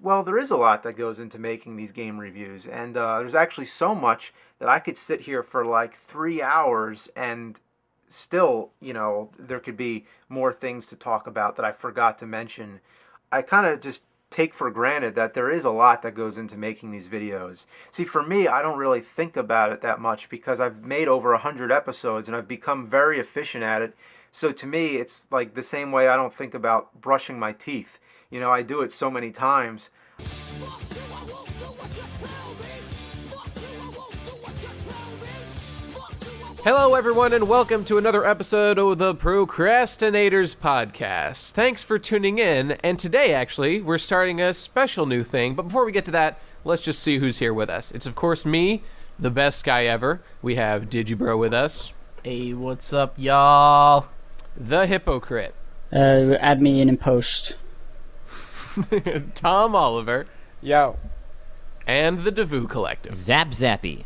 Well, there is a lot that goes into making these game reviews, and there's actually so much that I could sit here for like 3 hours and still, there could be more things to talk about that I forgot to mention. I kind of just take for granted that there is a lot that goes into making these videos. See, for me, I don't really think about it that much because I've made over 100 episodes and I've become very efficient at it. So to me, it's like the same way I don't think about brushing my teeth. I do it so many times. Hello, everyone, and welcome to another episode of the Pro Crastinators podcast. Thanks for tuning in, and today, actually, we're starting a special new thing, but before we get to that, let's just see who's here with us. It's, of course, me, the best guy ever. We have Digibro with us. Hey, what's up, y'all? The Hypocrite. Add me in post. Tom Oliver. Yo. And the Davoo Collective. Zap Zappy.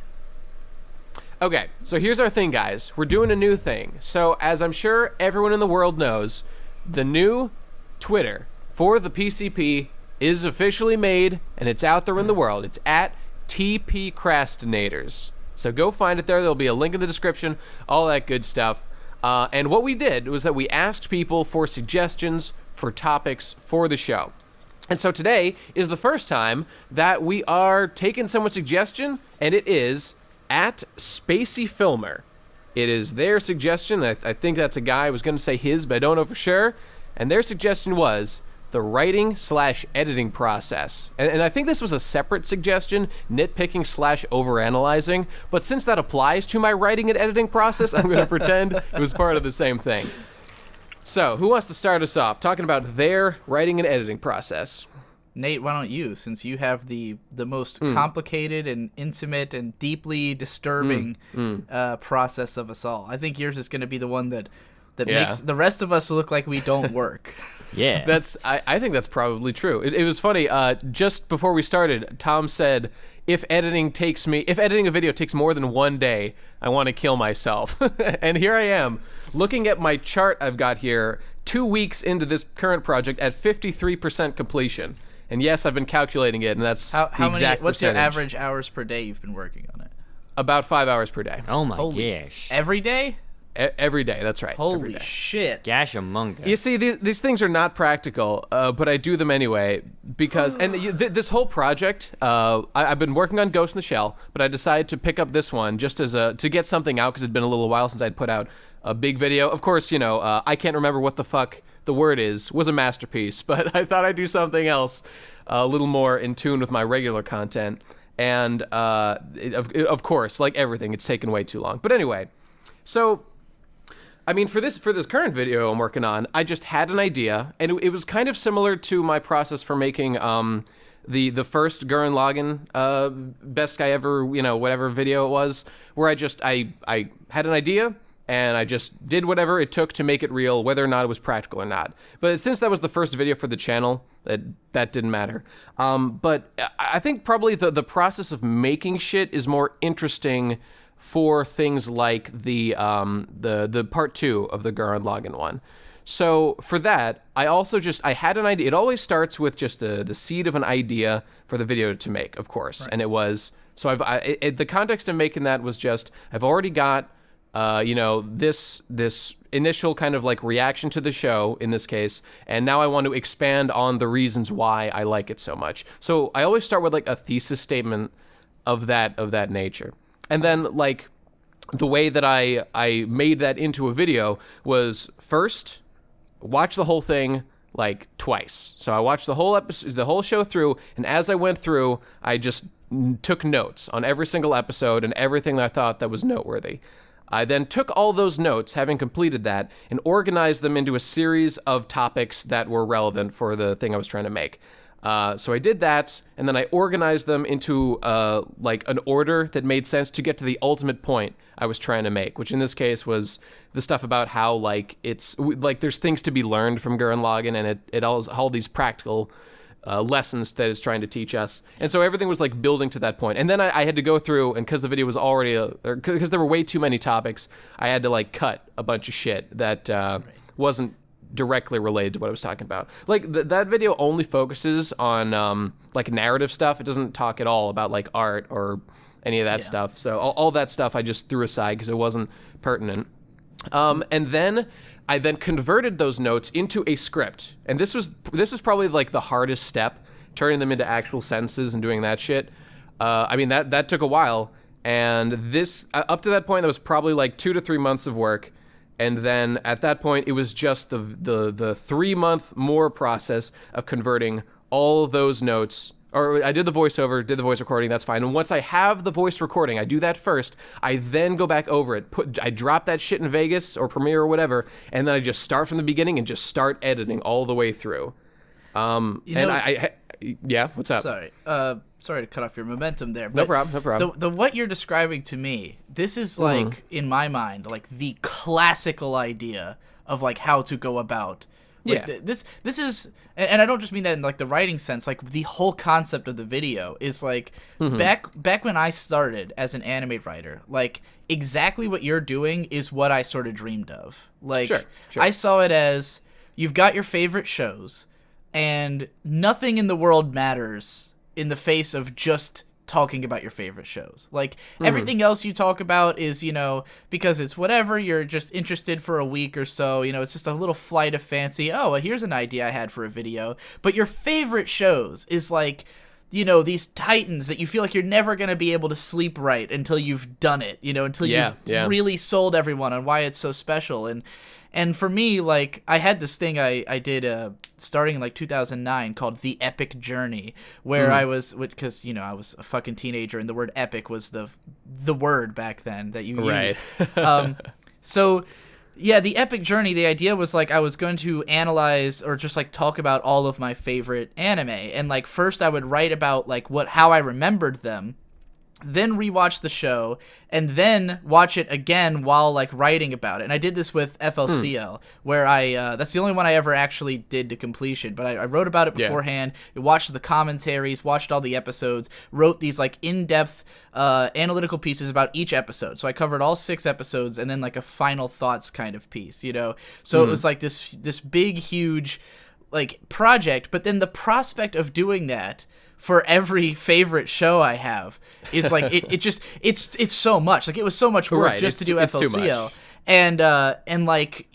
Okay, so here's our thing, guys. We're doing a new thing. So, as I'm sure everyone in the world knows, the new Twitter for the PCP is officially made, and it's out there in the world. It's at TP Crastinators. So go find it there. There'll be a link in the description, all that good stuff. And what we did was that we asked people for suggestions for topics for the show. And so today is the first time that we are taking someone's suggestion, and it is at Spacey Filmer. It is their suggestion. I think that's a guy. I was going to say his, but I don't know for sure. And their suggestion was the writing/editing process. And I think this was a separate suggestion, nitpicking/overanalyzing. But since that applies to my writing and editing process, I'm going to pretend it was part of the same thing. So, who wants to start us off talking about their writing and editing process? Nate, why don't you, since you have the most complicated and intimate and deeply disturbing process of us all. I think yours is going to be the one that makes the rest of us look like we don't work. Yeah. I think that's probably true. It was funny, just before we started, Tom said, if editing a video takes more than 1 day, I want to kill myself. And here I am, looking at my chart I've got here, 2 weeks into this current project at 53% completion. And yes, I've been calculating it, and that's the exact what's percentage. your average hours per day you've been working on it? About 5 hours per day. Oh my gosh. Every day? Every day, that's right. Holy shit. Gashamunga. You see, these things are not practical, but I do them anyway because, and this whole project, I've been working on Ghost in the Shell, but I decided to pick up this one just as to get something out because it'd been a little while since I'd put out a big video. Of course, I can't remember what the fuck the word was a masterpiece, but I thought I'd do something else a little more in tune with my regular content. And of course, like everything, it's taken way too long. But anyway, so I mean, for this current video I'm working on, I just had an idea, and it was kind of similar to my process for making the first Gurren Lagann best guy ever, whatever video it was, where I had an idea and I just did whatever it took to make it real, whether or not it was practical or not. But since that was the first video for the channel, that didn't matter. But I think probably the process of making shit is more interesting for things like the part 2 of the Gurren Lagann one. So for that, I had an idea. It always starts with just the seed of an idea for the video to make, of course. Right. And it was, so the context of making that was just, I've already got, this initial kind of like reaction to the show in this case, and now I want to expand on the reasons why I like it so much. So I always start with like a thesis statement of that nature. And then, like, the way that I made that into a video was first watch the whole thing like twice. So I watched the whole episode, the whole show through, and as I went through, I just took notes on every single episode and everything that I thought that was noteworthy. I then took all those notes, having completed that, and organized them into a series of topics that were relevant for the thing I was trying to make. So I did that, and then I organized them into like an order that made sense to get to the ultimate point I was trying to make, which in this case was the stuff about how like it's like there's things to be learned from Gurren Lagann, and it all these practical lessons that it's trying to teach us. And so everything was like building to that point. And then I had to go through, and because the video was already because there were way too many topics, I had to like cut a bunch of shit that wasn't directly related to what I was talking about. Like that video only focuses on like narrative stuff. It doesn't talk at all about like art or any of that stuff. So all that stuff I just threw aside because it wasn't pertinent. And then I converted those notes into a script. And this was probably like the hardest step, turning them into actual sentences and doing that shit. I mean, that took a while. And this, up to that point, that was probably like 2 to 3 months of work. And then at that point, it was just the 3-month more process of converting all of those notes. Or I did the voiceover, did the voice recording, that's fine. And once I have the voice recording, I do that first. I then go back over it. I drop that shit in Vegas or Premiere or whatever, and then I just start from the beginning and just start editing all the way through. Yeah, what's up? Sorry to cut off your momentum there. No But problem. The what you're describing to me, this is like, in my mind, like the classical idea of like how to go about. Like, this is, and I don't just mean that in like the writing sense. Like the whole concept of the video is like back when I started as an anime writer, like exactly what you're doing is what I sort of dreamed of. Like Sure. I saw it as you've got your favorite shows, and nothing in the world matters in the face of just talking about your favorite shows. Like everything else you talk about is, because it's whatever, you're just interested for a week or so, it's just a little flight of fancy. Oh, well, here's an idea I had for a video. But your favorite shows is like, these titans that you feel like you're never going to be able to sleep right until you've done it, until you've really sold everyone on why it's so special. And for me, like, I had this thing I did starting in, like, 2009 called The Epic Journey, where I was, because, I was a fucking teenager, and the word epic was the word back then that you used. So, yeah, The Epic Journey, the idea was, like, I was going to analyze or just, like, talk about all of my favorite anime. And, like, first I would write about, like, how I remembered them, then rewatch the show, and then watch it again while like writing about it. And I did this with FLCL, where that's the only one I ever actually did to completion, but I wrote about it beforehand, watched the commentaries, watched all the episodes, wrote these like in-depth analytical pieces about each episode. So I covered all 6 episodes and then like a final thoughts kind of piece, So it was like this big, huge like project, but then the prospect of doing that for every favorite show I have is like it's so much. Like it was so much work just to do FLCL. And like,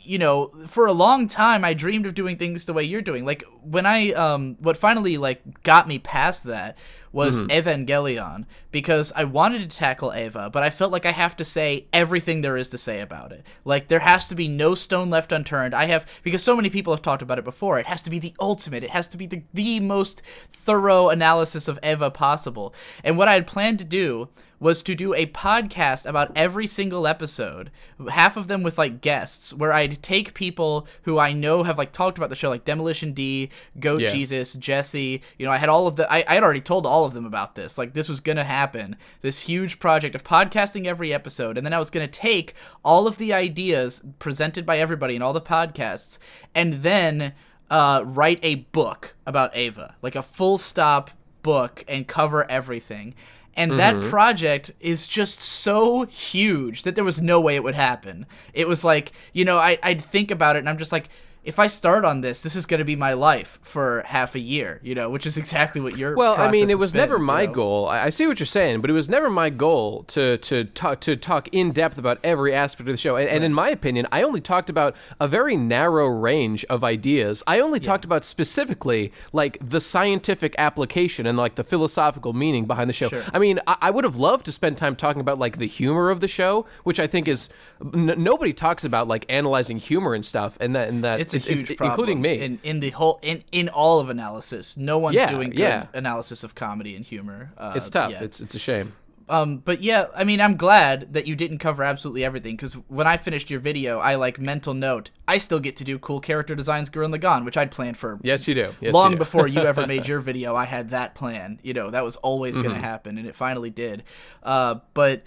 for a long time I dreamed of doing things the way you're doing. Like when I what finally like got me past that was Evangelion, because I wanted to tackle Eva, but I felt like I have to say everything there is to say about it. Like there has to be no stone left unturned. Because so many people have talked about it before, it has to be the ultimate. It has to be the most thorough analysis of Eva possible. And what I had planned to do was to do a podcast about every single episode, half of them with like guests, where I'd take people who I know have like talked about the show, like Demolition D, Goat Jesus, Jesse. I had all of I had already told all of them about this. Like this was gonna happen, this huge project of podcasting every episode, and then I was gonna take all of the ideas presented by everybody in all the podcasts, and then write a book about Eva, like a full stop book, and cover everything. And that project is just so huge that there was no way it would happen. It was like, I'd think about it and I'm just like, if I start on this is going to be my life for half a year, which is exactly what your Well, I mean, it was been, never my goal. I see what you're saying, but it was never my goal to talk in depth about every aspect of the show. And in my opinion, I only talked about a very narrow range of ideas. I only talked about specifically like the scientific application and like the philosophical meaning behind the show. Sure. I mean, I would have loved to spend time talking about like the humor of the show, which I think is nobody talks about like analyzing humor and stuff, and that it's a huge problem, including me. In the whole in all of analysis. No one's doing good analysis of comedy and humor. It's tough. It's a shame. But yeah, I mean, I'm glad that you didn't cover absolutely everything, because when I finished your video, I like mental note, I still get to do cool character designs Gurren Lagann, which I'd planned for. Yes, you do. Long before you ever made your video, I had that plan. That was always going to happen, and it finally did. But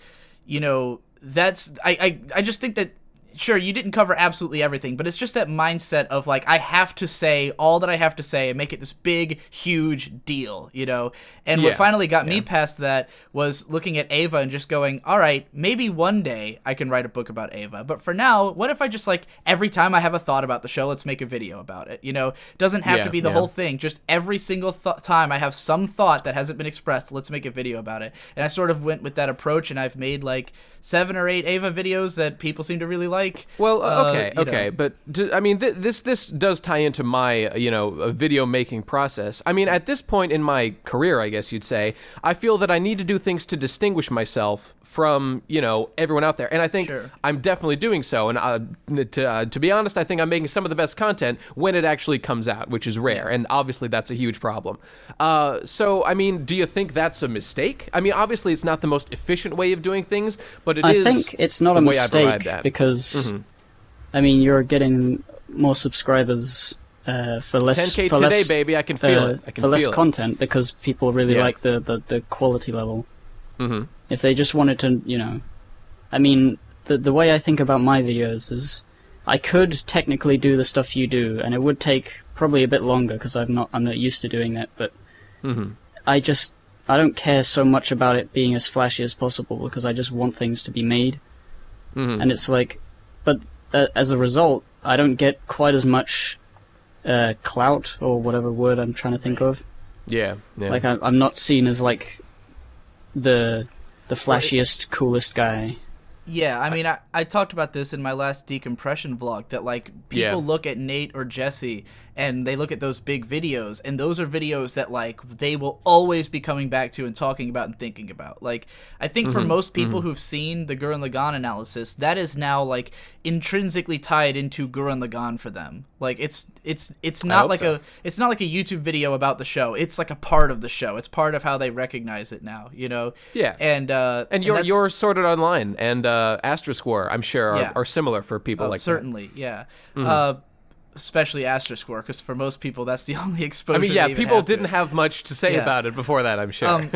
that's I just think that sure, you didn't cover absolutely everything, but it's just that mindset of like, I have to say all that I have to say and make it this big, huge deal, you know? And what finally got me past that was looking at Ava and just going, all right, maybe one day I can write a book about Ava. But for now, what if I just like, every time I have a thought about the show, let's make a video about it, you know? Doesn't have to be the whole thing. Just every single time I have some thought that hasn't been expressed, let's make a video about it. And I sort of went with that approach, and I've made like 7 or 8 Ava videos that people seem to really like. Well, okay, but I mean, this does tie into my video making process. I mean, at this point in my career, I guess you'd say, I feel that I need to do things to distinguish myself from everyone out there, and I think I'm definitely doing so. And to be honest, I think I'm making some of the best content when it actually comes out, which is rare, and obviously that's a huge problem. So, I mean, do you think that's a mistake? I mean, obviously it's not the most efficient way of doing things, but I think it's not a mistake because, I mean, you're getting more subscribers for less 10K for today, less, baby. I can feel it. I can for less feel it. content because people really like the quality level. Mm-hmm. If they just wanted to, I mean, the way I think about my videos is, I could technically do the stuff you do, and it would take probably a bit longer because I'm not used to doing that. But I don't care so much about it being as flashy as possible because I just want things to be made. And it's like, but as a result, I don't get quite as much clout or whatever word I'm trying to think of. Yeah. Like I'm not seen as like the flashiest, coolest guy. Yeah, I mean, I talked about this in my last decompression vlog, that like people look at Nate or Jesse and they look at those big videos, and those are videos that like they will always be coming back to and talking about and thinking about. Like, I think for most people who've seen the Gurren Lagann analysis, that is now like intrinsically tied into Gurren Lagann for them. Like it's not like it's not like a YouTube video about the show. It's like a part of the show. It's part of how they recognize it now, Yeah. And you're Sorted Online and Asterisk War, I'm sure, are similar for people like certainly, that. Yeah. Especially Asterisk War, because for most people that's the only exposure. I mean, people didn't have much to say about it before that, I'm sure.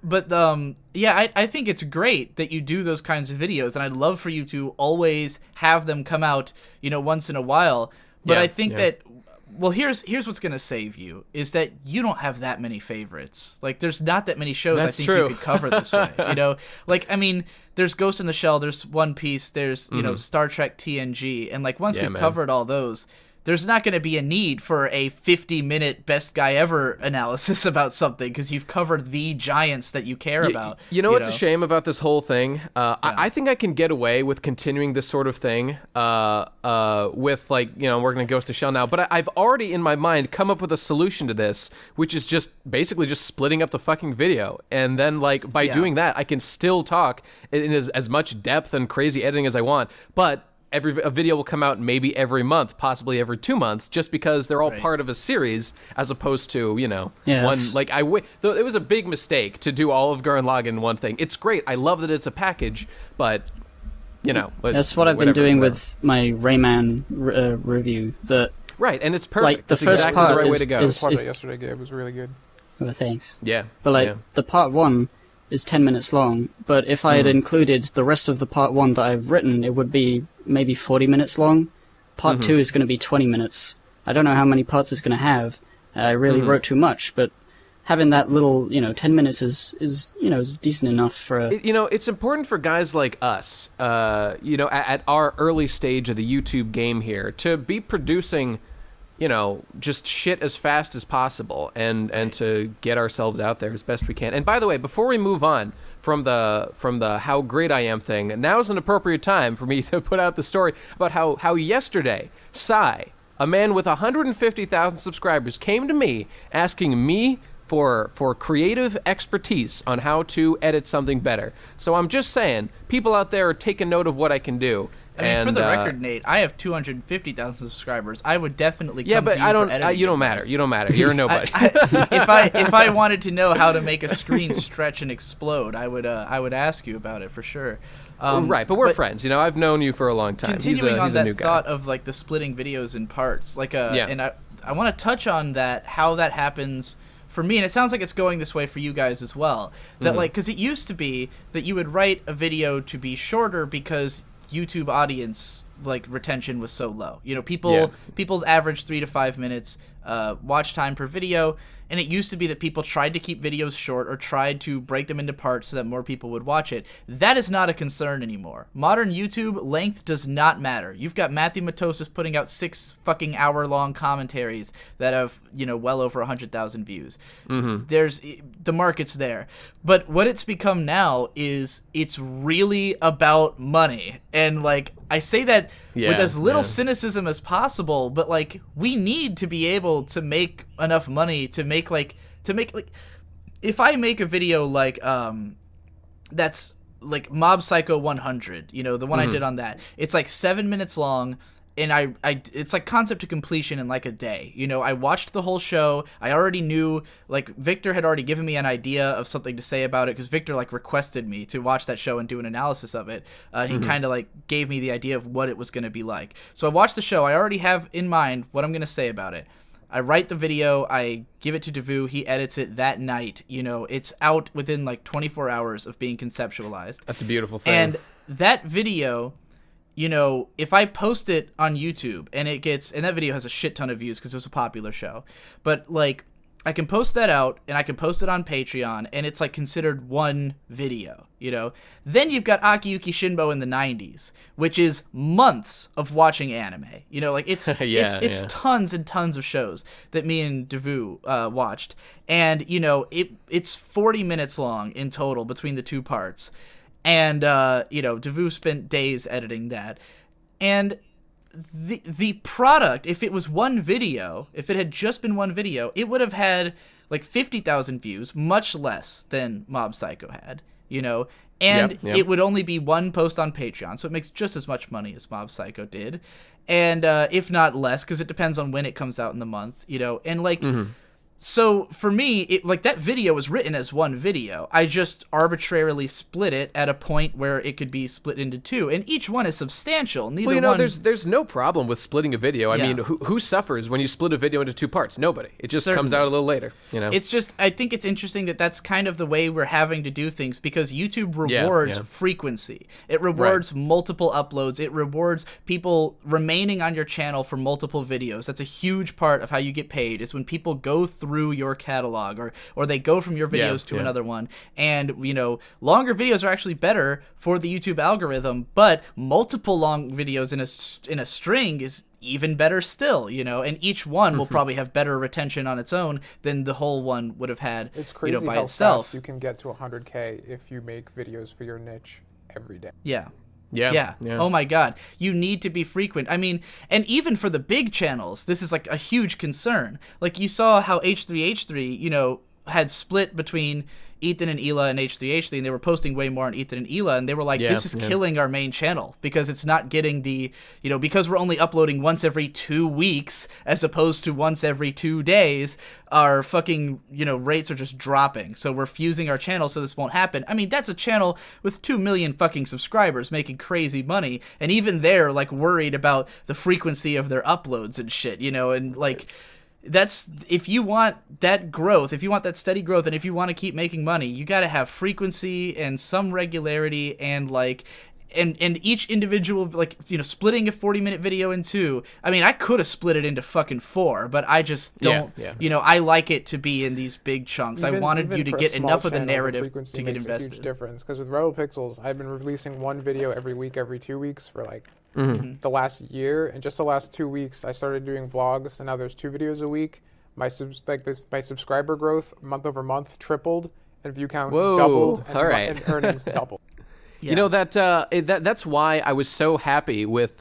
I think it's great that you do those kinds of videos, and I'd love for you to always have them come out, once in a while. But I think that, well, here's what's gonna save you is that you don't have that many favorites. Like, there's not that many shows I think you could cover this way. Like, I mean, there's Ghost in the Shell, there's One Piece, there's Star Trek TNG, and like once we've covered all those, there's not going to be a need for a 50-minute best guy ever analysis about something because you've covered the giants that you care about. You know what's a shame about this whole thing? I think I can get away with continuing this sort of thing with, like, we're going to Ghost the Shell now, but I've already in my mind come up with a solution to this, which is just basically just splitting up the fucking video. And then, like, by doing that, I can still talk in as much depth and crazy editing as I want, but a video will come out maybe every month, possibly every 2 months, just because they're all part of a series, as opposed to one. Like it was a big mistake to do all of Gurren Lagann in one thing. It's great. I love that it's a package, but that's what I've been doing with my Rayman review. Right, and it's perfect. Like, the that's first exactly part the right way to go. I watched that yesterday, Gabe. It was really good. Oh, thanks. Yeah, but the part 1 is 10 minutes long, but if I had included the rest of the part 1 that I've written, it would be maybe 40 minutes long. Part 2 is going to be 20 minutes. I don't know how many parts it's going to have. I really wrote too much, but having that little, 10 minutes is decent enough for it's important for guys like us, at our early stage of the YouTube game here, to be producing just shit as fast as possible and to get ourselves out there as best we can. And by the way, before we move on from the how great I am thing, now's an appropriate time for me to put out the story about how yesterday, Sai, a man with 150,000 subscribers, came to me asking me for creative expertise on how to edit something better. So I'm just saying, people out there are taking note of what I can for the record, Nate, I have 250,000 subscribers. I would definitely come to you I don't. for editing You don't matter. You don't matter. You're a nobody. If I wanted to know how to make a screen stretch and explode, I would ask you about it for sure. Right, but we're friends. I've known you for a long time. Continuing he's on a new that guy. thought of like the splitting videos in parts, and I want to touch on that, how that happens for me, and it sounds like it's going this way for you guys as well. That because it used to be that you would write a video to be shorter because YouTube audience like retention was so low. You know, people's average 3 to 5 minutes watch time per video, and it used to be that people tried to keep videos short or tried to break them into parts so that more people would watch it. That is not a concern anymore. Modern YouTube, length does not matter. You've got Matthew Matosis putting out 6 fucking hour-long commentaries that have, you know, well over 100,000 views. There's the market's there. But what it's become now is it's really about money. And like I say that with as little cynicism as possible, but like we need to be able to make enough money to make if I make a video like that's like Mob Psycho 100, you know, the one I did on that, it's like 7 minutes long, and I it's like concept to completion in like a day. You know, I watched the whole show. I already knew, like, Victor had already given me an idea of something to say about it, because Victor like requested me to watch that show and do an analysis of it. He kind of like gave me the idea of what it was going to be like. So I watched the show. I already have in mind what I'm going to say about it. I write the video, I give it to Davoo, he edits it that night. You know, it's out within like 24 hours of being conceptualized. That's a beautiful thing. And that video, you know, if I post it on YouTube and it gets, and that video has a shit ton of views because it was a popular show, but like I can post that out and I can post it on Patreon and it's like considered one video, you know. Then you've got Akiyuki Shinbo in the 90s, which is months of watching anime. You know, like it's it's tons and tons of shows that me and Davoo watched. And, you know, it's 40 minutes long in total between the two parts. And, you know, Davoo spent days editing that. And the product, if it was one video, if it had just been one video, it would have had like 50,000 views, much less than Mob Psycho had, you know, and it would only be one post on Patreon, so it makes just as much money as Mob Psycho did, and if not less, because it depends on when it comes out in the month, you know, and like so for me, it like that video was written as one video. I just arbitrarily split it at a point where it could be split into two, and each one is substantial. Neither well, you know, one... there's no problem with splitting a video. I mean, who suffers when you split a video into two parts? Nobody. It just comes out a little later. You know, it's just, I think it's interesting that that's kind of the way we're having to do things, because YouTube rewards frequency. It rewards multiple uploads. It rewards people remaining on your channel for multiple videos. That's a huge part of how you get paid. Is when people go through your catalog, or they go from your videos to another one. And, you know, longer videos are actually better for the YouTube algorithm, but multiple long videos in a string is even better still, you know, and each one will probably have better retention on its own than the whole one would have had, it's crazy, you know, by how itself. Fast you can get to 100K if you make videos for your niche every day. Yeah. Yeah. Oh my God. You need to be frequent. I mean, and even for the big channels, this is like a huge concern. Like you saw how H3H3, you know, had split between Ethan and Hila and H3H3, and they were posting way more on Ethan and Hila, and they were like, this is killing our main channel, because it's not getting the, you know, because we're only uploading once every 2 weeks as opposed to once every 2 days, our fucking, you know, rates are just dropping. So we're fusing our channel so this won't happen. I mean, that's a channel with 2 million fucking subscribers making crazy money, and even they're like worried about the frequency of their uploads and shit, you know, and like... That's, if you want that growth, if you want that steady growth, and if you want to keep making money, you got to have frequency and some regularity, and like, and each individual, like, you know, splitting a 40-minute video in two. I mean, I could have split it into fucking 4, but I just don't, you know, I like it to be in these big chunks. I wanted you to get enough of the narrative to get invested. A huge difference, because with Rebel Pixels, I've been releasing one video every week, every 2 weeks for like the last year, and just the last 2 weeks I started doing vlogs, and now there's 2 videos a week. My subscriber growth month over month tripled, and view count doubled, and earnings doubled. You know, that's why I was so happy with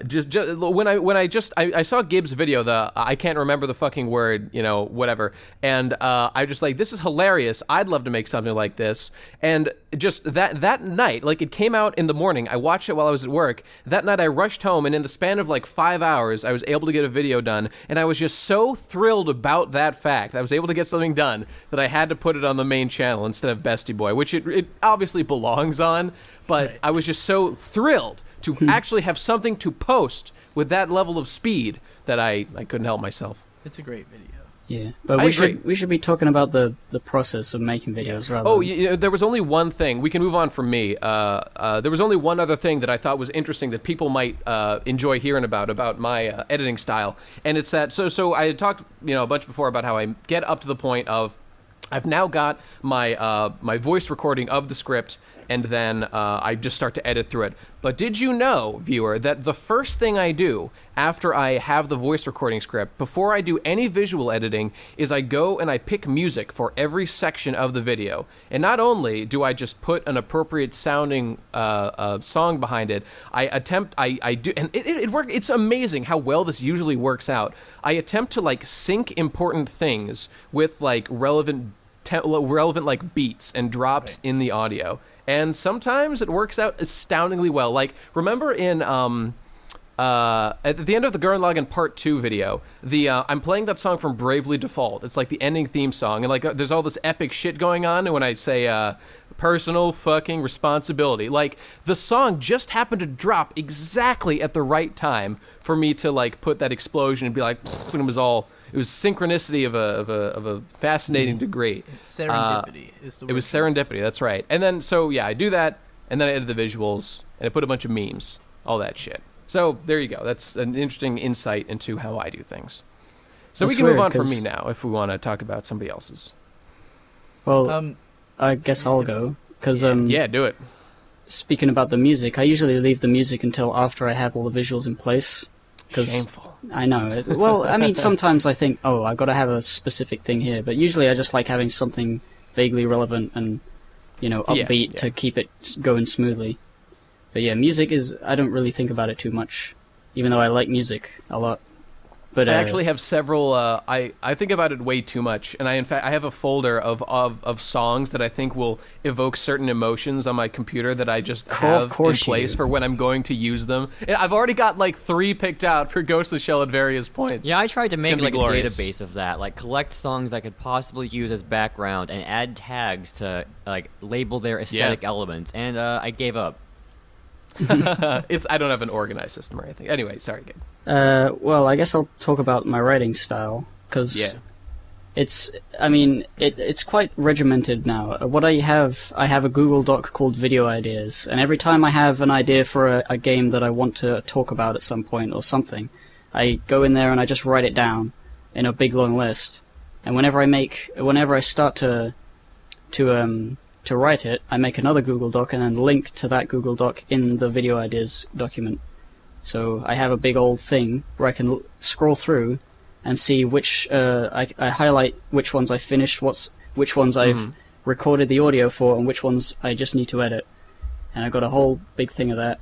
just when I saw Gibbs' video, I can't remember the fucking word, you know, whatever, and I just like, this is hilarious. I'd love to make something like this. And just that night, like, it came out in the morning. I watched it while I was at work. That night I rushed home, and in the span of like 5 hours, I was able to get a video done, and I was just so thrilled about that fact. I was able to get something done that I had to put it on the main channel instead of Bestie Boy, which it obviously belongs on, but I was just so thrilled to actually have something to post with that level of speed that I couldn't help myself. It's a great video. Yeah, but I agree. we should be talking about the process of making videos rather. Oh, than... there was only one thing. We can move on from me. There was only one other thing that I thought was interesting that people might enjoy hearing about my editing style, and it's that. So I had talked, a bunch before about how I get up to the point of I've now got my my voice recording of the script, and then I just start to edit through it. But did you know, viewer, that the first thing I do after I have the voice recording script, before I do any visual editing, is I go and I pick music for every section of the video. And not only do I just put an appropriate sounding song behind it, I do, and it works. It's amazing how well this usually works out. I attempt to like sync important things with like relevant like beats and drops in the audio. And sometimes it works out astoundingly well. Like, remember in at the end of the Gurren Lagann Part 2 video, I'm playing that song from Bravely Default. It's like the ending theme song, and like there's all this epic shit going on, and when I say personal fucking responsibility, like the song just happened to drop exactly at the right time for me to like put that explosion and be like, and it was synchronicity of a fascinating degree. Serendipity is the word. It was serendipity, that's right. And then, so yeah, I do that, and then I edit the visuals, and I put a bunch of memes, all that shit. So there you go. That's an interesting insight into how I do things. So That's we can move weird, on from 'cause- me now if we want to talk about somebody else's. Well, I guess I'll go because Yeah, do it. speaking about the music, I usually leave the music until after I have all the visuals in place. 'Cause Shameful. I know. Well, I mean, sometimes I think, oh, I've got to have a specific thing here, but usually I just like having something vaguely relevant and, upbeat to keep it going smoothly. But yeah, music is, I don't really think about it too much, even though I like music a lot. But I actually have several. I think about it way too much, and I have a folder of songs that I think will evoke certain emotions on my computer that I just have in place for when I'm going to use them. And I've already got like 3 picked out for Ghost of the Shell at various points. Yeah, I tried to make like a glorious. database of that, like collect songs I could possibly use as background and add tags to like label their aesthetic elements, and I gave up. I don't have an organized system or anything. Anyway, sorry, Gabe. Well, I guess I'll talk about my writing style because it's quite regimented now. What I have a Google Doc called Video Ideas, and every time I have an idea for a game that I want to talk about at some point or something, I go in there and I just write it down in a big long list. And whenever I start to write it, I make another Google Doc and then link to that Google Doc in the Video Ideas document. So I have a big old thing where I can scroll through and see which I highlight which ones I finished, which ones I've recorded the audio for, and which ones I just need to edit. And I've got a whole big thing of that.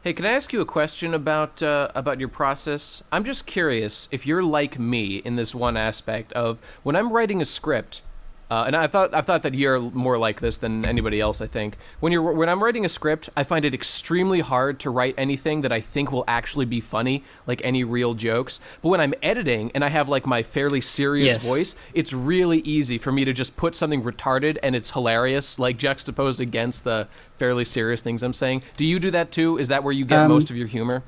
Hey, can I ask you a question about your process? I'm just curious if you're like me in this one aspect of when I'm writing a script. And I've thought that you're more like this than anybody else, I think. When I'm writing a script, I find it extremely hard to write anything that I think will actually be funny, like any real jokes. But when I'm editing and I have like my fairly serious voice, it's really easy for me to just put something retarded and it's hilarious, like juxtaposed against the fairly serious things I'm saying. Do you do that too? Is that where you get most of your humor?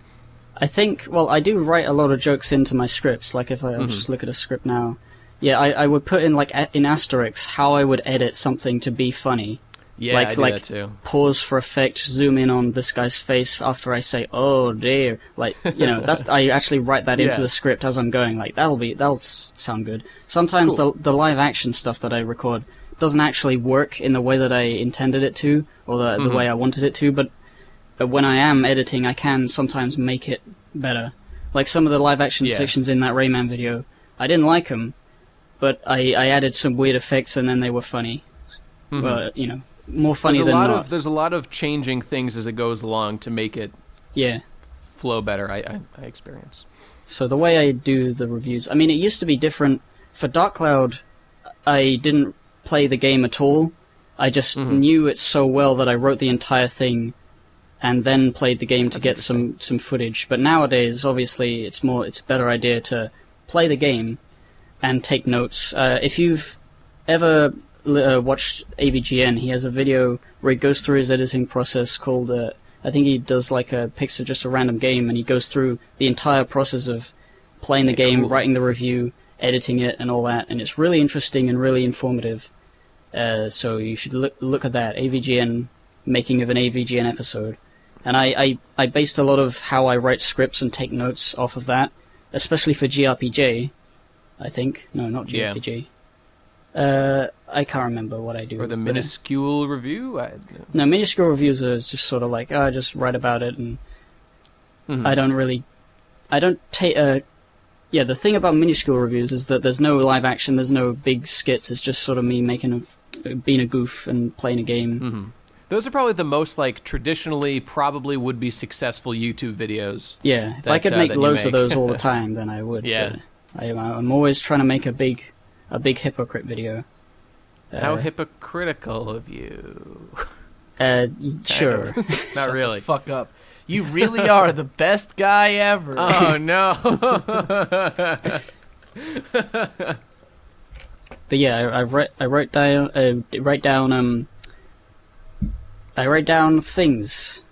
I think, well, I do write a lot of jokes into my scripts. Like if I'll just look at a script now. Yeah, I would put in like in asterisks how I would edit something to be funny. Yeah, I do that too. Pause for effect, zoom in on this guy's face after I say, "Oh dear," like that's I actually write that into the script as I'm going. Like that'll sound good. Sometimes the live action stuff that I record doesn't actually work in the way that I intended it to, or the way I wanted it to. But when I am editing, I can sometimes make it better. Like some of the live action sections in that Rayman video, I didn't like them. But I added some weird effects, and then they were funny. Well, more funny than not. There's a lot of changing things as it goes along to make it flow better, I experience. So the way I do the reviews, I mean, it used to be different. For Dark Cloud, I didn't play the game at all. I just knew it so well that I wrote the entire thing and then played the game to get some footage. But nowadays, obviously, it's a better idea to play the game and take notes. If you've ever watched AVGN, he has a video where he goes through his editing process called, I think he does picks just a random game, and he goes through the entire process of playing the game, writing the review, editing it and all that, and it's really interesting and really informative. So you should look at that, AVGN, making of an AVGN episode. And I based a lot of how I write scripts and take notes off of that, especially for GRPJ, I think. No, not GRPJ. I can't remember what I do. Or the minuscule review? No, minuscule reviews are just sort of like, I just write about it, and I don't take... the thing about minuscule reviews is that there's no live action, there's no big skits, it's just sort of me being a goof and playing a game. Mm-hmm. Those are probably the most, like, traditionally probably would be successful YouTube videos. Yeah, if I could make loads of those all the time, then I would. Yeah. I'm always trying to make a big hypocrite video. How hypocritical of you. Sure. Not really. Fuck up. You really are the best guy ever. Oh, no. But yeah, I write down things.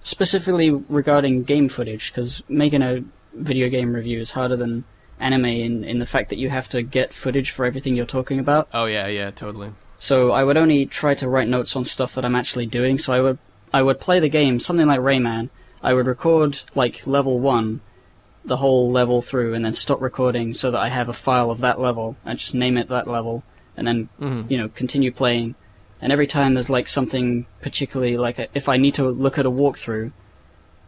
Specifically regarding game footage, because making a video game review is harder than anime in the fact that you have to get footage for everything you're talking about. Oh yeah, totally. So I would only try to write notes on stuff that I'm actually doing. So I would play the game, something like Rayman. I would record like level 1, the whole level through, and then stop recording so that I have a file of that level. I just name it that level, and then continue playing. And every time there's like something particularly, like if I need to look at a walkthrough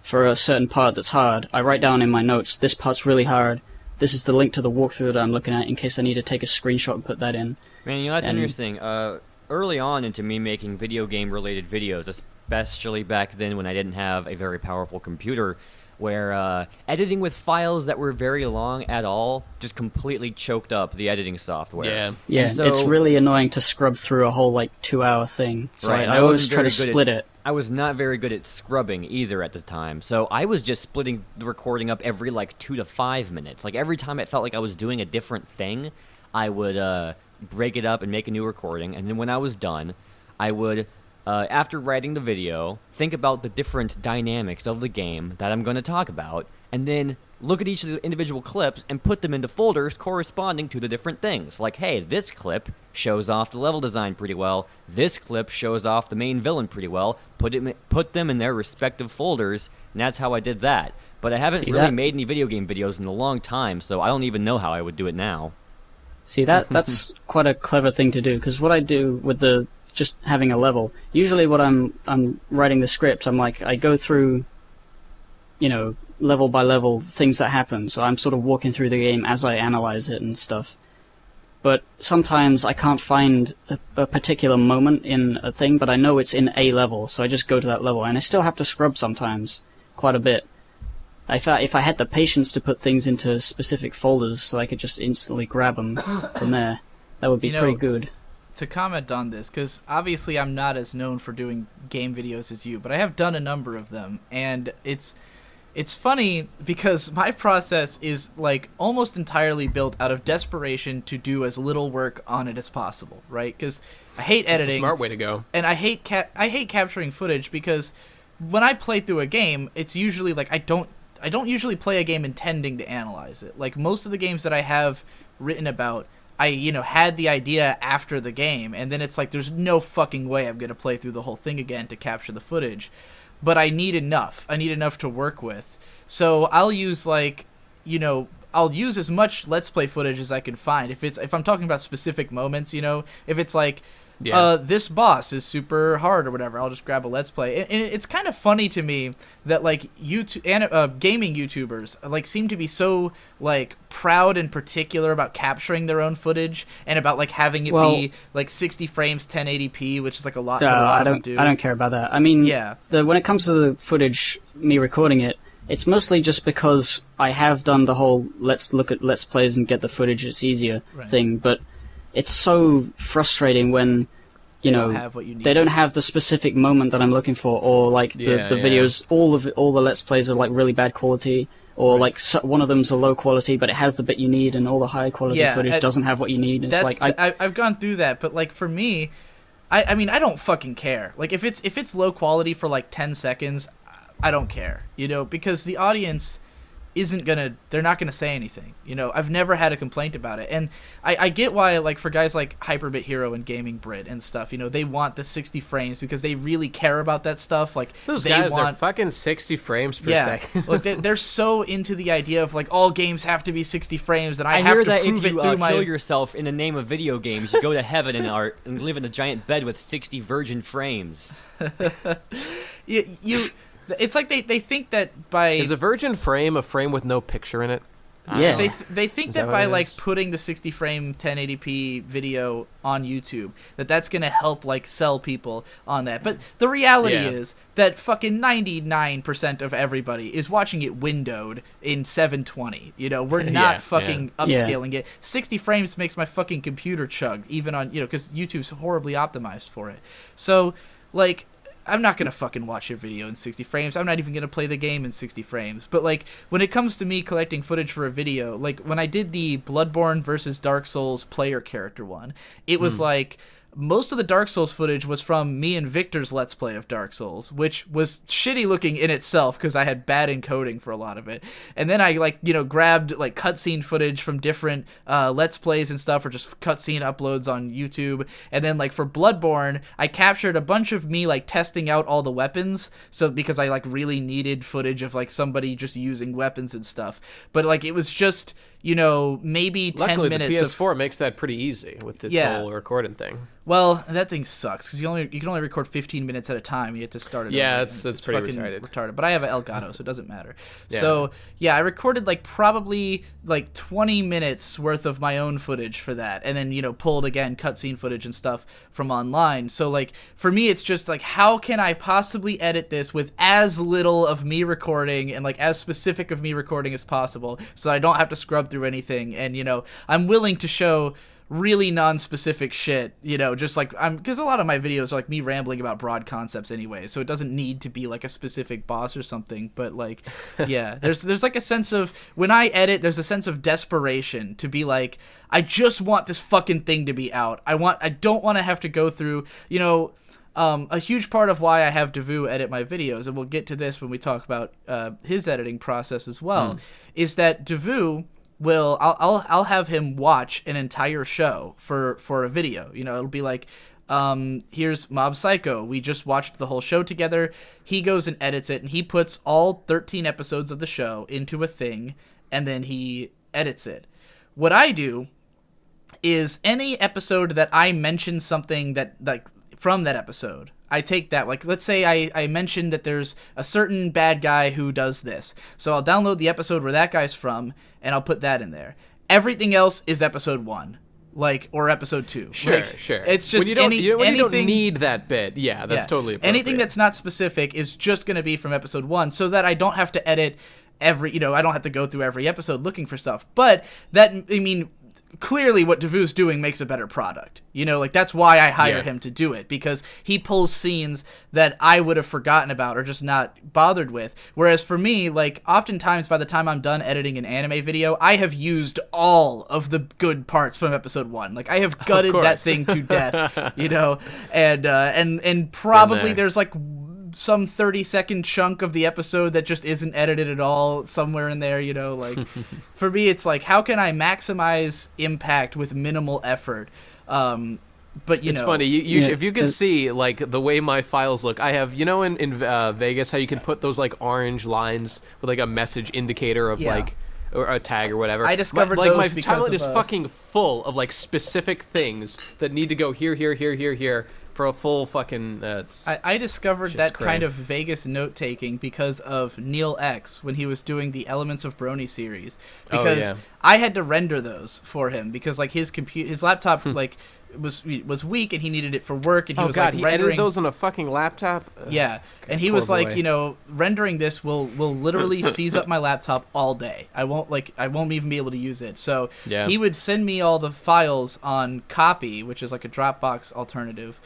for a certain part that's hard, I write down in my notes, this part's really hard. This is the link to the walkthrough that I'm looking at in case I need to take a screenshot and put that in. Man, that's interesting. Early on into me making video game related videos, especially back then when I didn't have a very powerful computer, where editing with files that were very long at all just completely choked up the editing software. Yeah, so, it's really annoying to scrub through a whole 2-hour thing. So right, I always try to split it. I was not very good at scrubbing either at the time, so I was just splitting the recording up every 2 to 5 minutes. Like every time it felt like I was doing a different thing, I would break it up and make a new recording, and then when I was done, I would, after writing the video, think about the different dynamics of the game that I'm going to talk about, and then look at each of the individual clips and put them into folders corresponding to the different things. Like, hey, this clip shows off the level design pretty well. This clip shows off the main villain pretty well. Put them in their respective folders, and that's how I did that. But I haven't really made any video game videos in a long time, so I don't even know how I would do it now. See, that's quite a clever thing to do, because what I do with just having a level, usually what I'm writing the script, I go through, level by level things that happen, so I'm sort of walking through the game as I analyze it and stuff. But sometimes I can't find a particular moment in a thing, but I know it's in a level, so I just go to that level, and I still have to scrub sometimes, quite a bit. If I had the patience to put things into specific folders so I could just instantly grab them from there, that would be pretty good. To comment on this, because obviously I'm not as known for doing game videos as you, but I have done a number of them, and it's funny because my process is almost entirely built out of desperation to do as little work on it as possible, right? Because I hate editing. That's a smart way to go. And I hate capturing footage, because when I play through a game, it's usually I don't usually play a game intending to analyze it. Most of the games that I have written about, I had the idea after the game, and then it's there's no fucking way I'm gonna play through the whole thing again to capture the footage. But I need enough. I need enough to work with. So I'll use I'll use as much Let's Play footage as I can find. If I'm talking about specific moments, if it's this boss is super hard or whatever, I'll just grab a Let's Play. And it's kind of funny to me that gaming YouTubers seem to be so proud and particular about capturing their own footage and about having it be 60 frames 1080p, which is a lot. I don't care about that. I mean, when it comes to the footage, me recording it, it's mostly just because I have done the whole let's look at Let's Plays and get the footage, it's easier thing, but it's so frustrating when they don't have the specific moment that I'm looking for, or the videos, all the Let's Plays are really bad quality, or one of them's a low quality but it has the bit you need, and all the high quality footage doesn't have what you need. It's I've gone through that, but for me, I mean I don't fucking care. If it's low quality for 10 seconds, I don't care, because the audience they're not gonna say anything. You know, I've never had a complaint about it, and I get why, like, for guys like Hyperbit Hero and Gaming Brit and stuff, you know, they want the 60 frames because they really care about that stuff. Like, those they guys, want, they're fucking 60 frames per yeah, second. like they're so into the idea of like all games have to be 60 frames, and I hear have to that prove if it you through my. kill yourself in the name of video games, you go to heaven and live in a giant bed with 60 virgin frames. you it's like they think that by Is a virgin frame a frame with no picture in it? Yeah. They think Is that that by what it like is? putting the 60 frame 1080p video on YouTube that's going to help like sell people on that. But the reality Yeah. is that fucking 99% of everybody is watching it windowed in 720. You know, we're not Yeah, fucking yeah. upscaling it. 60 frames makes my fucking computer chug even on, you know, cuz YouTube's horribly optimized for it. So, like, I'm not gonna fucking watch your video in 60 frames. I'm not even gonna play the game in 60 frames. But like, when it comes to me collecting footage for a video, like when I did the Bloodborne versus Dark Souls player character one, it was like most of the Dark Souls footage was from me and Victor's Let's Play of Dark Souls, which was shitty looking in itself because I had bad encoding for a lot of it. And then I, like, you know, grabbed like cutscene footage from different Let's Plays and stuff, or just cutscene uploads on YouTube. And then like for Bloodborne, I captured a bunch of me like testing out all the weapons, so because I like really needed footage of like somebody just using weapons and stuff. But like it was just, you know, maybe 10 Luckily, minutes the of PS4 makes that pretty easy with its Yeah. whole recording thing. Well, that thing sucks because you can only record 15 minutes at a time. You have to start it. Yeah, over, it's and pretty fucking retarded. But I have an Elgato, so it doesn't matter. Yeah. So yeah, I recorded like probably like 20 minutes worth of my own footage for that, and then, you know, pulled again cutscene footage and stuff from online. So like for me, it's just like, how can I possibly edit this with as little of me recording and like as specific of me recording as possible, so that I don't have to scrub through anything. And, you know, I'm willing to show really non-specific shit, you know, just like because a lot of my videos are like me rambling about broad concepts anyway, so it doesn't need to be like a specific boss or something. But like, yeah, there's like a sense of, when I edit, there's a sense of desperation to be like, I just want this fucking thing to be out. I don't want to have to go through, you know. A huge part of why I have Davoo edit my videos, and we'll get to this when we talk about his editing process as well, is that Davoo will, I'll have him watch an entire show for a video. You know, it'll be like, here's Mob Psycho. We just watched the whole show together. He goes and edits it, and he puts all 13 episodes of the show into a thing, and then he edits it. What I do is any episode that I mention something that, like, from that episode, I take that, like, let's say I mentioned that there's a certain bad guy who does this. So I'll download the episode where that guy's from, and I'll put that in there. Everything else is episode 1, like, or episode 2. Sure, like, sure. It's just when you don't anything, need that bit. Yeah, that's totally appropriate. anything that's not specific is just going to be from episode 1, so that I don't have to edit every, you know, I don't have to go through every episode looking for stuff. But that, I mean, clearly what Davoo's doing makes a better product. You know, like, that's why I hire him to do it, because he pulls scenes that I would have forgotten about or just not bothered with. Whereas for me, like, oftentimes by the time I'm done editing an anime video, I have used all of the good parts from episode 1. Like, I have gutted that thing to death, you know, and probably there's like some 30-second chunk of the episode that just isn't edited at all somewhere in there, you know. Like, for me, it's like, how can I maximize impact with minimal effort? But you it's know, funny. If you can see, like, the way my files look, I have, you know, in Vegas, how you can put those like orange lines with like a message indicator of like, or a tag or whatever. I discovered like, those my because timeline of, is fucking full of like specific things that need to go here for a full fucking. I discovered that crazy. kind of Vegas note taking because of Neil X when he was doing the Elements of Brony series, because I had to render those for him because like his laptop like was weak and he needed it for work, and he was like he rendering edited those on a fucking laptop. Yeah, and he was like, you know, rendering this will literally seize up my laptop all day. I won't even be able to use it. So he would send me all the files on Copy, which is like a Dropbox alternative.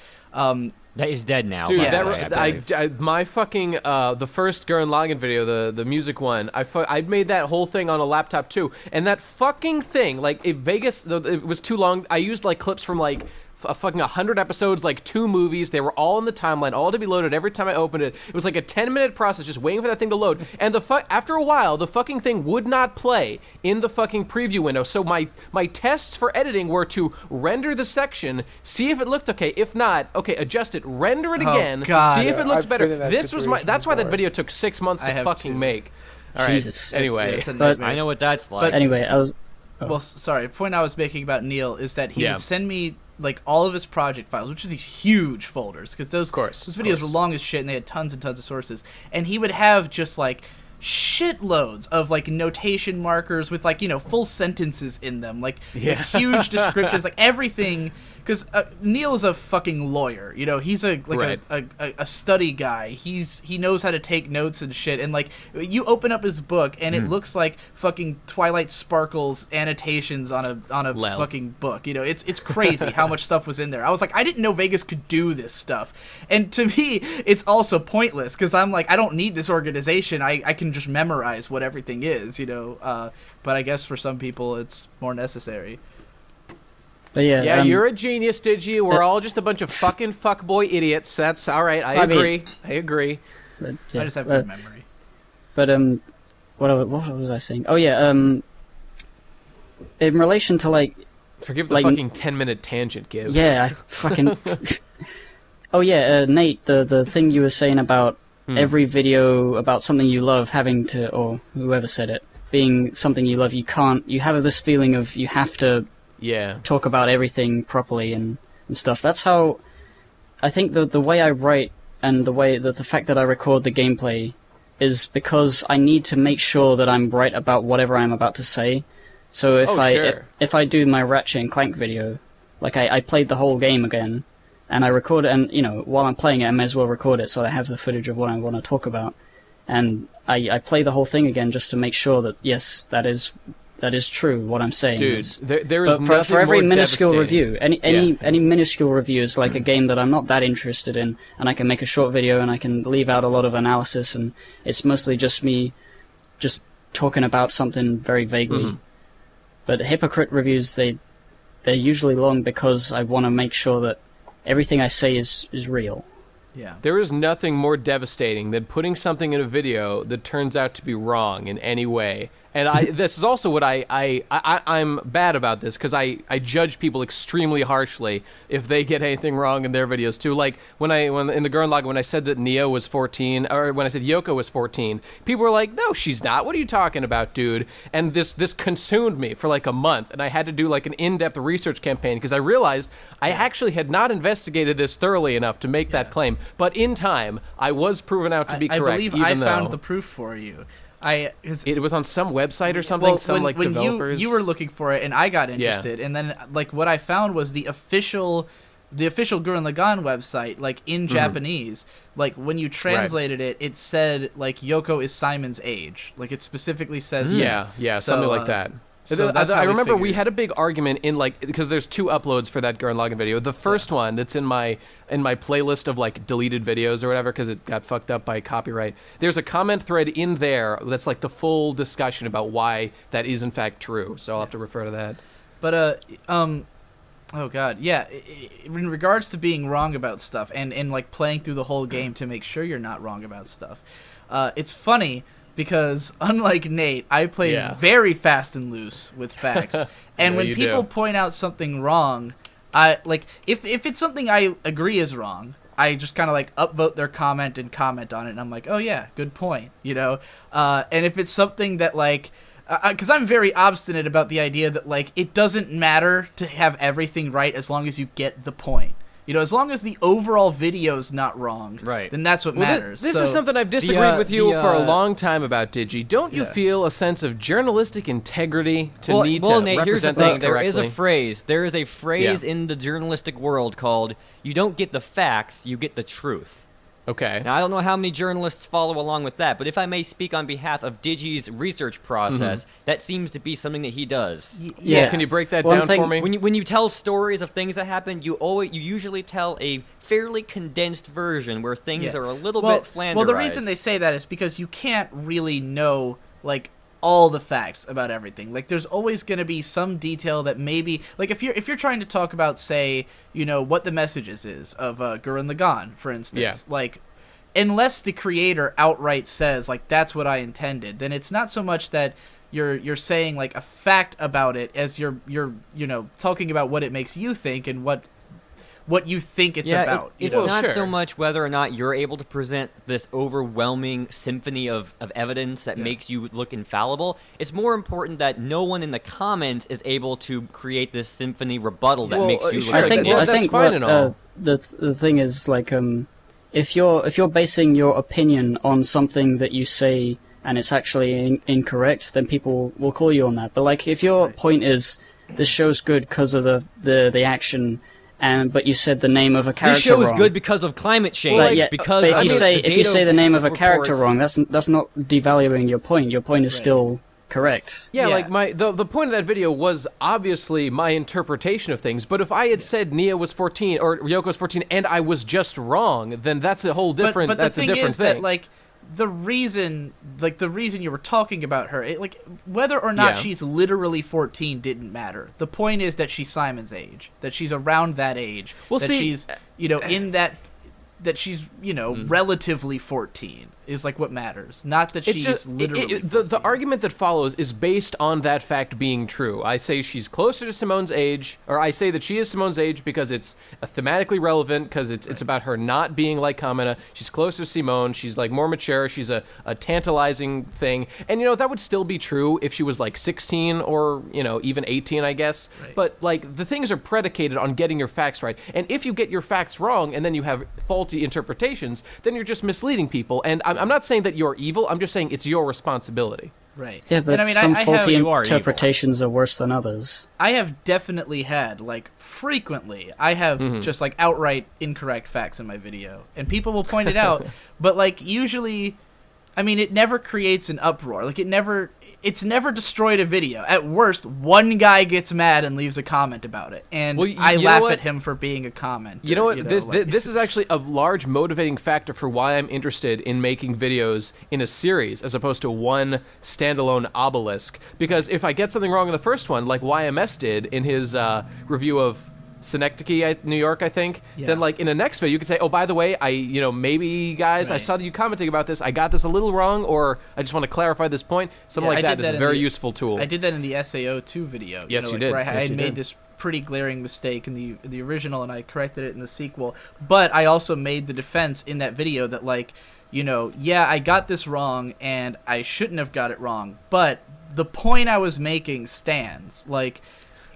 That is dead now. Dude, by my fucking the first Gurren Lagann video, the music one, I made that whole thing on a laptop too, and that fucking thing, like, Vegas, it was too long. I used like clips from like fucking 100 episodes, like 2 movies. They were all in the timeline, all to be loaded every time I opened it. It was like a 10-minute process just waiting for that thing to load. And after a while, the fucking thing would not play in the fucking preview window. So my tests for editing were to render the section, see if it looked okay. If not, okay, adjust it, render it again, God. see if it looked I've been better. in that That's why that situation video took 6 months I to have fucking too. make. All right. Jesus. Anyway, It's a But- nightmare. I know what that's like. But- Anyway, I was. Well, sorry. The point I was making about Neil is that he Yeah. would send me like all of his project files, which are these huge folders, because those videos were long as shit and they had tons and tons of sources. And he would have just like shitloads of like notation markers with like full sentences in them, like huge descriptions, like everything. Because Neil is a fucking lawyer, he's a study guy. He knows how to take notes and shit. And like you open up his book and it looks like fucking Twilight Sparkles annotations on a fucking book. It's crazy how much stuff was in there. I was like, I didn't know Vegas could do this stuff. And to me, it's also pointless because I'm like, I don't need this organization. I can just memorize what everything is, But I guess for some people, it's more necessary. But yeah, you're a genius, Digi. We're all just a bunch of fucking fuckboy idiots. That's all right. I agree. But, yeah, I just have good memory. But what was I saying? Oh yeah, in relation to like. Forgive the fucking 10-minute tangent, Give. Yeah, I fucking. Oh yeah, Nate, the thing you were saying about every video about something you love having to, or whoever said it, being something you love, you have this feeling of you have to talk about everything properly and stuff. That's how I think the way I write and the way that the fact that I record the gameplay is because I need to make sure that I'm right about whatever I'm about to say. So if I do my Ratchet and Clank video, like I played the whole game again and I record it, and while I'm playing it I may as well record it so I have the footage of what I want to talk about, and I play the whole thing again just to make sure that yes, that is true. What I'm saying, dude, is, there is but for every more minuscule devastating. review, any minuscule review is like a game that I'm not that interested in, and I can make a short video and I can leave out a lot of analysis, and it's mostly just me, just talking about something very vaguely. But hypocrite reviews, they're usually long because I want to make sure that everything I say is real. Yeah. There is nothing more devastating than putting something in a video that turns out to be wrong in any way. And this is also what I'm bad about this, because I judge people extremely harshly if they get anything wrong in their videos too. Like when in the Gurren Lagann, when I said that Neo was 14, or when I said Yoko was 14, people were like, "No, she's not. What are you talking about, dude?" And this consumed me for like a month, and I had to do like an in-depth research campaign because I realized I actually had not investigated this thoroughly enough to make that claim. But in time, I was proven out to be correct. I believe I found the proof for you. It was on some website or something. Well, when developers. you were looking for it, and I got interested, and then like what I found was the official Gurren Lagann website, like in Japanese. Like when you translated it, it said like Yoko is Simon's age. Like it specifically says that. Yeah, So, something like that. So that's how I remember we figured. had a big argument in because there's 2 uploads for that Gurren Lagann video. The first one that's in my playlist of like deleted videos or whatever because it got fucked up by copyright. There's a comment thread in there that's like the full discussion about why that is in fact true. So I'll have to refer to that. But oh god, yeah. In regards to being wrong about stuff and like playing through the whole game to make sure you're not wrong about stuff, it's funny. Because unlike Nate, I play very fast and loose with facts. And when people point out something wrong, I like if it's something I agree is wrong, I just kind of like upvote their comment and comment on it, and I'm like, oh yeah, good point, And if it's something that like, because I'm very obstinate about the idea that like it doesn't matter to have everything right as long as you get the point. As long as the overall video's not wrong, right, then that's what matters. This is something I've disagreed with you for a long time about, Digi. Don't you feel a sense of journalistic integrity to need to Nate, represent here's things the thing. correctly? There is a phrase in the journalistic world called, you don't get the facts, you get the truth. Okay. Now, I don't know how many journalists follow along with that, but if I may speak on behalf of Digi's research process, that seems to be something that he does. Yeah. Can you break that down for me? When you tell stories of things that happen, you usually tell a fairly condensed version where things are a little bit flanderized. Well, the reason they say that is because you can't really know, like, all the facts about everything. Like, there's always going to be some detail that maybe, like, if you're trying to talk about, say, you know, what the messages is of Gurren Lagann, for instance, like, unless the creator outright says, like, that's what I intended, then it's not so much that you're saying, like, a fact about it as you're you know, talking about what it makes you think and what you think it's about. It's not so much whether or not you're able to present this overwhelming symphony of evidence that makes you look infallible. It's more important that no one in the comments is able to create this symphony rebuttal that makes you look I think that's fine and all. The thing is, like, if you're basing your opinion on something that you say and it's actually incorrect, then people will call you on that. But, like, if your point is this show's good because of the action, but you said the name of a character this show wrong. is good because of climate change. But if you say the name of a character reports. wrong, that's not devaluing your point. Your point is still correct. Yeah, like the point of that video was obviously my interpretation of things, but if I had said Nia was 14 or Ryoko was 14 and I was just wrong, then that's a whole different but that's the a thing different is thing. that, like, the reason you were talking about her, like, whether or not she's literally 14 didn't matter. The point is that she's Simon's age, that she's around that age, she's, you know, in that she's, you know, relatively 14 is, like, what matters. Not that she's just, literally the argument that follows is based on that fact being true. I say she's closer to Simone's age, or I say that she is Simone's age because it's thematically relevant, because it's about her not being like Kamina. She's closer to Simone. She's, like, more mature. She's a tantalizing thing. And, you know, that would still be true if she was, like, 16 or, you know, even 18, I guess. Right. But, like, the things are predicated on getting your facts right. And if you get your facts wrong and then you have faulty interpretations, then you're just misleading people. And I'm not saying that you're evil. I'm just saying it's your responsibility. Right. Yeah, but and, I mean, some I faulty have, interpretations are worse than others. I have definitely had, like, frequently, I have just, like, outright incorrect facts in my video. And people will point it out, but, like, usually, I mean, it never creates an uproar. Like, it's never destroyed a video. At worst, one guy gets mad and leaves a comment about it, and I laugh at him for being a comment. You know what? This is actually a large motivating factor for why I'm interested in making videos in a series as opposed to one standalone obelisk. Because if I get something wrong in the first one, like YMS did in his review of Synecdoche, New York, I think. Then, like, in the next video, you could say, "Oh, by the way, maybe, guys, I saw that you commenting about this. I got this a little wrong, or I just want to clarify this point." Something like that is a very useful tool. I did that in the SAO2 video. Yes, you did. Where I made this pretty glaring mistake in the original, and I corrected it in the sequel. But I also made the defense in that video that, like, you know, I got this wrong, and I shouldn't have got it wrong. But the point I was making stands. Like,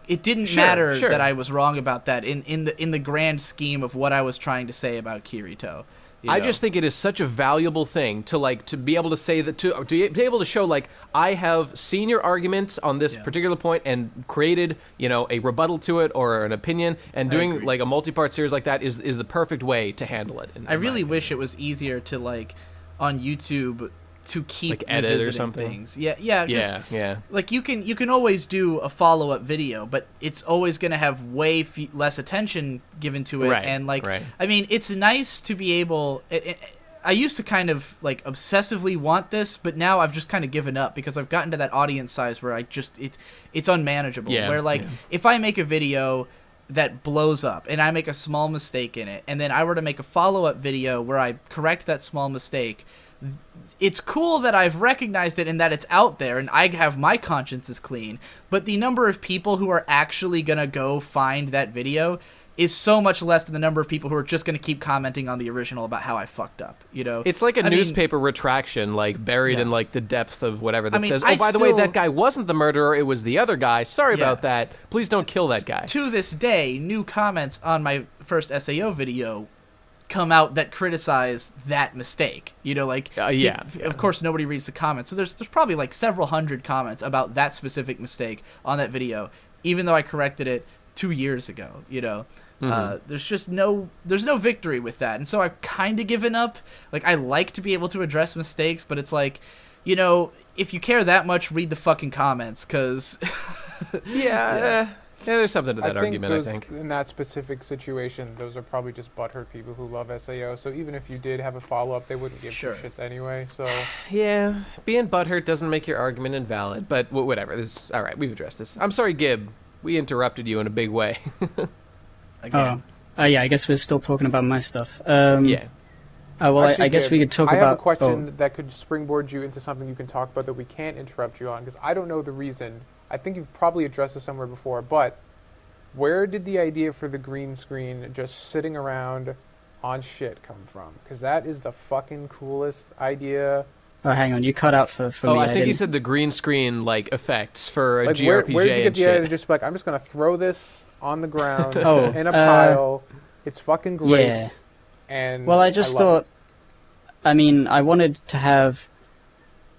it didn't matter that I was wrong about that in the grand scheme of what I was trying to say about Kirito. I just think it is such a valuable thing to be able to say that to be able to show, like, I have seen your argument on this particular point and created, you know, a rebuttal to it or an opinion, and doing, like, a multi-part series like that is the perfect way to handle it. I really wish it was easier to, like, on YouTube, to keep, like, edit or something. Things. Yeah. Like, you can always do a follow-up video, but it's always going to have way less attention given to it. And, like, I mean, it's nice to be able. I used to kind of, like, obsessively want this, but now I've just kind of given up because I've gotten to that audience size where it's unmanageable. Where, like, if I make a video that blows up and I make a small mistake in it, and then I were to make a follow-up video where I correct that small mistake, it's cool that I've recognized it and that it's out there and I have my conscience is clean, but the number of people who are actually going to go find that video is so much less than the number of people who are just going to keep commenting on the original about how I fucked up, you know? It's like a newspaper retraction, like, buried in, like, the depth of whatever that says, "Oh, by the way, that guy wasn't the murderer, it was the other guy. Sorry about that. Please don't kill that guy." To this day, new comments on my first SAO video come out that criticize that mistake, you know, like, of course nobody reads the comments, so there's probably, like, several hundred comments about that specific mistake on that video, even though I corrected it 2 years ago, you know. There's no victory with that, and so I've kind of given up. Like, I like to be able to address mistakes, but it's like, you know, if you care that much, read the fucking comments, because Yeah, there's something to that argument, I those, think. in that specific situation, those are probably just butthurt people who love SAO. So even if you did have a follow-up, they wouldn't give two shits anyway. So Yeah, being butthurt doesn't make your argument invalid, but whatever. This all right, we've addressed this. I'm sorry, Gib. We interrupted you in a big way. Again. Yeah, I guess we're still talking about my stuff. Yeah. Well, Actually, I guess Gib, we could talk I about... have a question that could springboard you into something you can talk about that we can't interrupt you on, because I don't know the reason. I think you've probably addressed this somewhere before, but where did the idea for the green screen just sitting around on shit come from? Because that is the fucking coolest idea. Oh, hang on, you cut out for me. I think he said the green screen like effects for a Like, JRPG where did you get and the idea shit. to just be like, I'm just going to throw this on the ground Oh, in a pile. It's fucking great. Yeah. And Well, I just love thought... it. I mean, I wanted to have...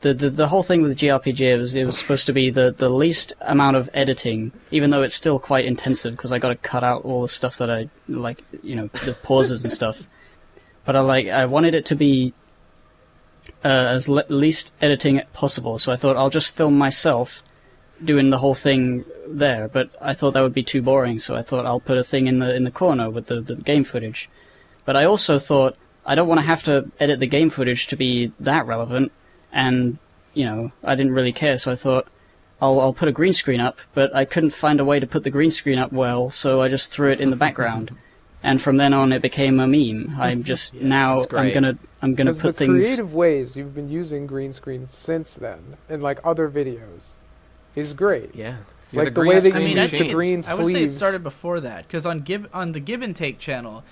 The whole thing with JRPG it was supposed to be the least amount of editing, even though it's still quite intensive because I got to cut out all the stuff that I like, the pauses and stuff. But I wanted it to be as least editing possible. So I thought I'll just film myself doing the whole thing there. But I thought that would be too boring, so I thought I'll put a thing in the corner with the game footage. But I also thought I don't want to have to edit the game footage to be that relevant. And, I didn't really care, so I thought, I'll put a green screen up, but I couldn't find a way to put the green screen up well, so I just threw it in the background. And from then on, it became a meme. I'm just, now, great. I'm gonna put the things... creative ways you've been using green screen since then, in, like, other videos, is great. Yeah. Like, the way that you use think the green I would say it sleeves. started before that, because on the Give and Take channel,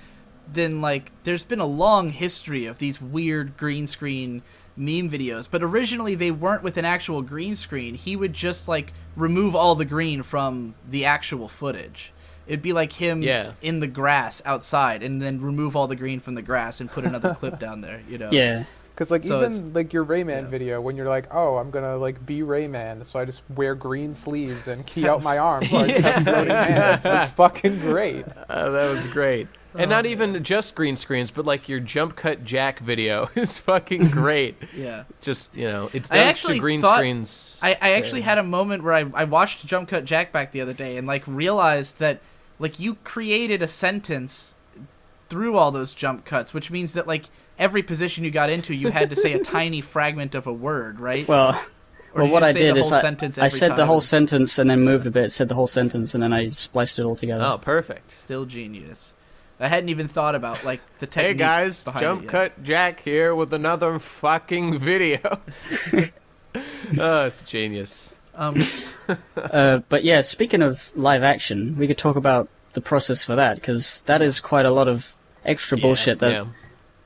then, like, there's been a long history of these weird green screen meme videos, but originally they weren't with an actual green screen. He would just like remove all the green from the actual footage. It'd be like him in the grass outside and then remove all the green from the grass and put another clip down there, Yeah. Because, like, So even, like, your Rayman video, when you're like, oh, I'm gonna, like, be Rayman, so I just wear green sleeves and key out my arms so I just have floating hands. That's fucking great. That was great. And not even just green screens, but like your jump cut Jack video is fucking great. Yeah. Just, it's I those actually two green thought- screens. I actually had a moment where I watched Jump Cut Jack back the other day and like realized that like you created a sentence through all those jump cuts, which means that like every position you got into, you had to say a tiny fragment of a word, right? Well, Or did what you I say did the is whole sentence I every said the time? whole sentence and then moved a bit, said the whole sentence, and then I spliced it all together. Oh, perfect. Still genius. I hadn't even thought about like the technique. Hey guys, behind Jump it yet. Cut Jack here with another fucking video. Oh, it's genius. But yeah, speaking of live action, we could talk about the process for that, because that is quite a lot of extra bullshit that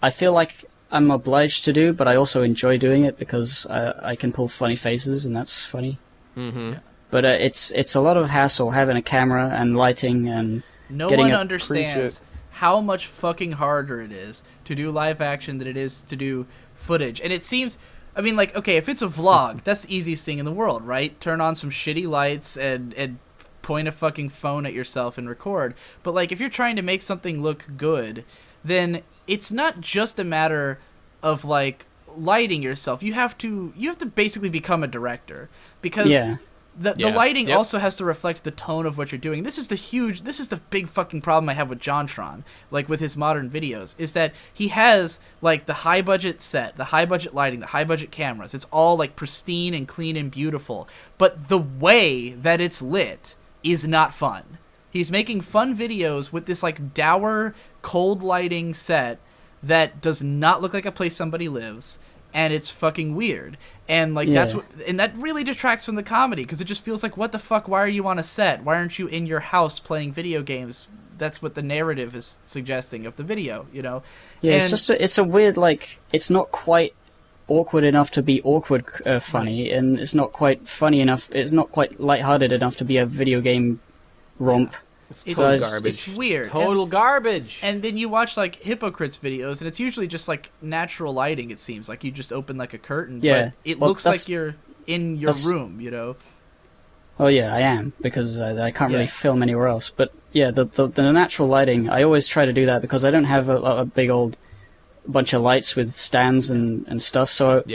I feel like I'm obliged to do, but I also enjoy doing it because I can pull funny faces, and that's funny. Mm-hmm. But it's a lot of hassle having a camera and lighting and No getting one a- understands how much fucking harder it is to do live action than it is to do footage. And it seems, I mean, like, okay, if it's a vlog, that's the easiest thing in the world, right? Turn on some shitty lights and point a fucking phone at yourself and record. But, like, if you're trying to make something look good, then it's not just a matter of, like, lighting yourself. You have to basically become a director. Because... Yeah. The lighting also has to reflect the tone of what you're doing. This is the big fucking problem I have with JonTron, like with his modern videos, is that he has like the high budget set, the high budget lighting, the high budget cameras. It's all like pristine and clean and beautiful. But the way that it's lit is not fun. He's making fun videos with this like dour, cold lighting set that does not look like a place somebody lives. And it's fucking weird, and like that really detracts from the comedy because it just feels like, what the fuck? Why are you on a set? Why aren't you in your house playing video games? That's what the narrative is suggesting of the video, Yeah, And, it's a weird, like, it's not quite awkward enough to be awkward funny, and it's not quite funny enough. It's not quite lighthearted enough to be a video game romp. It's It's- total it's- garbage. it's weird. Total garbage. And then you watch like Hypocrites videos, and it's usually just like natural lighting. It seems like you just open like a curtain, Yeah, but it well, looks that's- like you're in your that's- room, Oh yeah, I am, because I can't really film anywhere else. But yeah, the natural lighting, I always try to do that because I don't have a big old bunch of lights with stands and stuff. So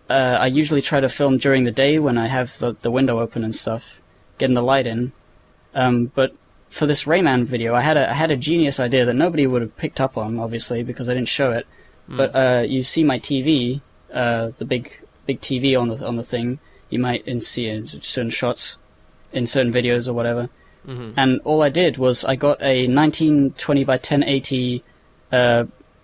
I usually try to film during the day when I have the window open and stuff, getting the light in. But for this Rayman video, I had a genius idea that nobody would have picked up on, obviously, because I didn't show it. But you see my TV, the big TV on the thing. You might see in certain shots, in certain videos or whatever. And all I did was I got a 1920 by 1080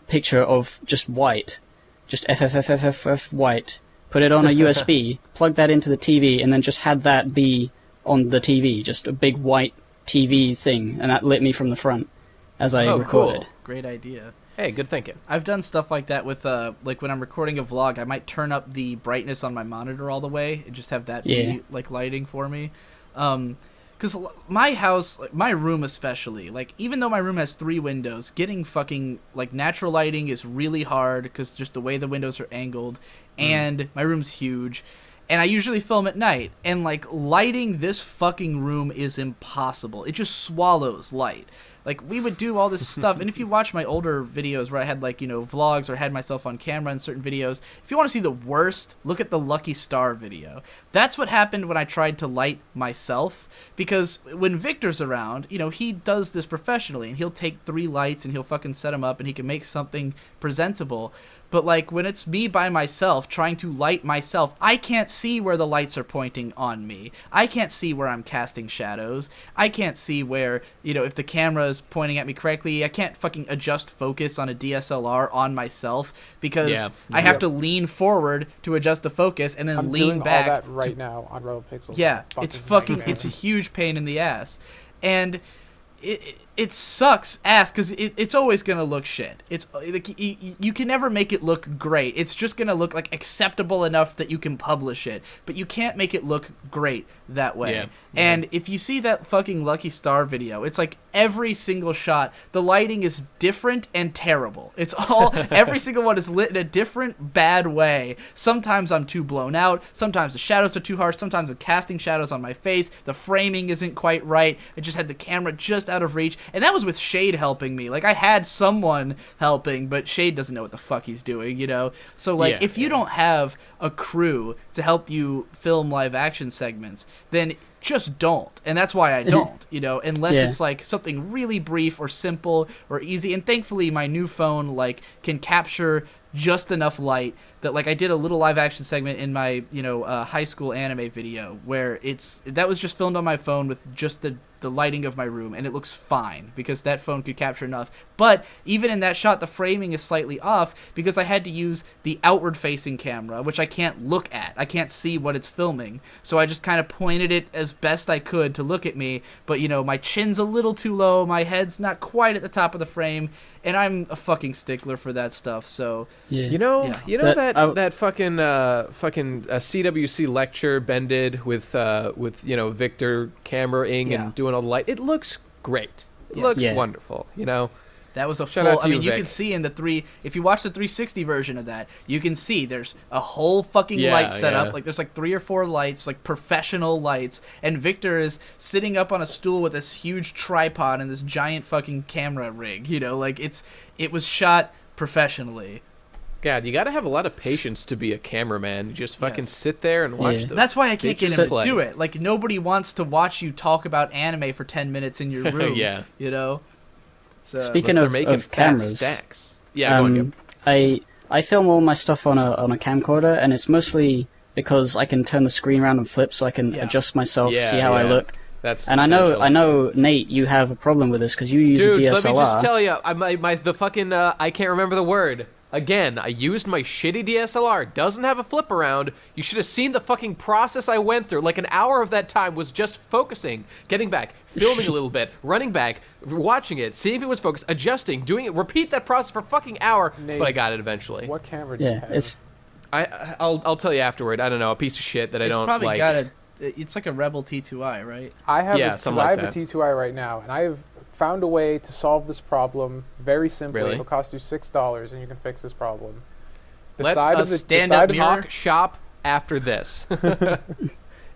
picture of just white, just FFFFF white. Put it on a USB, plugged that into the TV, and then just had that be on the TV, just a big white TV thing, and that lit me from the front as I recorded. Cool. Great idea. Hey, good thinking. I've done stuff like that with, like when I'm recording a vlog, I might turn up the brightness on my monitor all the way and just have that be, like, lighting for me. Because my house, like, my room especially, like, even though my room has 3 windows, getting fucking, like, natural lighting is really hard because just the way the windows are angled, and my room's huge. And I usually film at night, and, like, lighting this fucking room is impossible. It just swallows light. Like, we would do all this stuff, and if you watch my older videos where I had, like, you know, vlogs or had myself on camera in certain videos, if you want to see the worst, look at the Lucky Star video. That's what happened when I tried to light myself, because when Victor's around, you know, he does this professionally, and he'll take 3 lights, and he'll fucking set them up, and he can make something presentable. But, like, when it's me by myself trying to light myself, I can't see where the lights are pointing on me. I can't see where I'm casting shadows. I can't see where, you know, if the camera is pointing at me correctly. I can't fucking adjust focus on a DSLR on myself because I have to lean forward to adjust the focus and then lean back. I'm doing all that right now on RoboPixels. Yeah, it's a huge pain in the ass. And it sucks ass because it's always gonna look shit. It's like you can never make it look great. It's just gonna look like acceptable enough that you can publish it, but you can't make it look great that way. Yeah. And if you see that fucking Lucky Star video, it's like every single shot, the lighting is different and terrible. It's all every single one is lit in a different bad way. Sometimes I'm too blown out. Sometimes the shadows are too harsh. Sometimes I'm casting shadows on my face. The framing isn't quite right. I just had the camera just out of reach. And that was with Shade helping me. Like, I had someone helping, but Shade doesn't know what the fuck he's doing, you know? So, like, if you don't have a crew to help you film live action segments, then just don't. And that's why I don't, you know, unless it's, like, something really brief or simple or easy. And thankfully, my new phone, like, can capture just enough light that, like, I did a little live action segment in my, you know, high school anime video where that was just filmed on my phone with just the lighting of my room, and it looks fine because that phone could capture enough. But even in that shot, the framing is slightly off because I had to use the outward facing camera, which I can't look at. I can't see what it's filming. So I just kind of pointed it as best I could to look at me, but, you know, my chin's a little too low, my head's not quite at the top of the frame, and I'm a fucking stickler for that stuff. So you know that fucking CWC lecture Ben did with you know, Victor cameraing and doing all the light. It looks great. It looks wonderful. You know. That was a full. I mean, you can see in if you watch the 360 version of that, you can see there's a whole fucking light setup. Like, there's like 3 or 4 lights, like professional lights, and Victor is sitting up on a stool with this huge tripod and this giant fucking camera rig. You know, like it was shot professionally. God, you got to have a lot of patience to be a cameraman. You just fucking sit there and watch them. That's why I can't get him to do it. Like, nobody wants to watch you talk about anime for 10 minutes in your room. You know? Speaking of cameras, stacks. Go on, I film all my stuff on a camcorder, and it's mostly because I can turn the screen around and flip so I can adjust myself, see how I look. That's and essential. I know, Nate, you have a problem with this because you use a DSLR. Let me just tell you, I can't remember the word. Again, I used my shitty DSLR. Doesn't have a flip around. You should have seen the fucking process I went through. Like, an hour of that time was just focusing, getting back, filming a little bit, running back, watching it, seeing if it was focused, adjusting, doing it, repeat that process for a fucking hour. Nate, but I got it eventually. What camera do you have? I'll tell you afterward. I don't know, a piece of shit that I don't probably like. It's like a Rebel T2i, right? I have a T2i right now, and I have found a way to solve this problem very simply. Really? It'll cost you $6, and you can fix this problem. Let us stand-up talk shop after this.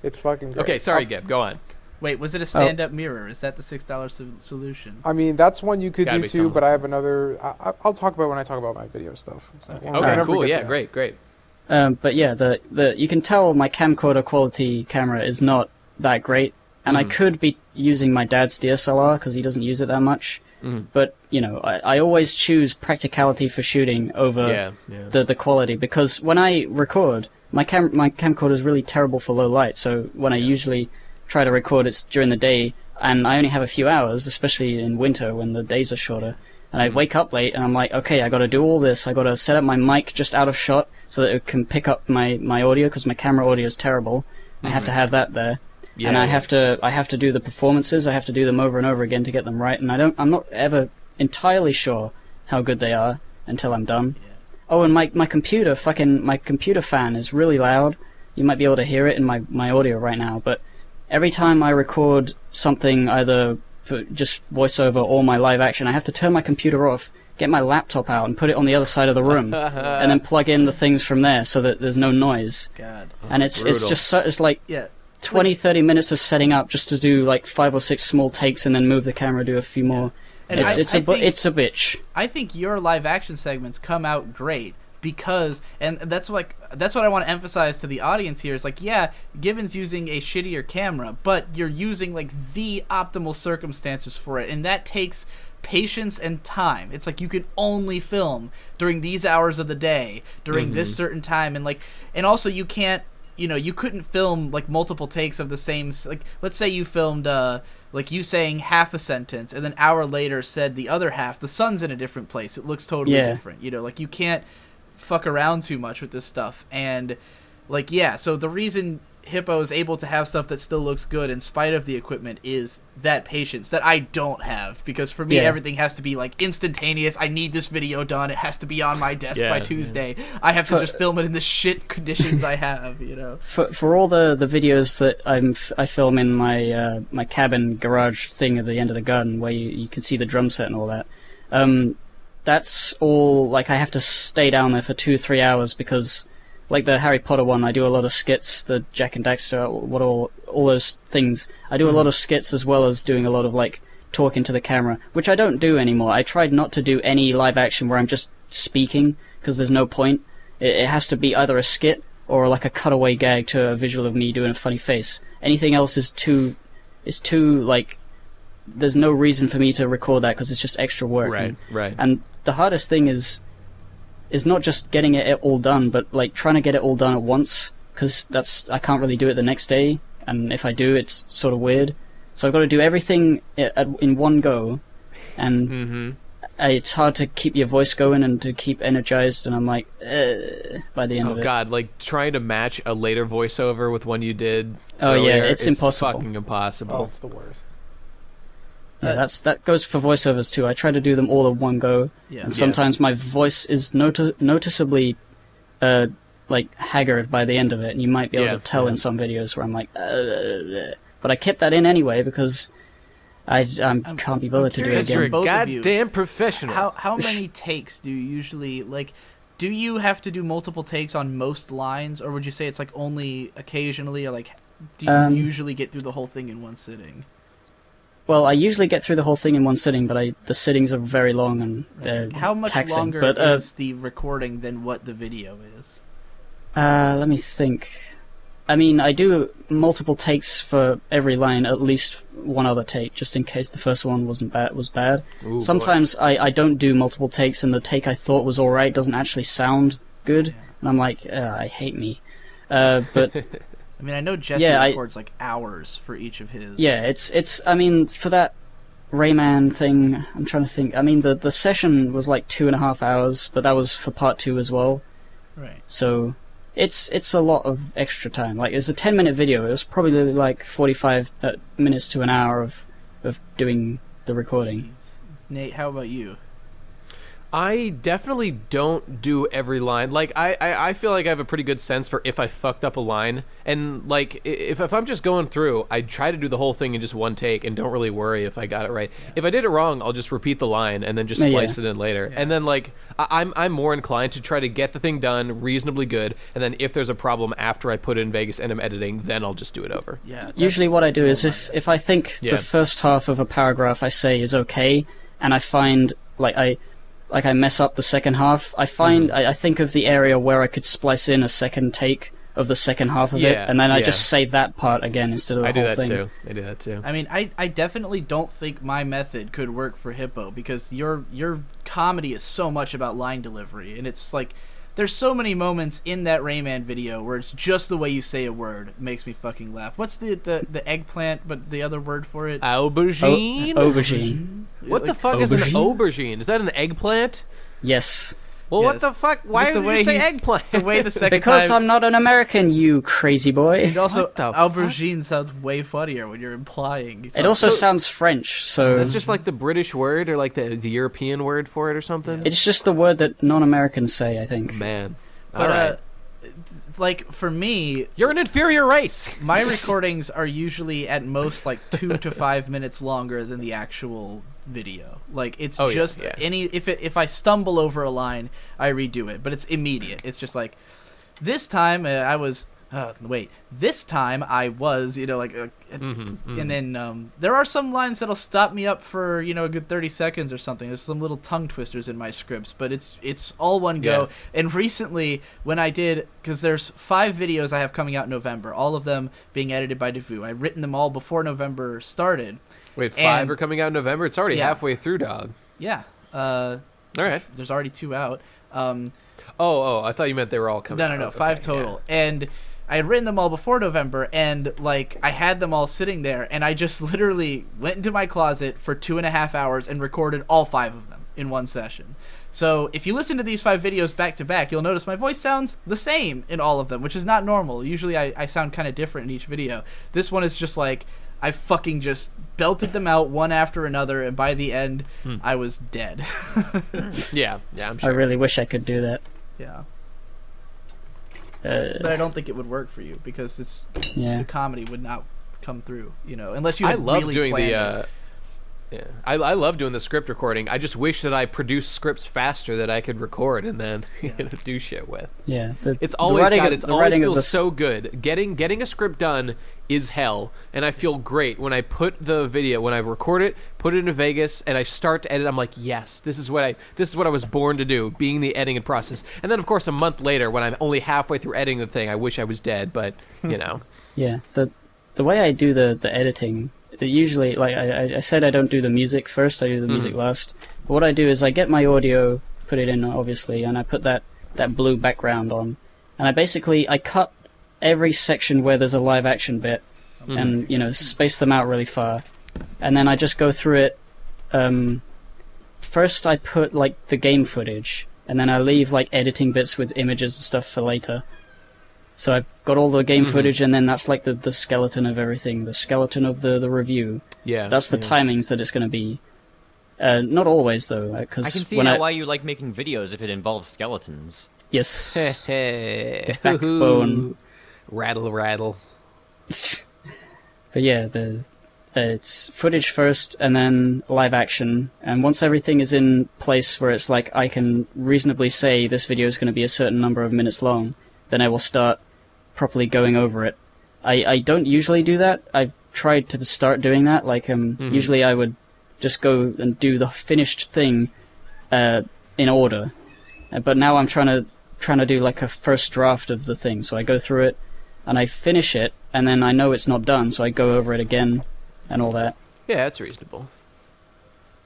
It's fucking great. Okay, sorry, Gib. Go on. Wait, was it a stand-up mirror? Is that the $6 solution? I mean, that's one you could do too, but I have another. I'll talk about when I talk about my video stuff. So okay, cool. Yeah, great. But yeah, the you can tell my camcorder quality camera is not that great and I could be using my dad's DSLR because he doesn't use it that much. But, you know, I always choose practicality for shooting over the quality, because when I record, my camcorder is really terrible for low light, so when I usually try to record, it's during the day, and I only have a few hours, especially in winter when the days are shorter, and I wake up late, and I'm like, okay, I gotta do all this, I gotta set up my mic just out of shot so that it can pick up my audio, because my camera audio is terrible. I have to have that there. And I have to do the performances. I have to do them over and over again to get them right. And I'm not ever entirely sure how good they are until I'm done. Oh, and my computer fan is really loud. You might be able to hear it in my audio right now. But every time I record something, either for just voiceover or my live action, I have to turn my computer off, get my laptop out, and put it on the other side of the room, and then plug in the things from there so that there's no noise. God. And it's just so, it's like 20, 30 minutes of setting up just to do like 5 or 6 small takes and then move the camera, do a few more. And it's a bitch. I think your live action segments come out great because, and that's what I want to emphasize to the audience here is like, yeah, Gibbon's using a shittier camera, but you're using like the optimal circumstances for it, and that takes patience and time. It's like you can only film during these hours of the day, during this certain time, and also you can't. You know, you couldn't film like multiple takes of the same. Like, let's say you filmed like you saying half a sentence, and then an hour later said the other half. The sun's in a different place. It looks totally different. You know, like you can't fuck around too much with this stuff. And like, yeah. So the reason Hippo is able to have stuff that still looks good in spite of the equipment is that patience that I don't have, because for me everything has to be like instantaneous. I need this video done. It has to be on my desk by Tuesday. I have to just film it in the shit conditions I have, you know. For all the videos that I film in my my cabin garage thing at the end of the garden where you can see the drum set and all that. That's all like I have to stay down there for 2-3 hours because like the Harry Potter one, I do a lot of skits, the Jack and Daxter, all those things. I do a lot of skits as well as doing a lot of like talking to the camera, which I don't do anymore. I tried not to do any live action where I'm just speaking because there's no point. It has to be either a skit or like a cutaway gag to a visual of me doing a funny face. Anything else is too like there's no reason for me to record that because it's just extra work. Right. And the hardest thing is not just getting it all done, but like trying to get it all done at once, because I can't really do it the next day, and if I do, it's sort of weird. So I've got to do everything in one go, and it's hard to keep your voice going and to keep energized, and I'm like, by the end of it. Oh god, like trying to match a later voiceover with one you did earlier, it's impossible. Fucking impossible. Oh, it's the worst. Yeah, that goes for voiceovers too. I try to do them all in one go, and sometimes my voice is noticeably like haggard by the end of it, and you might be able to tell in some videos where I'm like, but I kept that in anyway because I can't be bothered to do it again. You're a goddamn professional. How many takes do you usually like? Do you have to do multiple takes on most lines, or would you say it's like only occasionally, or like do you usually get through the whole thing in one sitting? Well, I usually get through the whole thing in one sitting, but the sittings are very long and they're How much taxing. longer is the recording than what the video is? Let me think. I mean, I do multiple takes for every line, at least one other take, just in case the first one was bad. Ooh, sometimes I don't do multiple takes, and the take I thought was alright doesn't actually sound good, and I'm like, I hate me. But... I mean, I know Jesse records like hours for each of his. Yeah, it's. I mean, for that Rayman thing, I'm trying to think. I mean, the session was like 2.5 hours, but that was for part 2 as well. Right. So it's a lot of extra time. Like, it's a 10-minute video. It was probably like 45 minutes to an hour of doing the recording. Jeez. Nate, how about you? I definitely don't do every line. Like, I feel like I have a pretty good sense for if I fucked up a line. And, like, if I'm just going through, I try to do the whole thing in just one take and don't really worry if I got it right. Yeah. If I did it wrong, I'll just repeat the line and then just splice it in later. Yeah. And then, like, I'm more inclined to try to get the thing done reasonably good. And then if there's a problem after I put it in Vegas and I'm editing, then I'll just do it over. Yeah. Usually what I do is if I think the first half of a paragraph I say is okay, and I find, like I mess up the second half, I think of the area where I could splice in a second take of the second half of it, Yeah, and then I yeah. just say that part again instead of the I do whole that thing. too. I do that too. I mean, I definitely don't think my method could work for Hippo because your comedy is so much about line delivery, and it's like there's so many moments in that Rayman video where it's just the way you say a word makes me fucking laugh. What's the eggplant, but the other word for it? Aubergine? Aubergine. What the Like, fuck is an aubergine? aubergine? Is that an eggplant? Yes. Well, Yes. what the fuck? Why Just the did way you say he's- eggplant? The way the second Because time. I'm not an American, you crazy boy. And also, What the aubergine sounds way funnier when you're implying. It also So- sounds French, so That's just like the British word or like the European word for it or something? it's just the word that non-Americans say, I think. Man. But Alright. like for me, You're an inferior race! my recordings are usually at most like 2 to 5 minutes longer than the actual video. Like it's Oh, yeah, just yeah. if I stumble over a line, I redo it, but it's immediate. It's just like this time I was this time I was, and then there are some lines that'll stop me up for a good 30 seconds or something. There's some little tongue twisters in my scripts, but it's all one go. Yeah. And recently when I did, because there's 5 videos I have coming out in November, all of them being edited by Davoo. I've written them all before November started. Wait, 5 and- are coming out in November? It's already Yeah. halfway through, dog. Yeah, Alright. there's already 2 out. Oh, I thought you meant they were all coming out. No, Okay, 5 total. And I had written them all before November, and like I had them all sitting there, and I just literally went into my closet for 2.5 hours and recorded all 5 of them in one session. So if you listen to these 5 videos back to back, you'll notice my voice sounds the same in all of them, which is not normal. Usually I sound kind of different in each video. This one is just like I fucking just belted them out one after another, and by the end, I was dead. Yeah, I'm I sure. really wish I could do that. Yeah. Uh, But I don't think it would work for you because it's yeah. the comedy would not come through, unless you I had love really doing planned the it. yeah. I love doing the script recording. I just wish that I produced scripts faster that I could record and then do shit with. Yeah. It's always the writing of feels the so good. Getting a script done is hell, and I feel great when I put the video, when I record it, put it into Vegas, and I start to edit. I'm like, yes, this is what I was born to do, being the editing process. And then of course a month later, when I'm only halfway through editing the thing, I wish I was dead, but Yeah, the way I do the editing, usually, like I said, I don't do the music first. I do the music last. But what I do is I get my audio, put it in obviously, and I put that blue background on, and I cut every section where there's a live action bit, and space them out really far, and then I just go through it. First, I put like the game footage, and then I leave like editing bits with images and stuff for later. So I've got all the game footage, and then that's like the skeleton of everything, the skeleton of the review. yeah. That's the timings that it's going to be. Not always, though, because I can see when now why you like making videos if it involves skeletons. Yes. Hey, backbone. rattle. But yeah, it's footage first, and then live action. And once everything is in place where it's like I can reasonably say this video is going to be a certain number of minutes long, then I will start properly going over it. I don't usually do that. I've tried to start doing that. Like usually I would just go and do the finished thing in order. But now I'm trying to do like a first draft of the thing. So I go through it and I finish it, and then I know it's not done, so I go over it again and all that. Yeah, that's reasonable.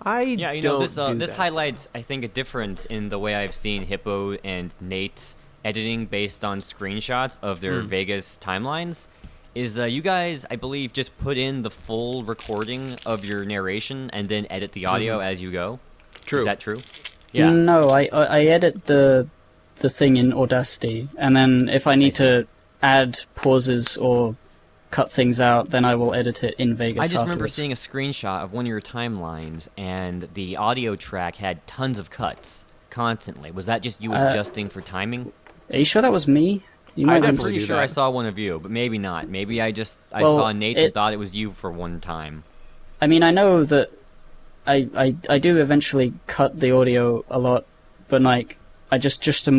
Yeah, don't this do this that. highlights, I think, a difference in the way I've seen Hippo and Nate's editing based on screenshots of their Vegas timelines. Is you guys, I believe, just put in the full recording of your narration and then edit the audio as you go? True. Is that true? Yeah. No, I edit the thing in Audacity, and then if I need to add pauses or cut things out, then I will edit it in Vegas. I just remember afterwards. seeing a screenshot of one of your timelines, and the audio track had tons of cuts constantly. Was that just you adjusting for timing? Are you sure that was me? You might I'm have- definitely pretty do sure that. I saw one of you, but maybe not. Maybe I Well, saw Nate and thought it was you for one time. I mean, I know that I do eventually cut the audio a lot, but like I just to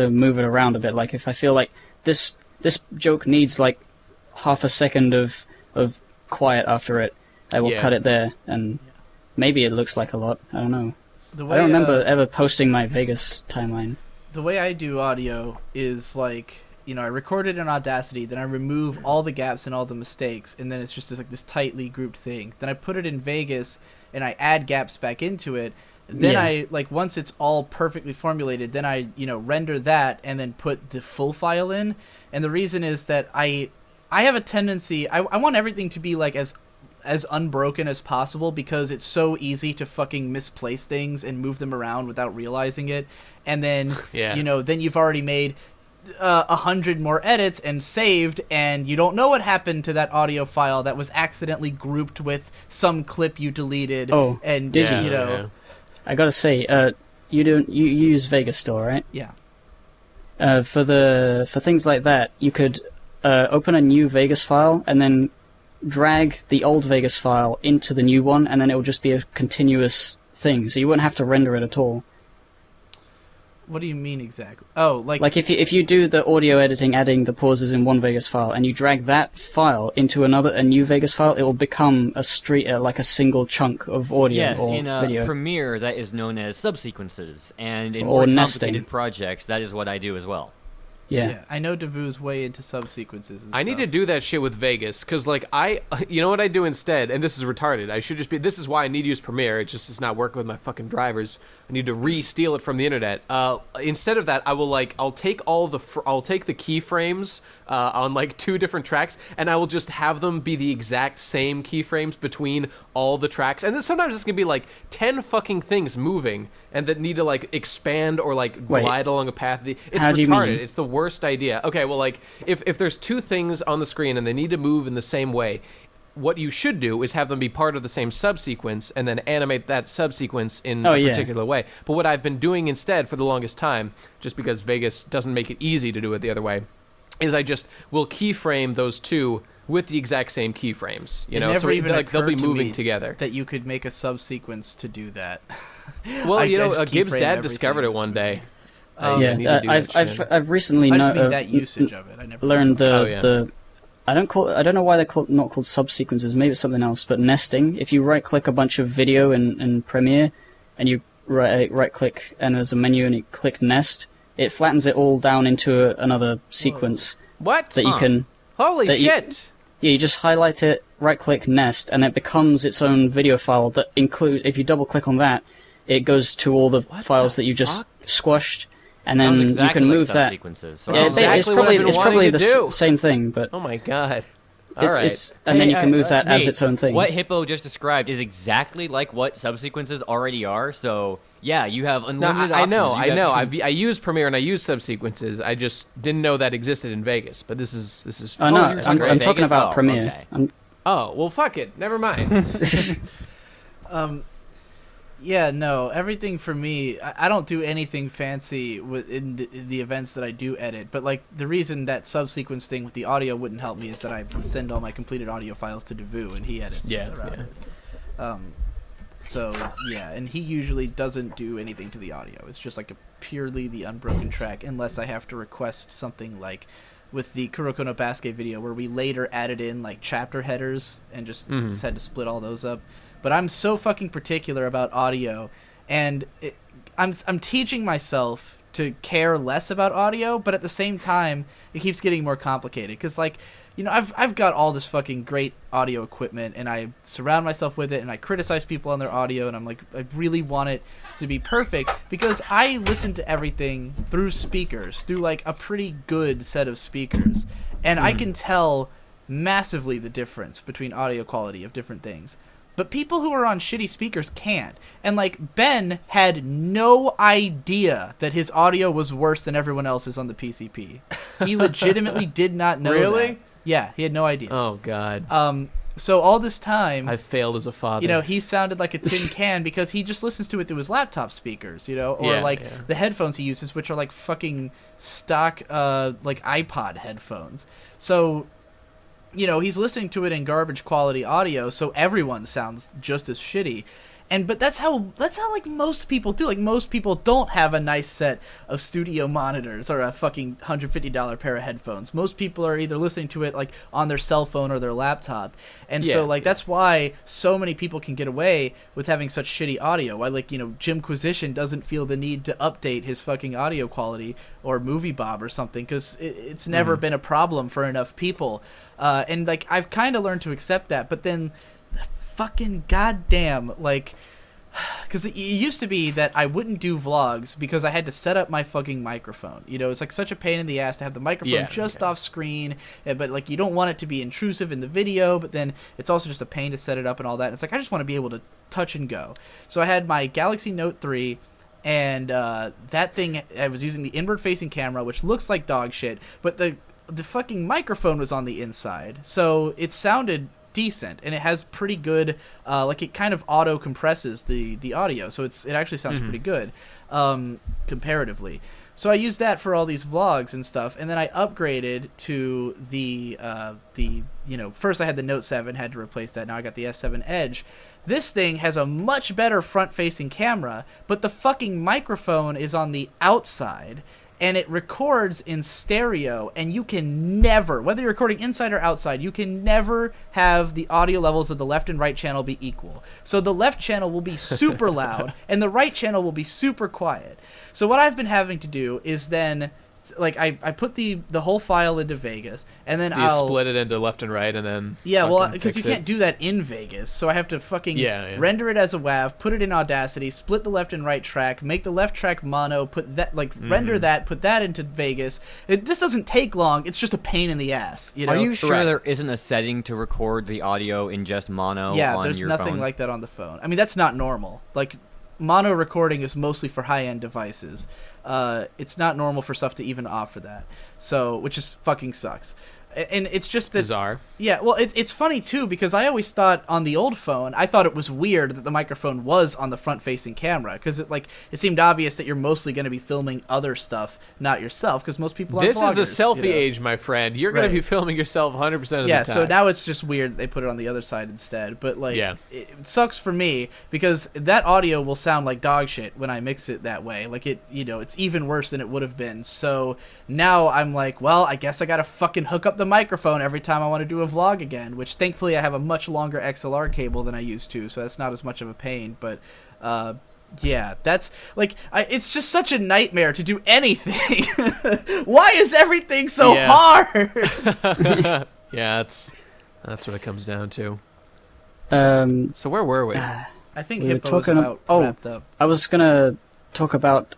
move it around a bit. Like if I feel like this joke needs like half a second of quiet after it, I will Yeah. cut it there, and maybe it looks like a lot. I don't know. The I don't remember ever posting my Vegas timeline. The way I do audio is like I record it in Audacity, then I remove all the gaps and all the mistakes, and then it's just this tightly grouped thing. Then I put it in Vegas, and I add gaps back into it. Then I, once it's all perfectly formulated, then I, render that and then put the full file in. And the reason is that I have a tendency, I want everything to be, as unbroken as possible, because it's so easy to fucking misplace things and move them around without realizing it. And then, then you've already made 100 more edits and saved, and you don't know what happened to that audio file that was accidentally grouped with some clip you deleted. Oh, and did you? Yeah. I gotta say, you use Vegas still, right? Yeah. For things like that, you could open a new Vegas file and then drag the old Vegas file into the new one, and then it will just be a continuous thing. So you wouldn't have to render it at all. What do you mean exactly? Oh, like if you do the audio editing, adding the pauses in one Vegas file, and you drag that file into a new Vegas file, it will become a like a single chunk of audio yes, or in video. Premiere, that is known as subsequences, and in Or more nesting. complicated projects, that is what I do as well. Yeah. I know Davoo's way into subsequences and I need to do that shit with Vegas, because, you know what I do instead, and this is retarded, this is why I need to use Premiere, it's not working with my fucking drivers. I need to re-steal it from the internet. Instead of that, I'll take I'll take the keyframes on, 2 different tracks, and I will just have them be the exact same keyframes between all the tracks, and then sometimes it's gonna be, 10 fucking things moving, and that need to, expand or, glide along a path. It's How do you retarded. mean? It's the worst idea. Okay, well, if there's 2 things on the screen and they need to move in the same way, what you should do is have them be part of the same subsequence and then animate that subsequence in a particular way. But what I've been doing instead for the longest time, just because Vegas doesn't make it easy to do it the other way, is I just will keyframe those 2 with the exact same keyframes. It never even they'll be occurred to moving me together. that you could make a subsequence to do that. Well, I just Gibbs' keyframe dad discovered it everything. one day. I've recently I just mean that usage of it. I never learned thought the I don't know why they're not called subsequences. Maybe it's something else. But nesting. If you right-click a bunch of video in Premiere, and you right-click and there's a menu and you click nest, it flattens it all down into another sequence. What? That you can. Holy shit! You just highlight it, right-click nest, and it becomes its own video file that includes. If you double-click on that, it goes to all the files that you just squashed. And then Sounds exactly you can move like that. subsequences, so Yeah, it's probably the same thing, but oh my god! All right. And then you can move that as Nate, its own thing. What Hippo just described is exactly like what subsequences already are. So yeah, you have No, unlimited I know. options. I use Premiere and I use subsequences. I just didn't know that existed in Vegas. But this is. Oh no, that's I'm great. talking Vegas? about Oh, Premiere. okay. Oh well, fuck it. Never mind. Yeah, no, everything for me, I don't do anything fancy in the events that I do edit, but the reason that subsequence thing with the audio wouldn't help me is that I send all my completed audio files to Davoo and he edits around it. So, yeah, and he usually doesn't do anything to the audio. It's just purely the unbroken track, unless I have to request something with the Kuroko no Basuke video where we later added in chapter headers and just had to split all those up. But I'm so fucking particular about audio, and I'm teaching myself to care less about audio, but at the same time, it keeps getting more complicated. Because, I've got all this fucking great audio equipment, and I surround myself with it, and I criticize people on their audio, and I'm I really want it to be perfect, because I listen to everything through speakers, through, a pretty good set of speakers. And I can tell massively the difference between audio quality of different things. But people who are on shitty speakers can't. And, Ben had no idea that his audio was worse than everyone else's on the PCP. He legitimately did not know Really? that. Yeah, he had no idea. Oh god. So all this time, I failed as a father. he sounded like a tin can because he just listens to it through his laptop speakers, or Yeah, the headphones he uses, which are fucking stock, iPod headphones. So, he's listening to it in garbage quality audio, so everyone sounds just as shitty. But that's how like most people do. Like most people don't have a nice set of studio monitors or a fucking $150 pair of headphones. Most people are either listening to it like on their cell phone or their laptop. And so like that's why so many people can get away with having such shitty audio. Why like, you know, Jim Quisition doesn't feel the need to update his fucking audio quality, or Movie Bob or something, cuz it's never been a problem for enough people. And like I've kind of learned to accept that, but then fucking goddamn, like, because it used to be that I wouldn't do vlogs because I had to set up my fucking microphone. You know, it's like such a pain in the ass to have the microphone off screen, but like you don't want it to be intrusive in the video, but then it's also just a pain to set it up and all that. It's like I just want to be able to touch and go. So I had my Galaxy Note 3, and that thing, I was using the inward-facing camera, which looks like dog shit, but the fucking microphone was on the inside, so it sounded decent, and it has pretty good like it kind of auto compresses the audio, so it actually sounds pretty good comparatively. So I used that for all these vlogs and stuff, and then I upgraded to the you know, first I had the Note 7, had to replace that. Now I got the S7 Edge. This thing has a much better front-facing camera, but the fucking microphone is on the outside, and it records in stereo, and you can never, whether you're recording inside or outside, you can never have the audio levels of the left and right channel be equal. So the left channel will be super loud, and the right channel will be super quiet. So what I've been having to do is then, like, I put the whole file into Vegas, and then I'll split it into left and right, and then well, because you can't do that in Vegas, so I have to fucking render it as a WAV, put it in Audacity, split the left and right track, make the left track mono, put that, like, render that, put that into Vegas. This doesn't take long. It's just a pain in the ass. You know? Are you sure there isn't a setting to record the audio in just mono? On there's your nothing phone? like that on the phone. I mean, that's not normal. Like, mono recording is mostly for high-end devices. It's not normal for stuff to even offer that, so which is fucking sucks. And it's just that, bizarre. Yeah, well, it's funny too, because I always thought on the old phone, I thought it was weird that the microphone was on the front-facing camera, because it seemed obvious that you're mostly going to be filming other stuff, not yourself, because most people aren't vloggers, This is the selfie age, my friend. You're going to be filming yourself 100% of the time. Yeah, so now it's just weird that they put it on the other side instead. But like, it sucks for me because that audio will sound like dog shit when I mix it that way. Like it's even worse than it would have been. So now I'm like, well, I guess I got to fucking hook up the microphone every time I want to do a vlog again, which thankfully I have a much longer XLR cable than I used to, so that's not as much of a pain. But yeah, that's like, it's just such a nightmare to do anything. Why is everything so hard? Yeah, that's what it comes down to. So where were we? I think we were Hippo was talking about wrapped up. I was gonna talk about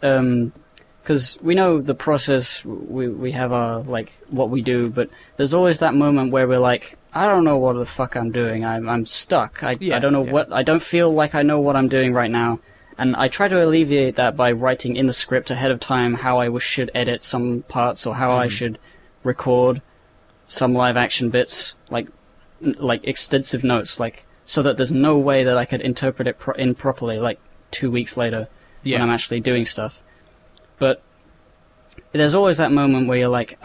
because we know the process, we have our, like, what we do, but there's always that moment where we're like, I don't know what the fuck I'm doing. I'm stuck. I don't know what, I don't feel like I know what I'm doing right now. And I try to alleviate that by writing in the script ahead of time how I should edit some parts, or how I should record some live action bits, like extensive notes, like, so that there's no way that I could interpret it improperly, like 2 weeks later when I'm actually doing stuff. But there's always that moment where you're like,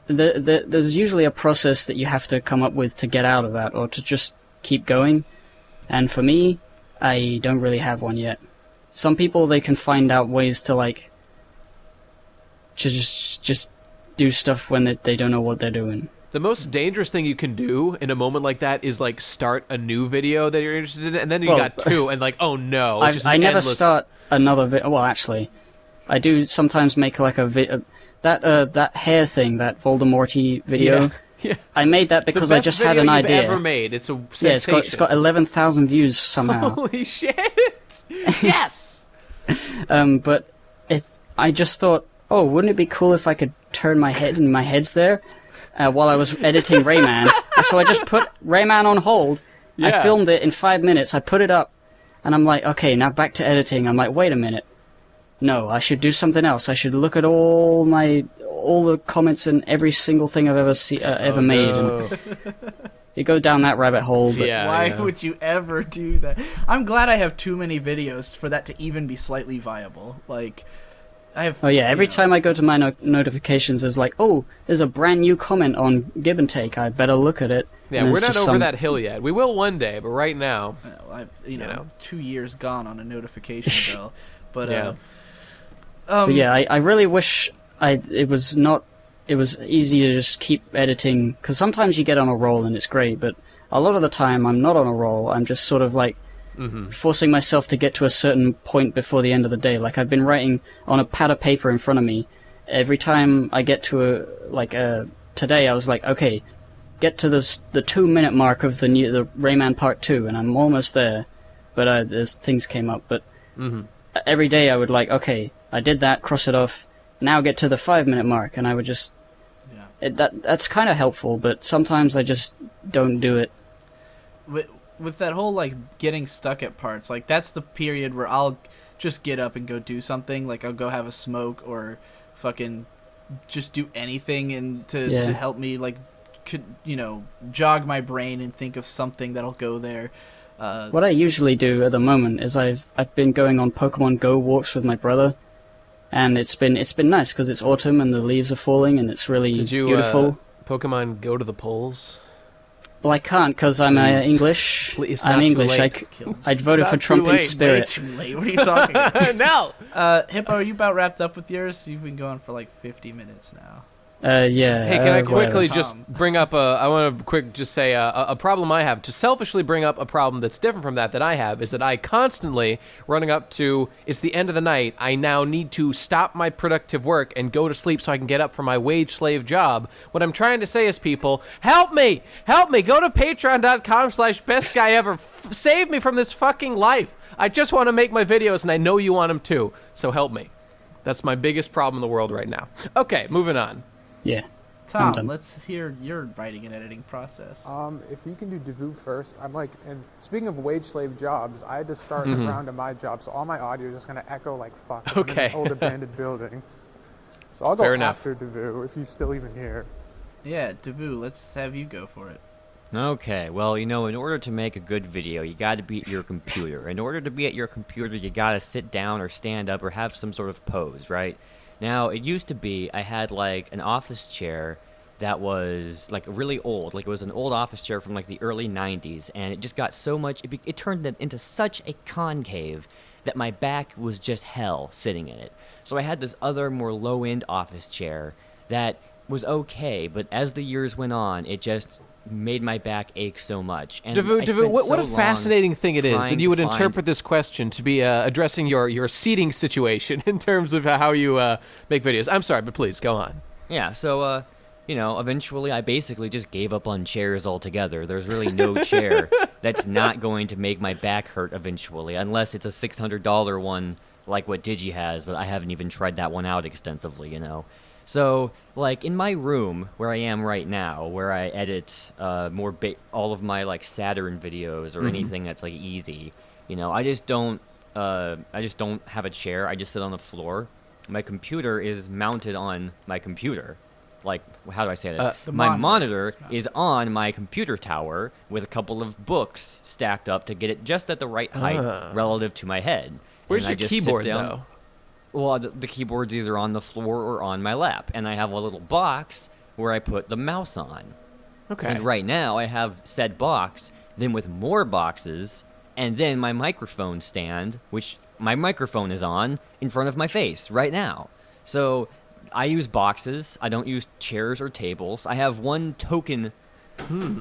there's usually a process that you have to come up with to get out of that, or to just keep going. And for me, I don't really have one yet. Some people, they can find out ways to, like, to just do stuff when they don't know what they're doing. The most dangerous thing you can do in a moment like that is, like, start a new video that you're interested in, and then you got two, and like, oh no, it's just I never endless... start another video. Well, actually, I do sometimes make like a that hair thing, that Voldemorty video. Yeah. I made that because I just had an idea. You've ever made. It's a sensation. It's got 11,000 views somehow. Holy shit! Yes. But I just thought, oh, wouldn't it be cool if I could turn my head and my head's there while I was editing Rayman? So I just put Rayman on hold. I filmed it in 5 minutes. I put it up, and I'm like, okay, now back to editing. I'm like, wait a minute. No, I should do something else. I should look at all the comments and every single thing I've ever made. No. And you go down that rabbit hole. But Why would you ever do that? I'm glad I have too many videos for that to even be slightly viable. Like, Oh yeah, every time I go to my notifications, there's like, oh, there's a brand new comment on Give and Take. I better look at it. Yeah, we're not over that hill yet. We will one day, but right now, I've 2 years gone on a notification bill, but Yeah. But yeah, I really wish it was easy to just keep editing, because sometimes you get on a roll and it's great, but a lot of the time I'm not on a roll. I'm just sort of like forcing myself to get to a certain point before the end of the day. Like I've been writing on a pad of paper in front of me. Every time I get to today I was like, okay, get to the 2-minute mark of the Rayman Part 2, and I'm almost there. But there's things came up. But every day I would like, okay, I did that, cross it off. Now get to the 5-minute mark, and I would just. That's kind of helpful, but sometimes I just don't do it. With that whole like getting stuck at parts, like that's the period where I'll just get up and go do something. Like I'll go have a smoke or fucking just do anything and to help me like jog my brain and think of something that'll go there. What I usually do at the moment is I've been going on Pokemon Go walks with my brother, and it's been nice because it's autumn and the leaves are falling and it's really beautiful. Pokemon Go to the polls? Well, I can't because I'm English. Please, I'm not too English. late. I voted for Trump in spirit. Way too late. What are you talking about? No! Hippo, are you about wrapped up with yours? You've been going for like 50 minutes now. Yeah. Hey, can I quickly whatever. just bring up I want to just say a problem I have. To selfishly bring up a problem that's different from that I have is that I constantly, running up to, it's the end of the night, I now need to stop my productive work and go to sleep so I can get up for my wage slave job. What I'm trying to say is, people, help me! Help me! Go to patreon.com/bestguyever. Save me from this fucking life. I just want to make my videos, and I know you want them too, so help me. That's my biggest problem in the world right now. Okay, moving on. Yeah. Tom, let's hear your writing and editing process. If you can do Davoo first, I'm like, and speaking of wage slave jobs, I had to start around to my job, so all my audio is just going to echo like fuck. Okay. I'm in an old abandoned building. So I'll go Fair enough. after Davoo if he's still even here. Yeah, Davoo, let's have you go for it. Okay, well, in order to make a good video, you got to be at your computer. In order to be at your computer, you got to sit down or stand up or have some sort of pose, right? Now, it used to be I had, like, an office chair that was, like, really old. Like, it was an old office chair from, like, the early 90s, and it just got so much... It turned into such a concave that my back was just hell sitting in it. So I had this other, more low-end office chair that was okay, but as the years went on, it just made my back ache so much. And Davoo, what a so fascinating thing it is that you would trying to interpret this question to be addressing your seating situation in terms of how you make videos. I'm sorry, but please, go on. Yeah, so, eventually I basically just gave up on chairs altogether. There's really no chair that's not going to make my back hurt eventually, unless it's a $600 one like what Digi has, but I haven't even tried that one out extensively, So, like, in my room, where I am right now, where I edit all of my, like, Saturn videos or anything that's, like, easy, I just don't have a chair. I just sit on the floor. My computer is mounted on my computer. Like, how do I say this? My monitor is on my computer tower with a couple of books stacked up to get it just at the right height relative to my head. Where's and your keyboard, though? Well, the keyboard's either on the floor or on my lap, and I have a little box where I put the mouse on. Okay. And right now, I have said box, then with more boxes, and then my microphone stand, which my microphone is on, in front of my face right now. So I use boxes. I don't use chairs or tables. I have one token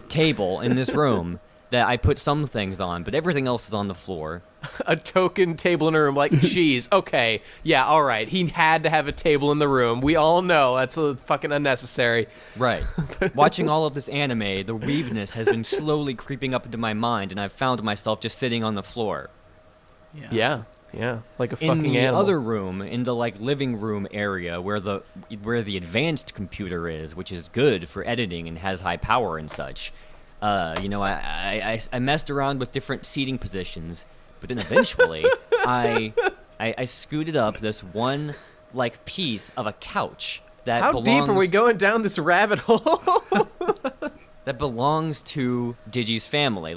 table in this room that I put some things on, but everything else is on the floor. A token table in a room, like, geez, okay, yeah, all right. He had to have a table in the room. We all know that's fucking unnecessary. Right. Watching all of this anime, the weebness has been slowly creeping up into my mind, and I've found myself just sitting on the floor. Yeah, like a fucking in the animal. other room, in the like living room area where the advanced computer is, which is good for editing and has high power and such. I messed around with different seating positions, but then eventually I scooted up this one like piece of a couch that How deep are we going down this rabbit hole? that belongs to Digi's family.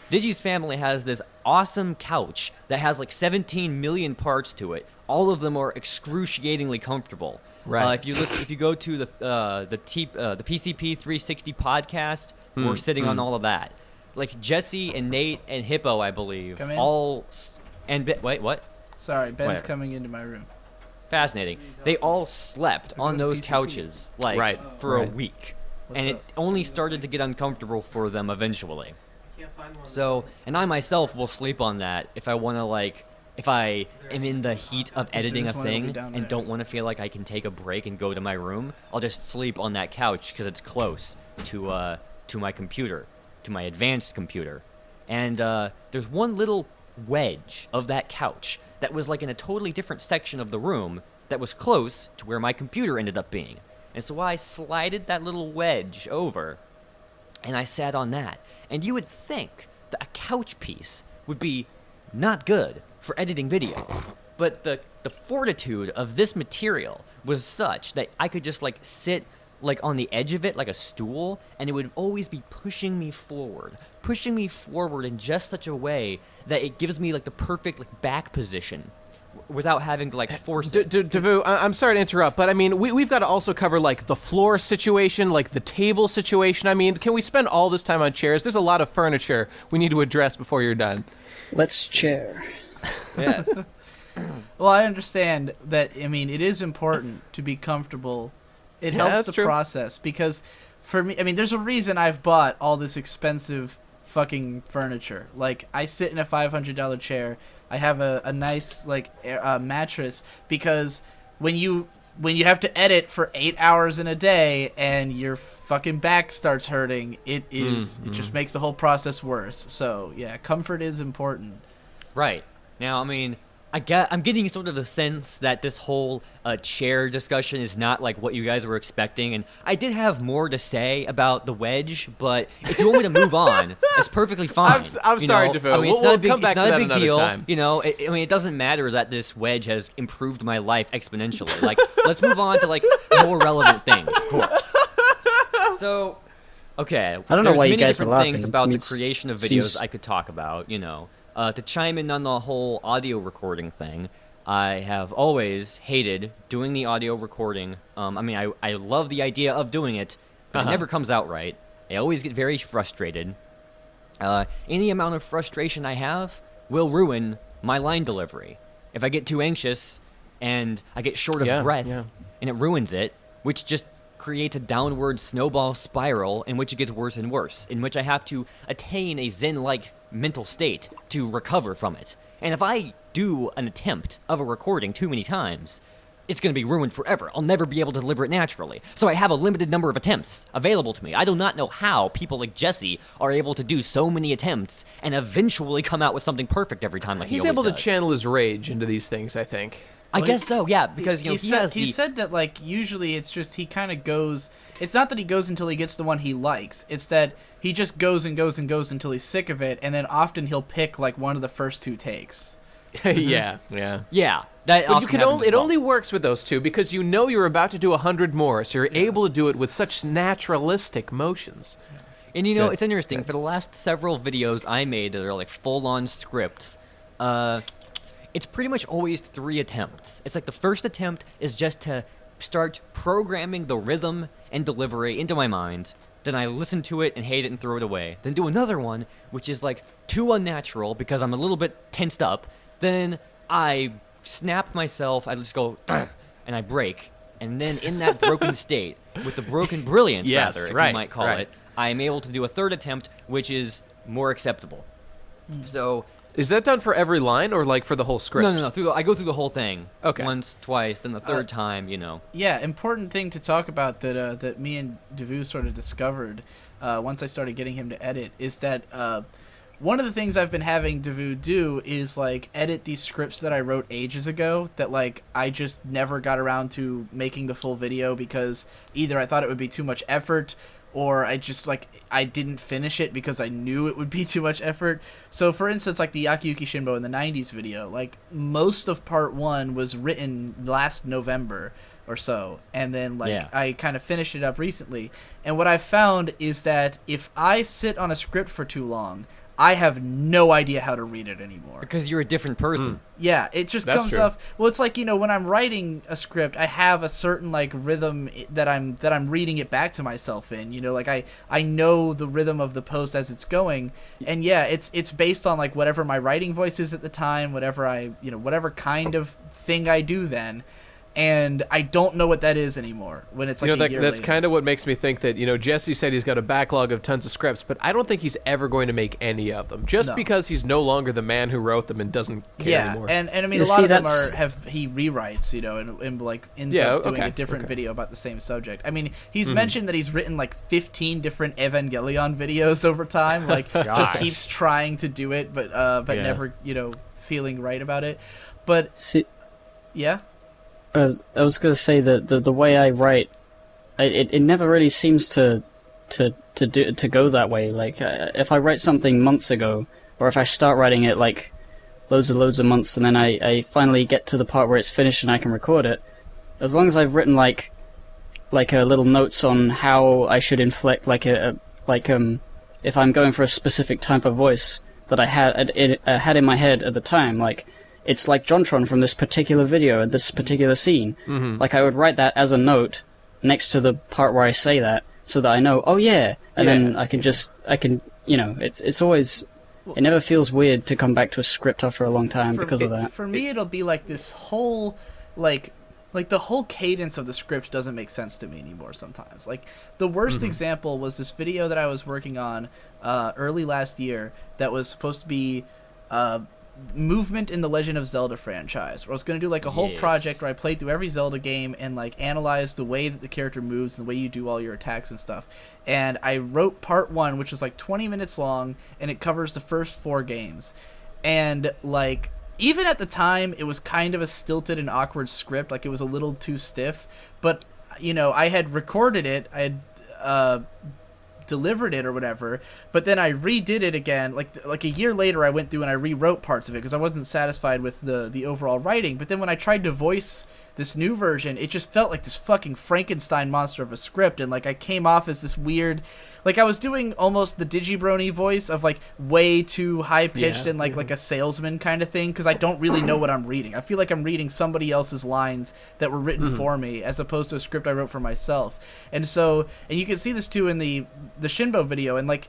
Digi's family has this awesome couch that has like 17 million parts to it, all of them are excruciatingly comfortable. Right. If you go to the PCP 360 podcast, we're sitting on all of that. Like Jesse and Nate and Hippo, I believe, Come in. wait, what? Sorry, Ben's Whatever. coming into my room. Fascinating. They all slept on those couches for a week, and it only started to get uncomfortable for them eventually. So, and I myself will sleep on that if I want to if I am in the heat of editing a There's one that'll be thing down and there. don't want to feel like I can take a break and go to my room, I'll just sleep on that couch because it's close to my computer, to my advanced computer. And there's one little wedge of that couch that was like in a totally different section of the room that was close to where my computer ended up being. And so I slided that little wedge over and I sat on that. And you would think that a couch piece would be not good for editing video. But the fortitude of this material was such that I could just sit on the edge of it like a stool, and it would always be pushing me forward in just such a way that it gives me the perfect back position without having to force it. Davoo, I'm sorry to interrupt, but I mean, we've got to also cover the floor situation, the table situation. I mean, can we spend all this time on chairs? There's a lot of furniture we need to address before you're done. Let's chair. Yes. Well, I understand that. I mean, it is important to be comfortable. It helps that's the true. process because, for me, I mean, there's a reason I've bought all this expensive fucking furniture. I sit in a $500 chair. I have a nice mattress because when you have to edit for 8 hours in a day and your fucking back starts hurting, it just makes the whole process worse. So yeah, comfort is important. Right. Now, I mean, I'm getting sort of the sense that this whole chair discussion is not what you guys were expecting, and I did have more to say about the wedge, but if you want me to move on, that's perfectly fine. I'm sorry, Davoo. I mean, We'll come back to that another deal. time. I mean, it doesn't matter that this wedge has improved my life exponentially. Let's move on to more relevant things, of course. So, okay. I don't know there's why you many guys are different laughing. things about I mean, the creation of videos seems- I could talk about, to chime in on the whole audio recording thing, I have always hated doing the audio recording. I mean, I love the idea of doing it, but it never comes out right. I always get very frustrated. Any amount of frustration I have will ruin my line delivery. If I get too anxious and I get short of breath, and it ruins it, which just creates a downward snowball spiral in which it gets worse and worse, in which I have to attain a zen-like mental state to recover from it. And if I do an attempt of a recording too many times, it's going to be ruined forever. I'll never be able to deliver it naturally. So I have a limited number of attempts available to me. I do not know how people like Jesse are able to do so many attempts and eventually come out with something perfect every time He's he able always to does. channel his rage into these things, I think. I guess so, yeah, because he said that usually it's just he kind of goes. It's not that he goes until he gets the one he likes. It's that he just goes and goes and goes until he's sick of it, and then often he'll pick one of the first two takes. Yeah. Yeah, that But often you can happens as it well. only works with those two because you're about to do 100 more, so you're able to do it with such naturalistic motions. And It's good. it's interesting. For the last several videos I made that are full-on scripts, it's pretty much always 3 attempts. It's the first attempt is just to start programming the rhythm and delivery into my mind. Then I listen to it and hate it and throw it away. Then do another one, which is too unnatural because I'm a little bit tensed up. Then I snap myself. I just go and I break. And then in that broken state, with the broken brilliance, Yes, rather, if right, you might call right. it, I am able to do a third attempt, which is more acceptable. So Is that done for every line or for the whole script? no. I go through the whole thing. Okay. Once, twice, then the third time. Yeah, important thing to talk about that me and Davoo sort of discovered once I started getting him to edit is that one of the things I've been having Davoo do is edit these scripts that I wrote ages ago that I just never got around to making the full video because either I thought it would be too much effort or I just I didn't finish it because I knew it would be too much effort. So for instance, the Yakuyuki Shinbo in the 90s video, most of part 1 was written last November. or so, and then like Yeah. I kind of finished it up recently. And what I've found is that if I sit on a script for too long, I have no idea how to read it anymore. Because you're a different person. Yeah, it just That's comes true. off. Well, it's like, when I'm writing a script, I have a certain like rhythm that I'm reading it back to myself in. Like I know the rhythm of the post as it's going, and yeah, it's based on like whatever my writing voice is at the time, whatever whatever kind of thing I do then. And I don't know what that is anymore when it's like a year that's later. kind of what makes me think that, Jesse said he's got a backlog of tons of scripts, but I don't think he's ever going to make any of them, just No. because he's no longer the man who wrote them and doesn't care anymore. And I mean, You a lot see, of them that's- he rewrites, and like ends Yeah, up doing okay, a different okay. video about the same subject. I mean, he's mentioned that he's written like 15 different Evangelion videos over time, like just Gosh. keeps trying to do it, but Yeah. never, feeling right about it. But See, yeah, I was gonna say that the way I write, it never really seems to go that way. Like if I write something months ago, or if I start writing it like loads of months, and then I finally get to the part where it's finished and I can record it. As long as I've written like a little notes on how I should inflect, if I'm going for a specific type of voice that I had in my head at the time, like. It's like Jontron from this particular video, this particular scene. Mm-hmm. Like I would write that as a note next to the part where I say that, so that I know, oh yeah, and then I can, it's always, it never feels weird to come back to a script after a long time because of that. For me, it'll be like this whole like the whole cadence of the script doesn't make sense to me anymore sometimes. Like the worst example was this video that I was working on early last year that was supposed to be movement in the Legend of Zelda franchise, where I was going to do like a whole Yes. project where I played through every Zelda game and like analyze the way that the character moves and the way you do all your attacks and stuff. And I wrote part 1, which was like 20 minutes long, and it covers the first 4 games. And like even at the time, it was kind of a stilted and awkward script, like it was a little too stiff, but I had recorded it, I had delivered it or whatever, but then I redid it again like a year later. I went through and I rewrote parts of it because I wasn't satisfied with the overall writing. But then when I tried to voice this new version, it just felt like this fucking Frankenstein monster of a script, and like I came off as this weird, like I was doing almost the Digibrony voice of like way too high pitched and like a salesman kind of thing, because I don't really know what I'm reading. I feel like I'm reading somebody else's lines that were written for me as opposed to a script I wrote for myself. And you can see this too in the Shinbo video, and like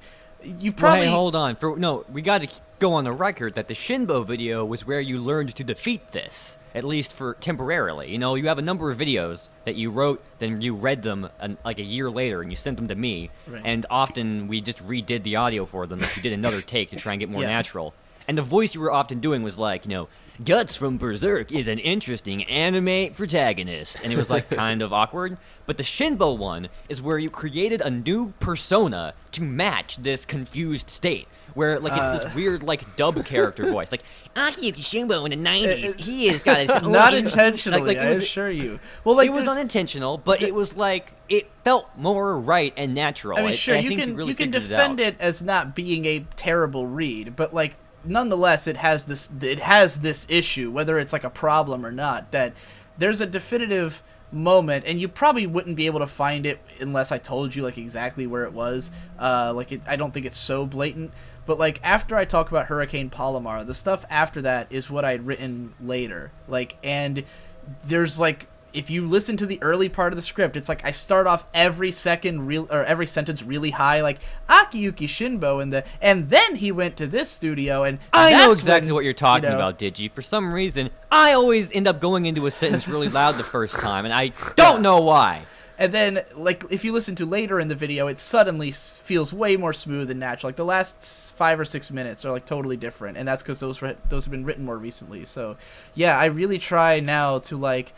you probably Well, hey, hold on. We got to go on the record that the Shinbo video was where you learned to defeat this, at least for temporarily. You have a number of videos that you wrote, then you read them like a year later, and you sent them to me. Right. And often we just redid the audio for them. Like you did another take to try and get more Yeah. natural. And the voice you were often doing was like, Guts from Berserk is an interesting anime protagonist. And it was like kind of awkward. But the Shinbo one is where you created a new persona to match this confused state. Where like it's this weird like dub character voice. Like, Akiyuki Shinbo in the 90s, he has got his own not like, intentionally, it I was, assure you. Well, like it was there's- unintentional, but it was like it felt more right and natural. I mean, sure, and I you think can really you can figured defend out. it as not being a terrible read, but like nonetheless, it has this issue, whether it's like a problem or not. That there's a definitive moment, and you probably wouldn't be able to find it unless I told you like exactly where it was. I don't think it's so blatant. But like after I talk about Hurricane Palomar, the stuff after that is what I'd written later. Like, and there's like, if you listen to the early part of the script, it's like I start off every every sentence really high, like Akiyuki Shinbo and then he went to this studio, and I know that's exactly when, what you're talking you know, about, Digi. For some reason, I always end up going into a sentence really loud the first time, and I don't know why. And then, like, if you listen to later in the video, it suddenly feels way more smooth and natural. Like, the last 5 or 6 minutes are, like, totally different. And that's because those have been written more recently. So, yeah, I really try now to, like,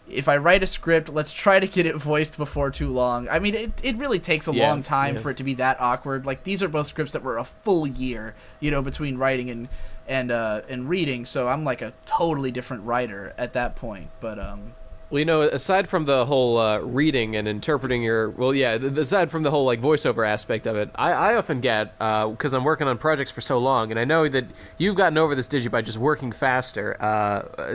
if I write a script, let's try to get it voiced before too long. I mean, it really takes a long time for it to be that awkward. Like, these are both scripts that were a full year, between writing and reading. So I'm, like, a totally different writer at that point. But, Well, aside from the whole reading and interpreting aside from the whole like voiceover aspect of it, I often get, because I'm working on projects for so long, and I know that you've gotten over this, Digi, by just working faster,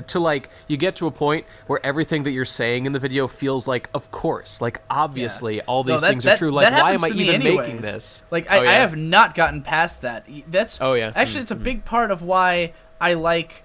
to like, you get to a point where everything that you're saying in the video feels like, of course, like, obviously, all these things are true. Like, why am I even making this? Like, I have not gotten past that. That's actually, it's a big part of why I like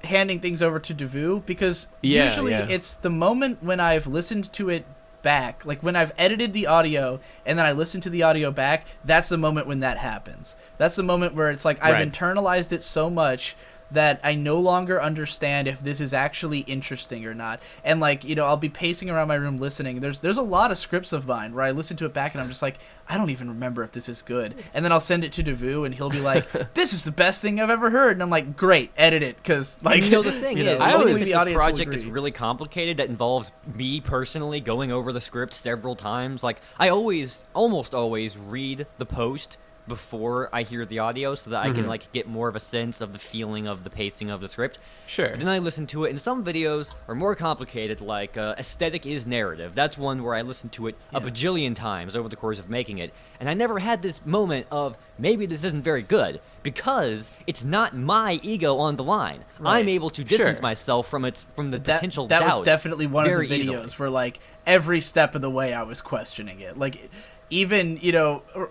handing things over to Davoo, because usually it's the moment when I've listened to it back, like when I've edited the audio and then I listen to the audio back, that's the moment when that happens. That's the moment where it's like I've internalized it so much that I no longer understand if this is actually interesting or not. And like, I'll be pacing around my room listening. There's a lot of scripts of mine where I listen to it back and I'm just like, I don't even remember if this is good. And then I'll send it to Davoo and he'll be like, this is the best thing I've ever heard. And I'm like, great, edit it. Because like, the thing is, I always think the audience project is really complicated. That involves me personally going over the script several times. Like, I almost always read the post before I hear the audio so that I can like get more of a sense of the feeling of the pacing of the script. Sure. But then I listen to it, and some videos are more complicated, like Aesthetic is Narrative. That's one where I listened to it a bajillion times over the course of making it, and I never had this moment of, maybe this isn't very good, because it's not my ego on the line. Right. I'm able to distance myself from the potential doubts. That was definitely one of the videos easily. Where like every step of the way I was questioning it. Like, even,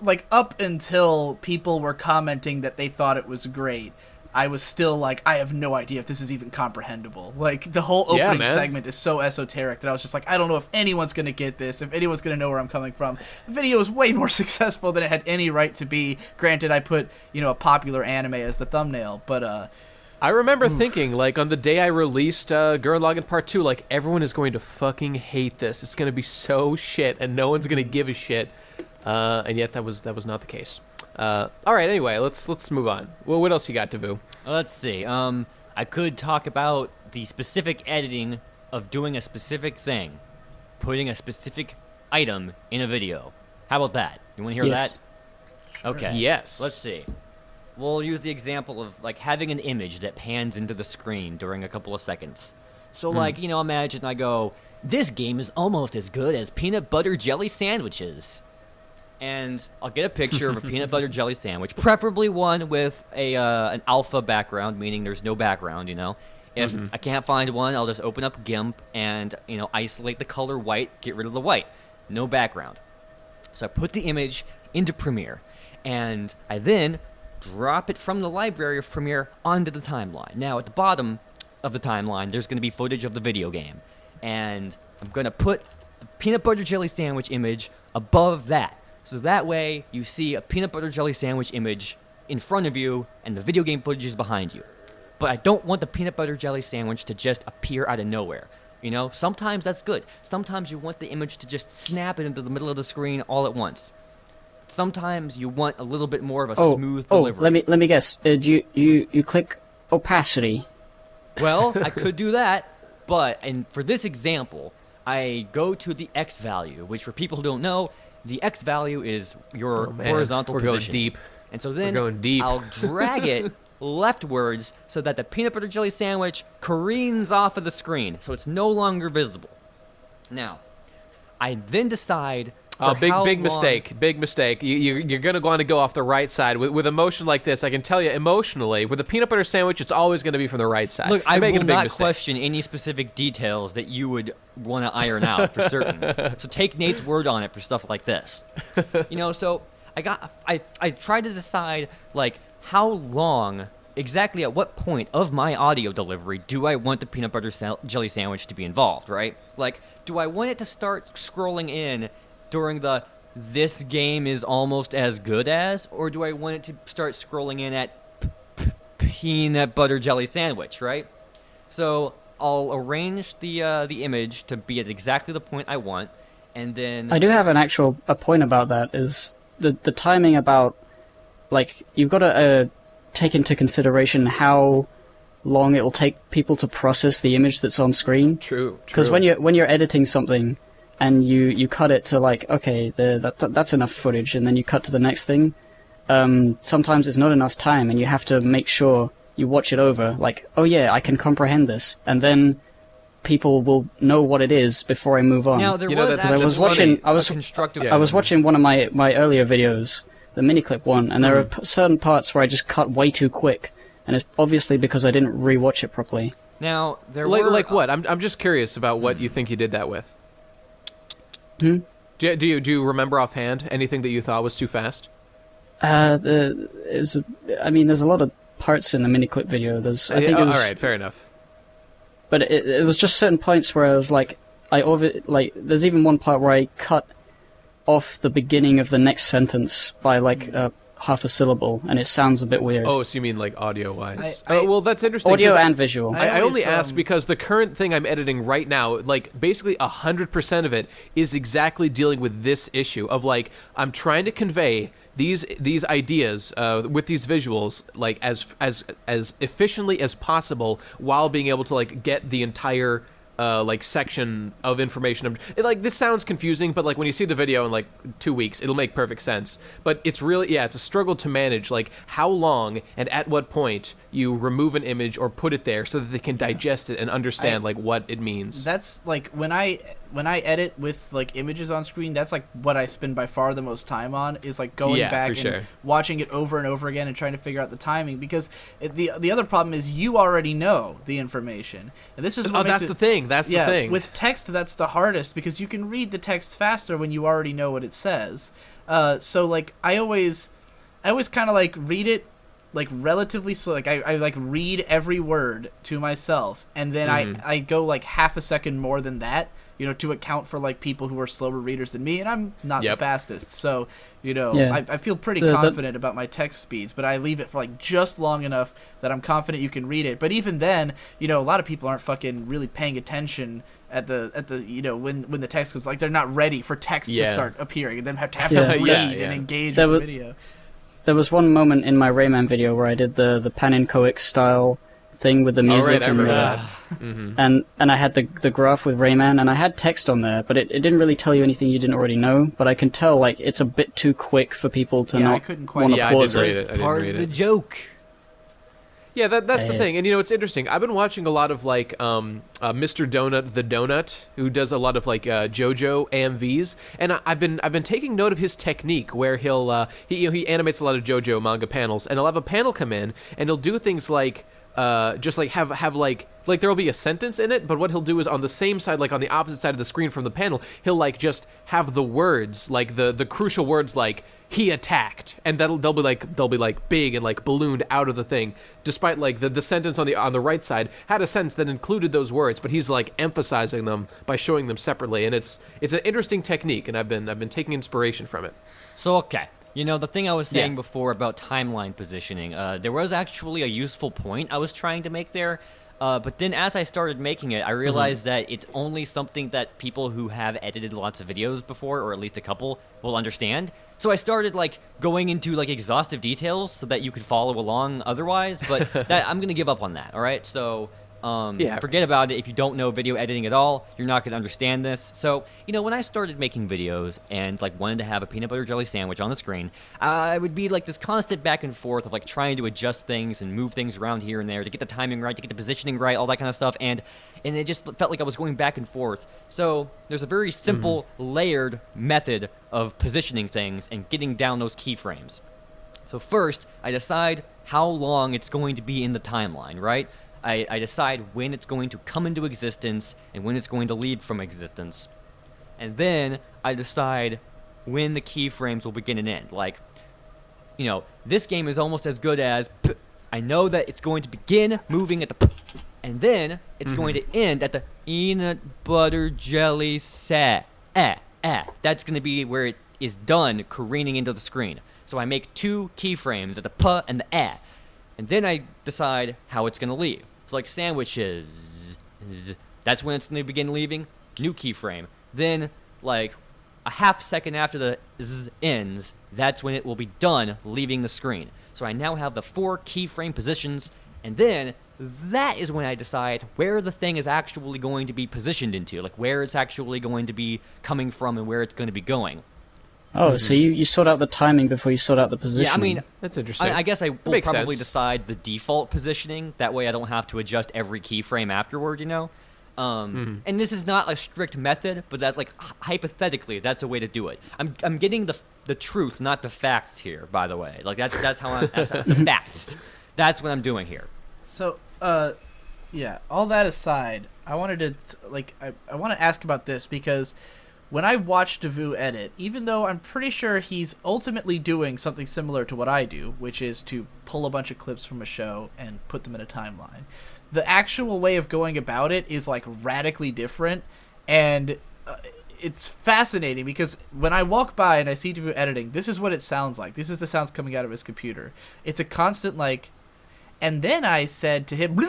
like up until people were commenting that they thought it was great, I was still like, I have no idea if this is even comprehensible. Like, the whole opening segment is so esoteric that I was just like, I don't know if anyone's going to get this, if anyone's going to know where I'm coming from. The video is way more successful than it had any right to be. Granted, I put, a popular anime as the thumbnail, but, I remember thinking, like, on the day I released Gurren Lagann Part 2, like, everyone is going to fucking hate this. It's going to be so shit, and no one's going to give a shit. And yet that was not the case. All right, anyway, let's move on. Well, what else you got, Davoo? Let's see. I could talk about the specific editing of doing a specific thing, putting a specific item in a video. How about that? You want to hear that? Sure. Okay. Yes. Let's see. We'll use the example of like having an image that pans into the screen during a couple of seconds. So like, imagine I go, this game is almost as good as peanut butter jelly sandwiches. And I'll get a picture of a peanut butter jelly sandwich, preferably one with an alpha background, meaning there's no background, If I can't find one, I'll just open up GIMP and, isolate the color white, get rid of the white. No background. So I put the image into Premiere, and I then drop it from the library of Premiere onto the timeline. Now, at the bottom of the timeline, there's going to be footage of the video game. And I'm going to put the peanut butter jelly sandwich image above that. So that way, you see a peanut butter jelly sandwich image in front of you, and the video game footage is behind you. But I don't want the peanut butter jelly sandwich to just appear out of nowhere. Sometimes that's good. Sometimes you want the image to just snap it into the middle of the screen all at once. Sometimes you want a little bit more of a smooth delivery. Let me guess. Do you click opacity? Well, I could do that, and for this example, I go to the X value, which for people who don't know, the X value is your horizontal position. We're going deep. And so then I'll drag it leftwards so that the peanut butter jelly sandwich careens off of the screen, so it's no longer visible. Now, I then decide... Big mistake. You're going to want to go off the right side. With a motion like this, I can tell you emotionally, with a peanut butter sandwich, it's always going to be from the right side. Look, I will not question any specific details that you would want to iron out for certain. So take Nate's word on it for stuff like this. So I tried to decide, like, how long, exactly at what point of my audio delivery do I want the peanut butter jelly sandwich to be involved, right? Like, do I want it to start scrolling in during the this game is almost as good as, or do I want it to start scrolling in at peanut butter jelly sandwich, right? So I'll arrange the image to be at exactly the point I want, and then... I do have a point about that, is the timing about, like, you've got to take into consideration how long it'll take people to process the image that's on screen. True. Because when you're editing something, and you cut it to like, okay, that's enough footage, and then you cut to the next thing. Sometimes it's not enough time, and you have to make sure you watch it over, like, oh yeah, I can comprehend this, and then people will know what it is before I move on. Now there You know, was that's- actually I was watching- a I was- constructive. I was watching one of my earlier videos, the miniclip one, and there are certain parts where I just cut way too quick, and it's obviously because I didn't rewatch it properly. Now there Like were like what? I'm just curious about what you think you did that with. Do you remember offhand anything that you thought was too fast? There's a lot of parts in the miniclip video. I think it was, all right, fair enough. but it was just certain points where I was like, there's even one part where I cut off the beginning of the next sentence by like half a syllable, and it sounds a bit weird. Oh, so you mean like audio-wise? I- Well, that's interesting. Audio 'cause and visual. I only always, ask because the current thing I'm editing right now, like basically 100% of it is exactly dealing with this issue of like I'm trying to convey these ideas with these visuals like as efficiently as possible while being able to like get the entire like section of information. Like this sounds confusing, but like when you see the video in like 2 weeks, it'll make perfect sense. But it's really it's a struggle to manage like how long and at what point you remove an image or put it there so that they can digest it and understand like what it means. That's like when I edit with like images on screen, that's like what I spend by far the most time on, is like going Yeah, back for and sure. watching it over and over again and trying to figure out the timing, because the other problem is you already know the information, and this is what makes That's the thing. That's the thing. With text, that's the hardest, because you can read the text faster when you already know what it says. So like I always kind of like read it like relatively slow. Like I like read every word to myself, and then I go like half a second more than that, you know, to account for like people who are slower readers than me, and I'm not the fastest. So, you know, Yeah. I feel pretty confident about my text speeds, but I leave it for like just long enough that I'm confident you can read it. But even then, you know, a lot of people aren't fucking really paying attention at the you know, when the text comes, like they're not ready for text to start appearing, and then have to read and engage with the video. There was one moment in my Rayman video where I did the pan-inchoate style thing with the music I remember that. and I had the graph with Rayman, and I had text on there, but it didn't really tell you anything you didn't already know. But I can tell like it's a bit too quick for people to I not couldn't quite. want to I pause didn't it. read it. I didn't part read of the it. joke. Yeah, that's the thing. And, you know, it's interesting. I've been watching a lot of, like, Mr. Donut the Donut, who does a lot of, like, JoJo AMVs. And I've been taking note of his technique where he'll, he animates a lot of JoJo manga panels. And he'll have a panel come in, and he'll do things like, just, like, have like there'll be a sentence in it, but what he'll do is on the same side, like, on the opposite side of the screen from the panel, he'll, like, just have the words, like, the crucial words, like, he attacked, and they'll be like big and like ballooned out of the thing, despite like the sentence on the right side had a sentence that included those words, but he's like emphasizing them by showing them separately, and it's an interesting technique, and I've been taking inspiration from it. So okay, you know the thing I was saying before about timeline positioning. There was actually a useful point I was trying to make there. But then as I started making it, I realized that it's only something that people who have edited lots of videos before, or at least a couple, will understand. So I started like going into like exhaustive details so that you could follow along otherwise, but that I'm going to give up on that, all right? So forget about it. If you don't know video editing at all, you're not going to understand this. So, you know, when I started making videos and like wanted to have a peanut butter jelly sandwich on the screen, I would be like this constant back and forth of like trying to adjust things and move things around here and there to get the timing right, to get the positioning right, all that kind of stuff. And it just felt like I was going back and forth. So there's a very simple layered method of positioning things and getting down those keyframes. So first, I decide how long it's going to be in the timeline, right? I decide when it's going to come into existence and when it's going to leave from existence. And then I decide when the keyframes will begin and end. Like, you know, this game is almost as good as I know that it's going to begin moving at the and then it's going to end at the peanut butter jelly That's going to be where it is done careening into the screen. So I make two keyframes at the p and the and then I decide how it's going to leave. So like sandwiches, that's when it's going to begin leaving, new keyframe. Then like a half second after the z ends, that's when it will be done leaving the screen. So I now have the 4 keyframe positions, and then that is when I decide where the thing is actually going to be positioned into, like where it's actually going to be coming from and where it's going to be going. Oh, so you sort out the timing before you sort out the position. Yeah, I mean, That's interesting. I guess I will makes probably sense. decide the default positioning. That way I don't have to adjust every keyframe afterward, you know? And this is not a strict method, but that's like hypothetically, that's a way to do it. I'm getting the truth, not the facts here. By the way, like that's the facts. That's what I'm doing here. So, yeah. All that aside, I wanted to I want to ask about this because when I watch Davoo edit, even though I'm pretty sure he's ultimately doing something similar to what I do, which is to pull a bunch of clips from a show and put them in a timeline, the actual way of going about it is like radically different, and it's fascinating because when I walk by and I see Davoo editing, this is what it sounds like. This is the sounds coming out of his computer. It's a constant like, and then I said to him,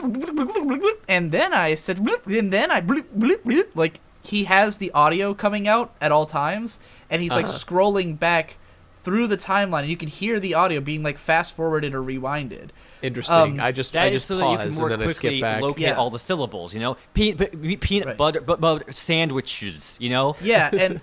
and then I said, and then I, like, he has the audio coming out at all times, and he's like scrolling back through the timeline, and you can hear the audio being like fast forwarded or rewinded. Interesting. I just so that you can pause more and then I skip quickly back. locate all the syllables. You know, peanut butter sandwiches. You know. Yeah, and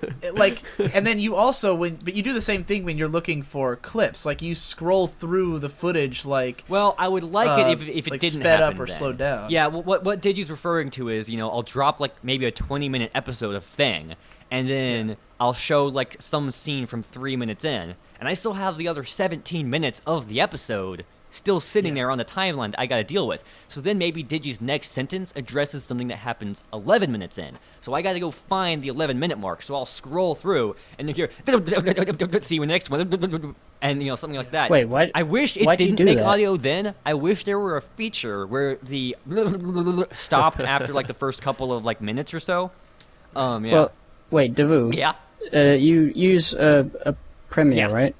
and then you also but you do the same thing when you're looking for clips. Like you scroll through the footage, like. Well, I would like it if it like didn't sped happen up or then. slowed down. Yeah, what Digi's referring to is, you know, I'll drop like maybe a 20-minute episode of thing, and then I'll show like some scene from 3 minutes in, and I still have the other 17 minutes of the episode still sitting there on the timeline that I gotta deal with. So then maybe Digi's next sentence addresses something that happens 11 minutes in. So I gotta go find the 11-minute mark. So I'll scroll through and then hear, see you next one, and you know, something like that. Wait, why? I wish it why'd you didn't do make that? audio then. I wish there were a feature where the stopped after like the first couple of like minutes or so. Yeah. Well, wait, Davoo. Yeah. You use a Premiere, right?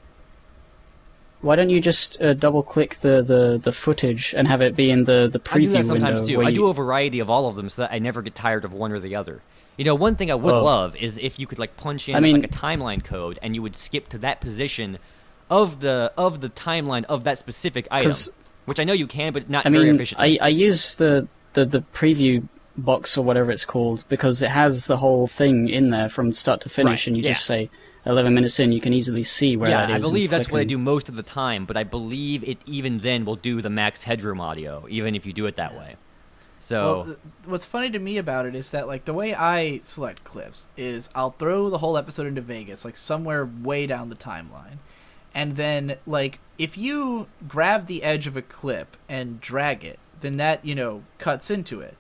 Why don't you just double-click the footage and have it be in the preview I do that sometimes window? too. where I you- do a variety of all of them so that I never get tired of one or the other. You know, one thing I would love is if you could like punch in like a timeline code and you would skip to that position of the timeline of that specific item, which I know you can, but not very efficiently. I use the preview box or whatever it's called because it has the whole thing in there from start to finish, and you just say 11 minutes in, you can easily see where that is. I believe that's what I and- do most of the time, but I believe it even then will do the max headroom audio, even if you do it that way. So, Well, what's funny to me about it is that like the way I select clips is I'll throw the whole episode into Vegas, like somewhere way down the timeline. And then like if you grab the edge of a clip and drag it, then that, you know, cuts into it.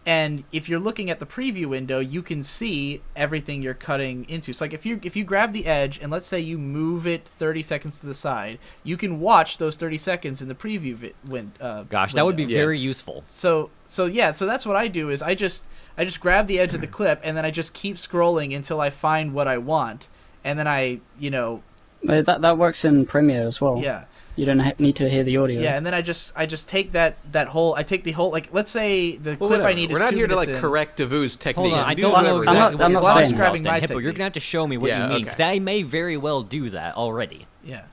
And if you're looking at the preview window, you can see everything you're cutting into. So like if you grab the edge and let's say you move it 30 seconds to the side, you can watch those 30 seconds in the preview gosh, that would be window. very useful. So that's what I do is I just grab the edge of the clip and then I just keep scrolling until I find what I want, and then I, you know, That works in Premiere as well. yeah. You don't need to hear the audio. Yeah, and then I just take that whole, I take the whole, like, let's say the clip I need is 2 minutes in. We're not here to like correct Davoo's technique. Hold on, I Do don't know whatever exactly I'm not what you're saying describing that. Hippo. You're gonna have to show me what you mean, okay. because I may very well do that already. Yeah.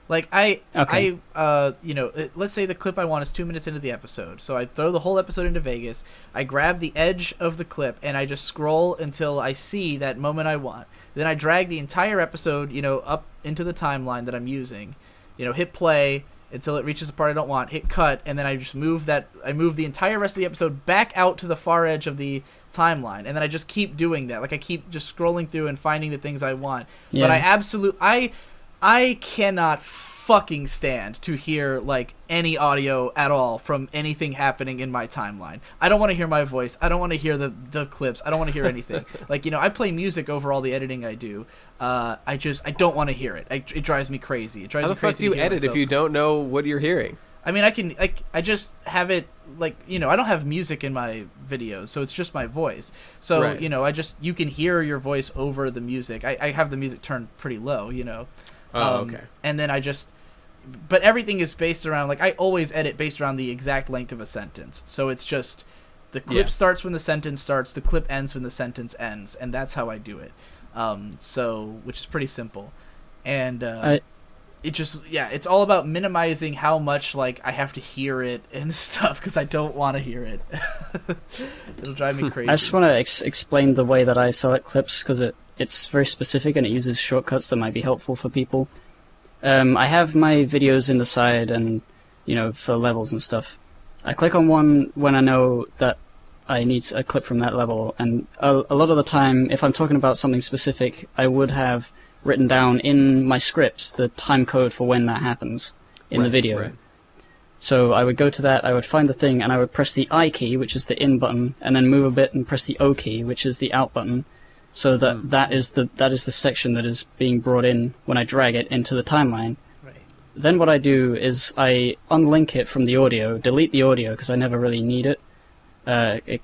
Like, you know, let's say the clip I want is 2 minutes into the episode. So I throw the whole episode into Vegas. I grab the edge of the clip and I just scroll until I see that moment I want. Then I drag the entire episode, you know, up into the timeline that I'm using. You know, hit play until it reaches the part I don't want, hit cut, and then I just move the entire rest of the episode back out to the far edge of the timeline, and then I just keep doing that. Like, I keep just scrolling through and finding the things I want. Yeah. But I cannot fucking stand to hear, like, any audio at all from anything happening in my timeline. I don't want to hear my voice. I don't want to hear the clips. I don't want to hear anything. Like, you know, I play music over all the editing I do. I don't want to hear it. It drives me crazy. It drives How me the crazy. fuck do you to hear edit myself. if you don't know what you're hearing? I mean, I just have it, like, you know, I don't have music in my videos, so it's just my voice. So, Right. you know, you can hear your voice over the music. I have the music turned pretty low, you know. Okay. And then but everything is based around, like, I always edit based around the exact length of a sentence. So it's just, the clip starts when the sentence starts, the clip ends when the sentence ends, and that's how I do it. Which is pretty simple. And, it just, it's all about minimizing how much, like, I have to hear it and stuff, because I don't want to hear it. It'll drive me crazy. I just want to explain the way that I select clips because it's very specific and it uses shortcuts that might be helpful for people. I have my videos in the side and, you know, for levels and stuff. I click on one when I know that I need a clip from that level. And a lot of the time, if I'm talking about something specific, I would have written down in my scripts the time code for when that happens in the video. Right. So I would go to that, I would find the thing, and I would press the I key, which is the in button, and then move a bit and press the O key, which is the out button, so that that is the section that is being brought in when I drag it into the timeline. Right. Then what I do is I unlink it from the audio, delete the audio because I never really need it,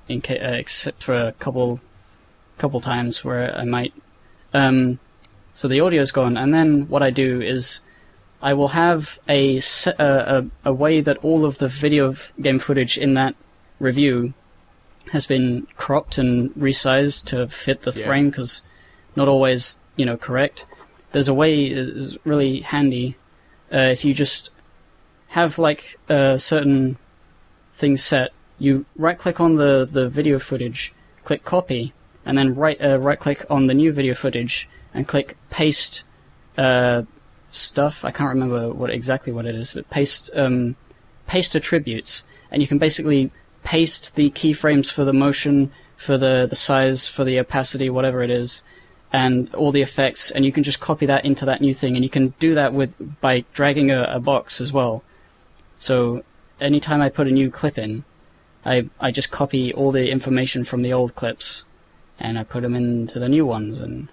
except for a couple times where I might. So the audio's gone, and then what I do is I will have a way that all of the video game footage in that review has been cropped and resized to fit the frame, because not always, correct. There's a way is really handy if you just have like certain things set. You right-click on the video footage, click copy, and then right-click on the new video footage and click paste stuff. I can't remember exactly what it is, but paste attributes, and you can basically paste the keyframes for the motion, for the size, for the opacity, whatever it is, and all the effects, and you can just copy that into that new thing, and you can do that by dragging a box as well. So anytime I put a new clip in, I just copy all the information from the old clips, and I put them into the new ones, and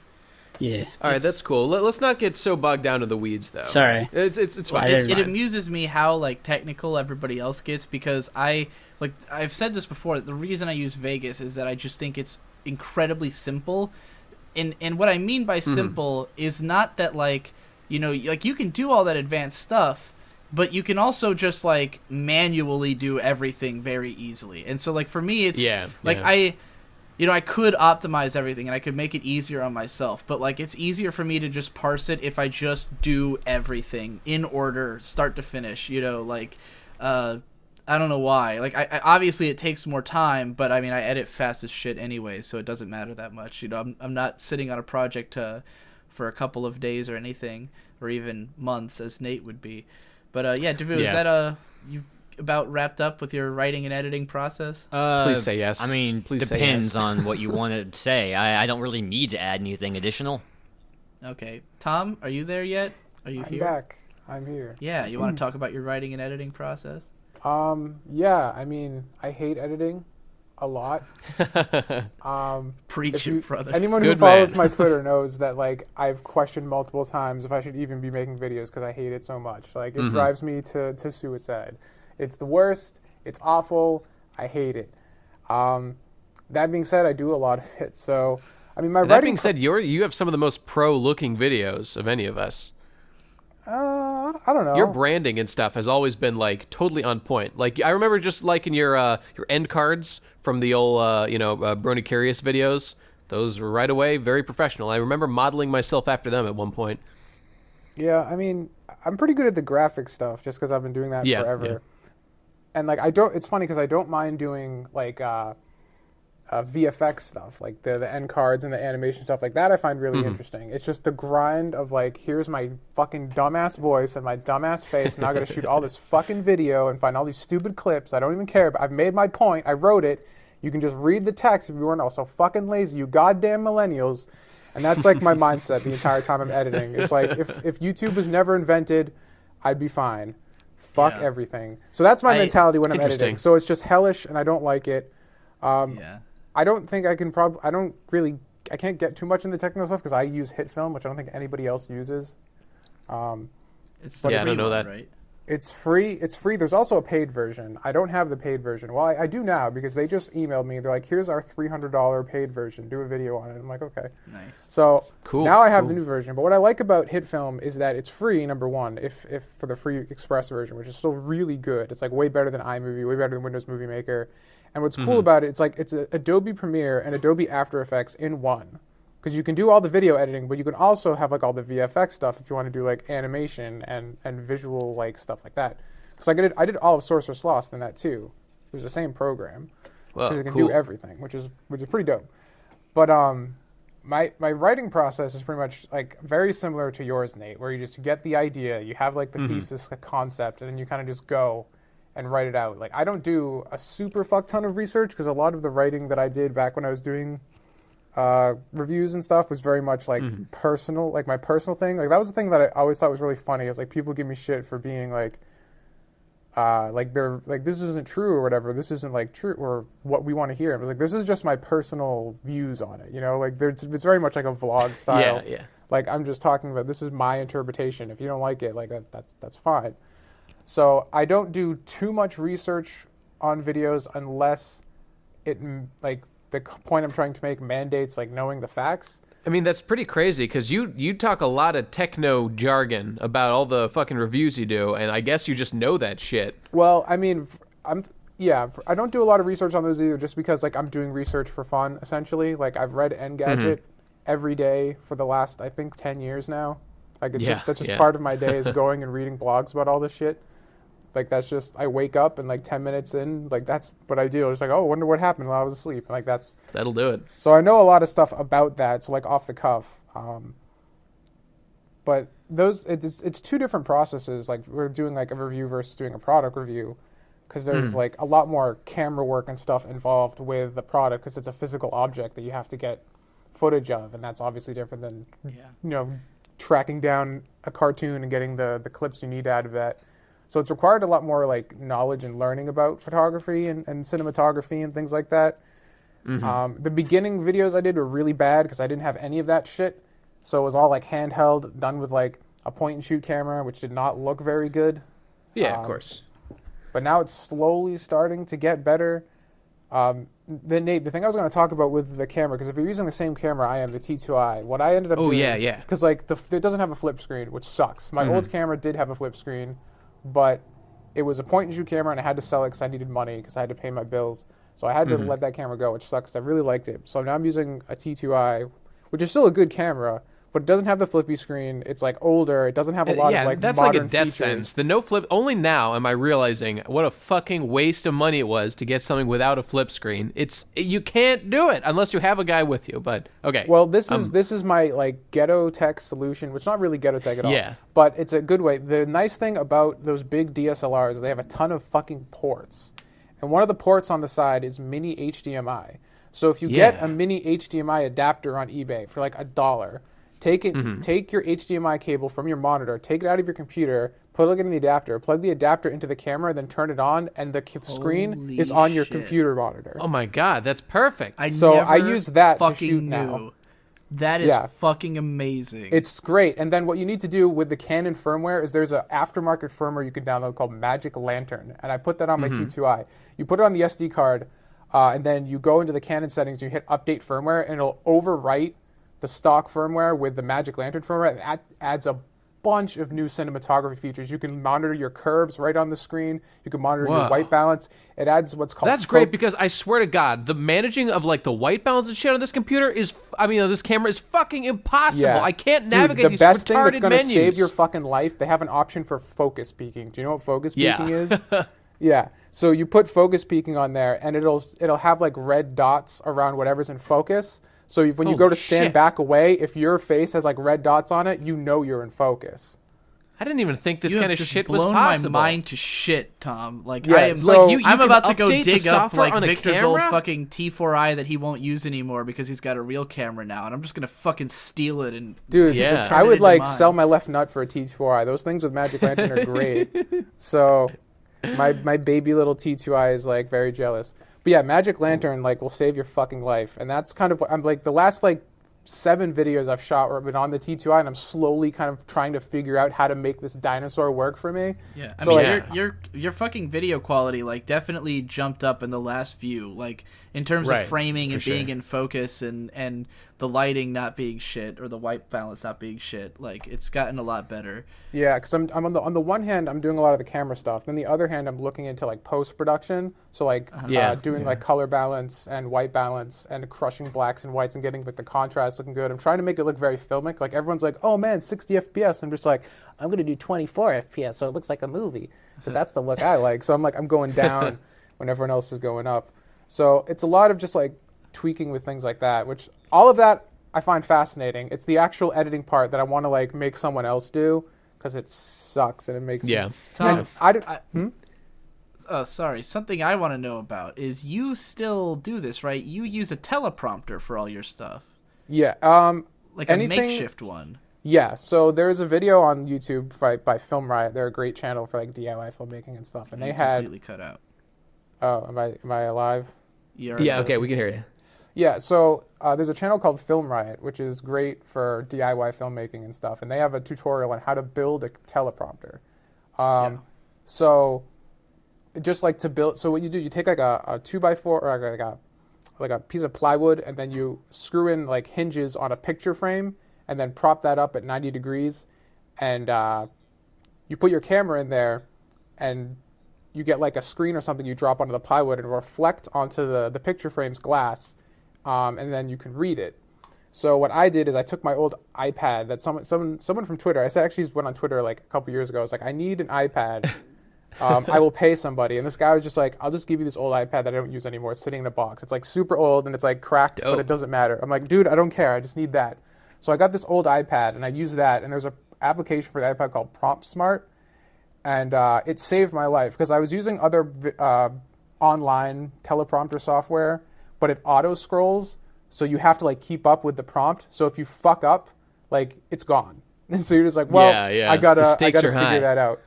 yeah. All right, that's cool. Let's not get so bogged down to the weeds, though. Sorry. It's fine. It amuses me how like technical everybody else gets, because I've said this before. The reason I use Vegas is that I just think it's incredibly simple, and what I mean by simple is not that like you can do all that advanced stuff, but you can also just like manually do everything very easily. And so like for me, it's I could optimize everything and I could make it easier on myself, but like it's easier for me to just parse it if I just do everything in order, start to finish. I don't know why. Like I obviously it takes more time, but I mean I edit fast as shit anyway, so it doesn't matter that much. I'm not sitting on a project for a couple of days or anything, or even months as Nate would be. But Davoo, is that you about wrapped up with your writing and editing process? Please say yes. I mean, Please depends say yes. on what you want to say. I don't really need to add anything additional. Okay. Tom, are you there yet? Are you here? I'm back. I'm here. Yeah, you want to talk about your writing and editing process? Yeah, I mean, I hate editing a lot. Preach it, brother. Anyone Good who follows man. my Twitter knows that, like, I've questioned multiple times if I should even be making videos because I hate it so much. Like, it drives me to suicide. It's the worst. It's awful. I hate it. That being said, I do a lot of it. So, I mean, my That writing... being said, you have some of the most pro-looking videos of any of us. I don't know. Your branding and stuff has always been like totally on point. Like I remember just liking your end cards from the old Brony Curious videos. Those were right away very professional. I remember modeling myself after them at one point. Yeah, I mean, I'm pretty good at the graphic stuff just because I've been doing that forever. Yeah. And like it's funny because I don't mind doing like VFX stuff, like the end cards and the animation stuff like that. I find really interesting. It's just the grind of like, here's my fucking dumbass voice and my dumbass face, and now I got to shoot all this fucking video and find all these stupid clips. I don't even care, but I've made my point. I wrote it. You can just read the text if you weren't all so fucking lazy, you goddamn millennials. And that's like my mindset the entire time I'm editing. It's like if YouTube was never invented, I'd be fine. Fuck everything. So that's my mentality when I'm editing. So it's just hellish, and I don't like it. I don't think I can I can't get too much in the technical stuff because I use HitFilm, which I don't think anybody else uses. It's I don't know that. right? It's free. There's also a paid version. I don't have the paid version. Well, I do now because they just emailed me. They're like, here's our $300 paid version. Do a video on it. I'm like, okay. Nice. So Cool. now I have the new version. But what I like about HitFilm is that it's free, number one, if for the free Express version, which is still really good. It's like way better than iMovie, way better than Windows Movie Maker. And what's cool about it, it's Adobe Premiere and Adobe After Effects in one. Because you can do all the video editing, but you can also have like all the VFX stuff if you want to do like animation and visual like stuff like that. Because like I did all of Sorcerer's Lost in that too. It was the same program. Well, Because it can cool. do everything, which is pretty dope. But my writing process is pretty much like very similar to yours, Nate, where you just get the idea, you have like the thesis, the concept, and then you kind of just go and write it out. Like, I don't do a super fuck ton of research because a lot of the writing that I did back when I was doing reviews and stuff was very much like personal, like my personal thing. Like, that was the thing that I always thought was really funny. Is like people give me shit for being like they're like, this isn't true or whatever. This isn't like true or what we want to hear. I was like, this is just my personal views on it. You know, like it's very much like a vlog style. Yeah. Like, I'm just talking about, this is my interpretation. If you don't like it, like that's fine. So I don't do too much research on videos unless it, like, the point I'm trying to make mandates like knowing the facts. I mean, that's pretty crazy because you talk a lot of techno jargon about all the fucking reviews you do, and I guess you just know that shit. Well, I mean, I don't do a lot of research on those either, just because like I'm doing research for fun essentially. Like, I've read Engadget every day for the last, I think, 10 years now. Like, that's just part of my day is going and reading blogs about all this shit. Like, that's just, I wake up and like 10 minutes in, like that's what I do. It's like, oh, I wonder what happened while I was asleep. Like, that'll do it. So I know a lot of stuff about that. So like off the cuff. But it's two different processes. Like, we're doing like a review versus doing a product review, because there's like a lot more camera work and stuff involved with the product, because it's a physical object that you have to get footage of, and that's obviously different than tracking down a cartoon and getting the clips you need out of that. So it's required a lot more like knowledge and learning about photography and cinematography and things like that. The beginning videos I did were really bad because I didn't have any of that shit. So it was all like handheld, done with like a point and shoot camera, which did not look very good. Yeah, of course. But now it's slowly starting to get better. The thing I was going to talk about with the camera, because if you're using the same camera I am, the T2i, what I ended up doing... Oh, yeah. Because like it doesn't have a flip screen, which sucks. My old camera did have a flip screen, but it was a point-and-shoot camera, and I had to sell it because I needed money, because I had to pay my bills. So I had to let that camera go, which sucks. I really liked it. So now I'm using a T2i, which is still a good camera, but it doesn't have the flippy screen. It's like older. It doesn't have a lot of like that's modern like a death features. sentence. The no flip. Only now am I realizing what a fucking waste of money it was to get something without a flip screen. You can't do it unless you have a guy with you. But okay. Well, this is my like ghetto tech solution, which is not really ghetto tech at all. Yeah. But it's a good way. The nice thing about those big DSLRs is they have a ton of fucking ports, and one of the ports on the side is mini HDMI. So if you get a mini HDMI adapter on eBay for like $1. Take your HDMI cable from your monitor, take it out of your computer, plug it in the adapter, plug the adapter into the camera, then turn it on, and the screen is on your computer monitor. Oh my god, that's perfect. I use that to shoot now. That is fucking amazing. It's great. And then what you need to do with the Canon firmware is there's an aftermarket firmware you can download called Magic Lantern, and I put that on my T2i. You put it on the SD card, and then you go into the Canon settings, you hit update firmware, and it'll overwrite the stock firmware with the Magic Lantern firmware. That adds a bunch of new cinematography features. You can monitor your curves right on the screen. You can monitor your white balance. It adds what's called... That's great, because I swear to God, the managing of like the white balance and shit on this computer is... this camera is fucking impossible. Yeah. I can't navigate these the best retarded thing that's going to menus. save your fucking life, they have an option for focus peaking. Do you know what focus peaking is? Yeah. So you put focus peaking on there, and it'll have like red dots around whatever's in focus. So when you go to stand back away, if your face has like red dots on it, you know you're in focus. I didn't even think this kind of shit was blown possible. my mind to shit, Tom. Like Yeah, I'm about to go dig up like on Victor's old fucking T4i that he won't use anymore because he's got a real camera now, and I'm just gonna fucking steal it and I would like sell my left nut for a T4i. Those things with Magic Lantern are great. So my baby little T2i is like very jealous. But yeah, Magic Lantern like will save your fucking life, and that's kind of what I'm like. The last like 7 videos I've shot where I've been on the T2i, and I'm slowly kind of trying to figure out how to make this dinosaur work for me. Yeah, I mean, your fucking video quality like definitely jumped up in the last few, like in terms of framing and being in focus and the lighting not being shit or the white balance not being shit. Like it's gotten a lot better. Yeah, because I'm on the one hand I'm doing a lot of the camera stuff, then the other hand I'm looking into like post production, so like doing like color balance and white balance and crushing blacks and whites and getting like the contrast looking good. I'm trying to make it look very filmic. Like everyone's like, oh man, 60 FPS. I'm just like, I'm gonna do 24 FPS so it looks like a movie, because that's the look I like. So I'm going down when everyone else is going up. So it's a lot of just like tweaking with things like that, which all of that I find fascinating. It's the actual editing part that I want to like make someone else do, because it sucks and it makes Tom, sorry. Something I want to know about is you still do this, right? You use a teleprompter for all your stuff. Yeah. Like anything, a makeshift one. Yeah. So there's a video on YouTube by Film Riot. They're a great channel for like DIY filmmaking and stuff. And they had completely cut out. Oh, am I alive? Yeah. Okay, we can hear you. Yeah. So there's a channel called Film Riot, which is great for DIY filmmaking and stuff. And they have a tutorial on how to build a teleprompter. So just like to build, so what you do, you take like a 2x4 or like a piece of plywood, and then you screw in like hinges on a picture frame, and then prop that up at 90 degrees, and you put your camera in there, and you get like a screen or something you drop onto the plywood and reflect onto the picture frame's glass, and then you can read it. So what I did is I took my old iPad that someone from Twitter, I actually went on Twitter like a couple years ago. I was like, I need an iPad. I will pay somebody. And this guy was just like, I'll just give you this old iPad that I don't use anymore. It's sitting in a box. It's like super old and it's like cracked, but it doesn't matter. I'm like, dude, I don't care. I just need that. So I got this old iPad and I use that. And there's an application for the iPad called Prompt Smart. And it saved my life because I was using other online teleprompter software, but it auto scrolls. So you have to like keep up with the prompt. So if you fuck up, like it's gone. And so you're just like, well, I gotta figure that out.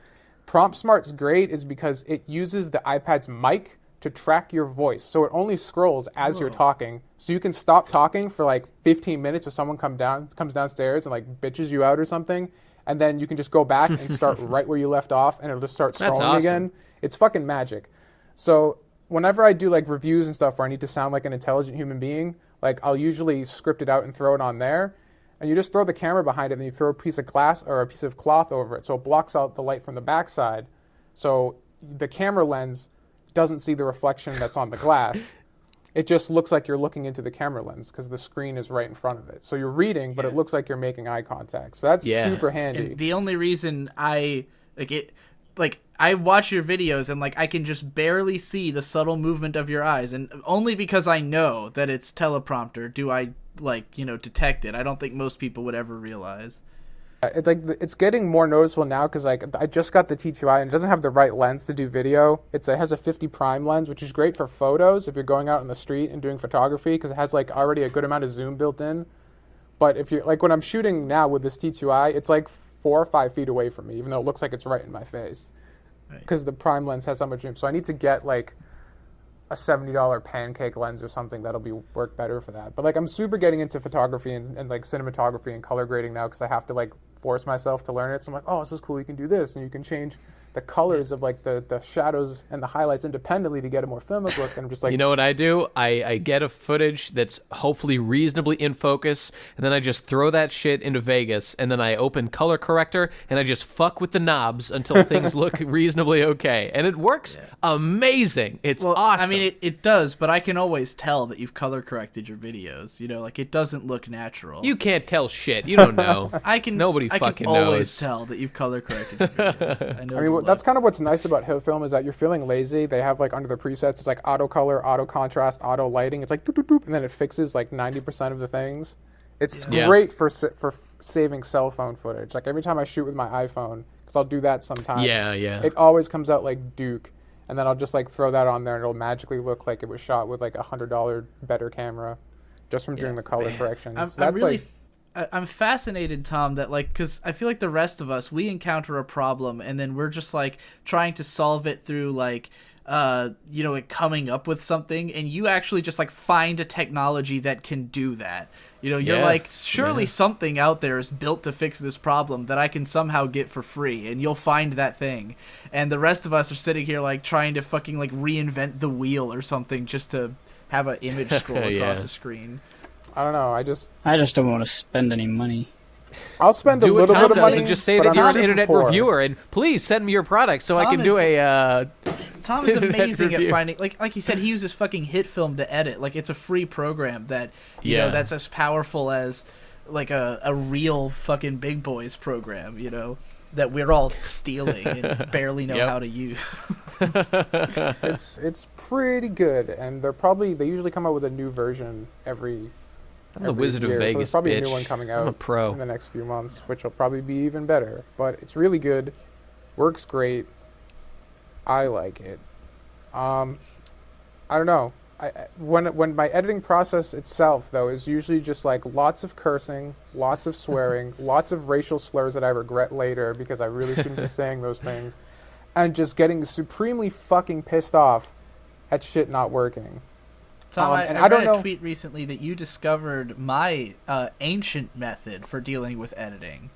Prompt Smart's great is because it uses the iPad's mic to track your voice. So it only scrolls as you're talking. So you can stop talking for like 15 minutes if someone comes downstairs and like bitches you out or something. And then you can just go back and start right where you left off and it'll just start scrolling again. It's fucking magic. So whenever I do like reviews and stuff where I need to sound like an intelligent human being, like I'll usually script it out and throw it on there. And you just throw the camera behind it and you throw a piece of glass or a piece of cloth over it. So it blocks out the light from the backside. So the camera lens doesn't see the reflection that's on the glass. It just looks like you're looking into the camera lens because the screen is right in front of it. So you're reading, but it looks like you're making eye contact. So that's super handy. And the only reason I watch your videos and like I can just barely see the subtle movement of your eyes, and only because I know that it's teleprompter do I detect it. I don't think most people would ever realize. It's getting more noticeable now because like I just got the T2i and it doesn't have the right lens to do video. It has a 50 prime lens, which is great for photos if you're going out in the street and doing photography because it has like already a good amount of zoom built in. But if you're like when I'm shooting now with this T2i, it's like 4 or 5 feet away from me, even though it looks like it's right in my face because the prime lens has so much zoom. So I need to get like a $70 pancake lens or something that'll work better for that. But like I'm super getting into photography and like cinematography and color grading now because I have to like force myself to learn it. So I'm like, oh, this is cool. You can do this, and you can change the colors of like the shadows and the highlights independently to get a more filmic look. And I'm just like, you know what I do? I get a footage that's hopefully reasonably in focus, and then I just throw that shit into Vegas, and then I open color corrector, and I just fuck with the knobs until things look reasonably okay. And it works amazing. It's awesome. I mean, it does, but I can always tell that you've color corrected your videos. You know, like it doesn't look natural. You can't tell shit. You don't know. Nobody fucking knows. I can always knows. tell that you've color corrected your videos. I know that's kind of what's nice about HitFilm is that you're feeling lazy. They have like under the presets, it's like auto color, auto contrast, auto lighting. It's like doop, doop, doop, and then it fixes like 90% of the things. It's great for saving cell phone footage. Like every time I shoot with my iPhone, because I'll do that sometimes. It always comes out like Duke, and then I'll just like throw that on there, and it'll magically look like it was shot with like $100 better camera, just from doing the color correction. I'm fascinated, Tom, that like, because I feel like the rest of us, we encounter a problem and then we're just like trying to solve it through like, like coming up with something, and you actually just like find a technology that can do that. You know, you're like, surely something out there is built to fix this problem that I can somehow get for free, and you'll find that thing. And the rest of us are sitting here like trying to fucking like reinvent the wheel or something just to have an image scroll across the screen. I don't know. I just don't want to spend any money. I'll spend a little bit of money and just say that you're an internet reviewer, and please send me your product so I can do a. Tom is amazing at finding, like he said, he uses fucking HitFilm to edit. Like it's a free program that you know that's as powerful as like a real fucking Big Boys program. You know that we're all stealing and barely know how to use. It's pretty good, and they usually come out with a new version every. I'm the Wizard year. of Vegas, so there's probably bitch. a new one coming out I'm a pro. in the next few months, which will probably be even better. But it's really good, works great. I like it. I don't know. When my editing process itself, though, is usually just like lots of cursing, lots of swearing, lots of racial slurs that I regret later because I really shouldn't be saying those things, and just getting supremely fucking pissed off at shit not working. Tom, I don't read know. a tweet recently that you discovered my ancient method for dealing with editing,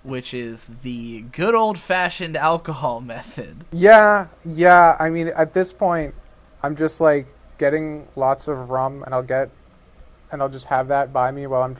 which is the good old-fashioned alcohol method. Yeah. I mean, at this point, I'm just like getting lots of rum, and I'll just have that by me while I'm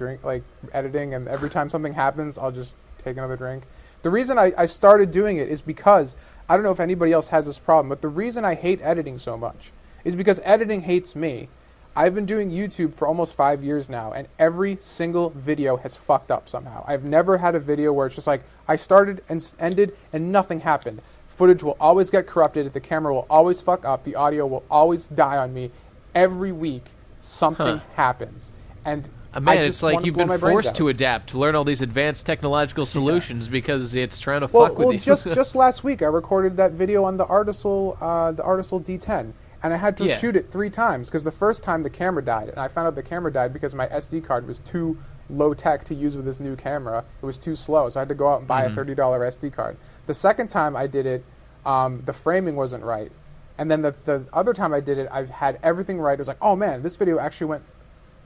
editing, and every time something happens, I'll just take another drink. The reason I started doing it is because, I don't know if anybody else has this problem, but the reason I hate editing so much is because editing hates me. I've been doing YouTube for almost 5 years now, and every single video has fucked up somehow. I've never had a video where it's just like, I started and ended and nothing happened. Footage will always get corrupted, the camera will always fuck up, the audio will always die on me. Every week, something happens. And Man, it's like you've been forced to adapt, to learn all these advanced technological solutions because it's trying to fuck with you. just last week, I recorded that video on the Artisol D10. And I had to shoot it 3 times because the first time the camera died. And I found out the camera died because my SD card was too low tech to use with this new camera. It was too slow. So I had to go out and buy a $30 SD card. The second time I did it, the framing wasn't right. And then the other time I did it, I had everything right. It was like, oh man, this video actually went,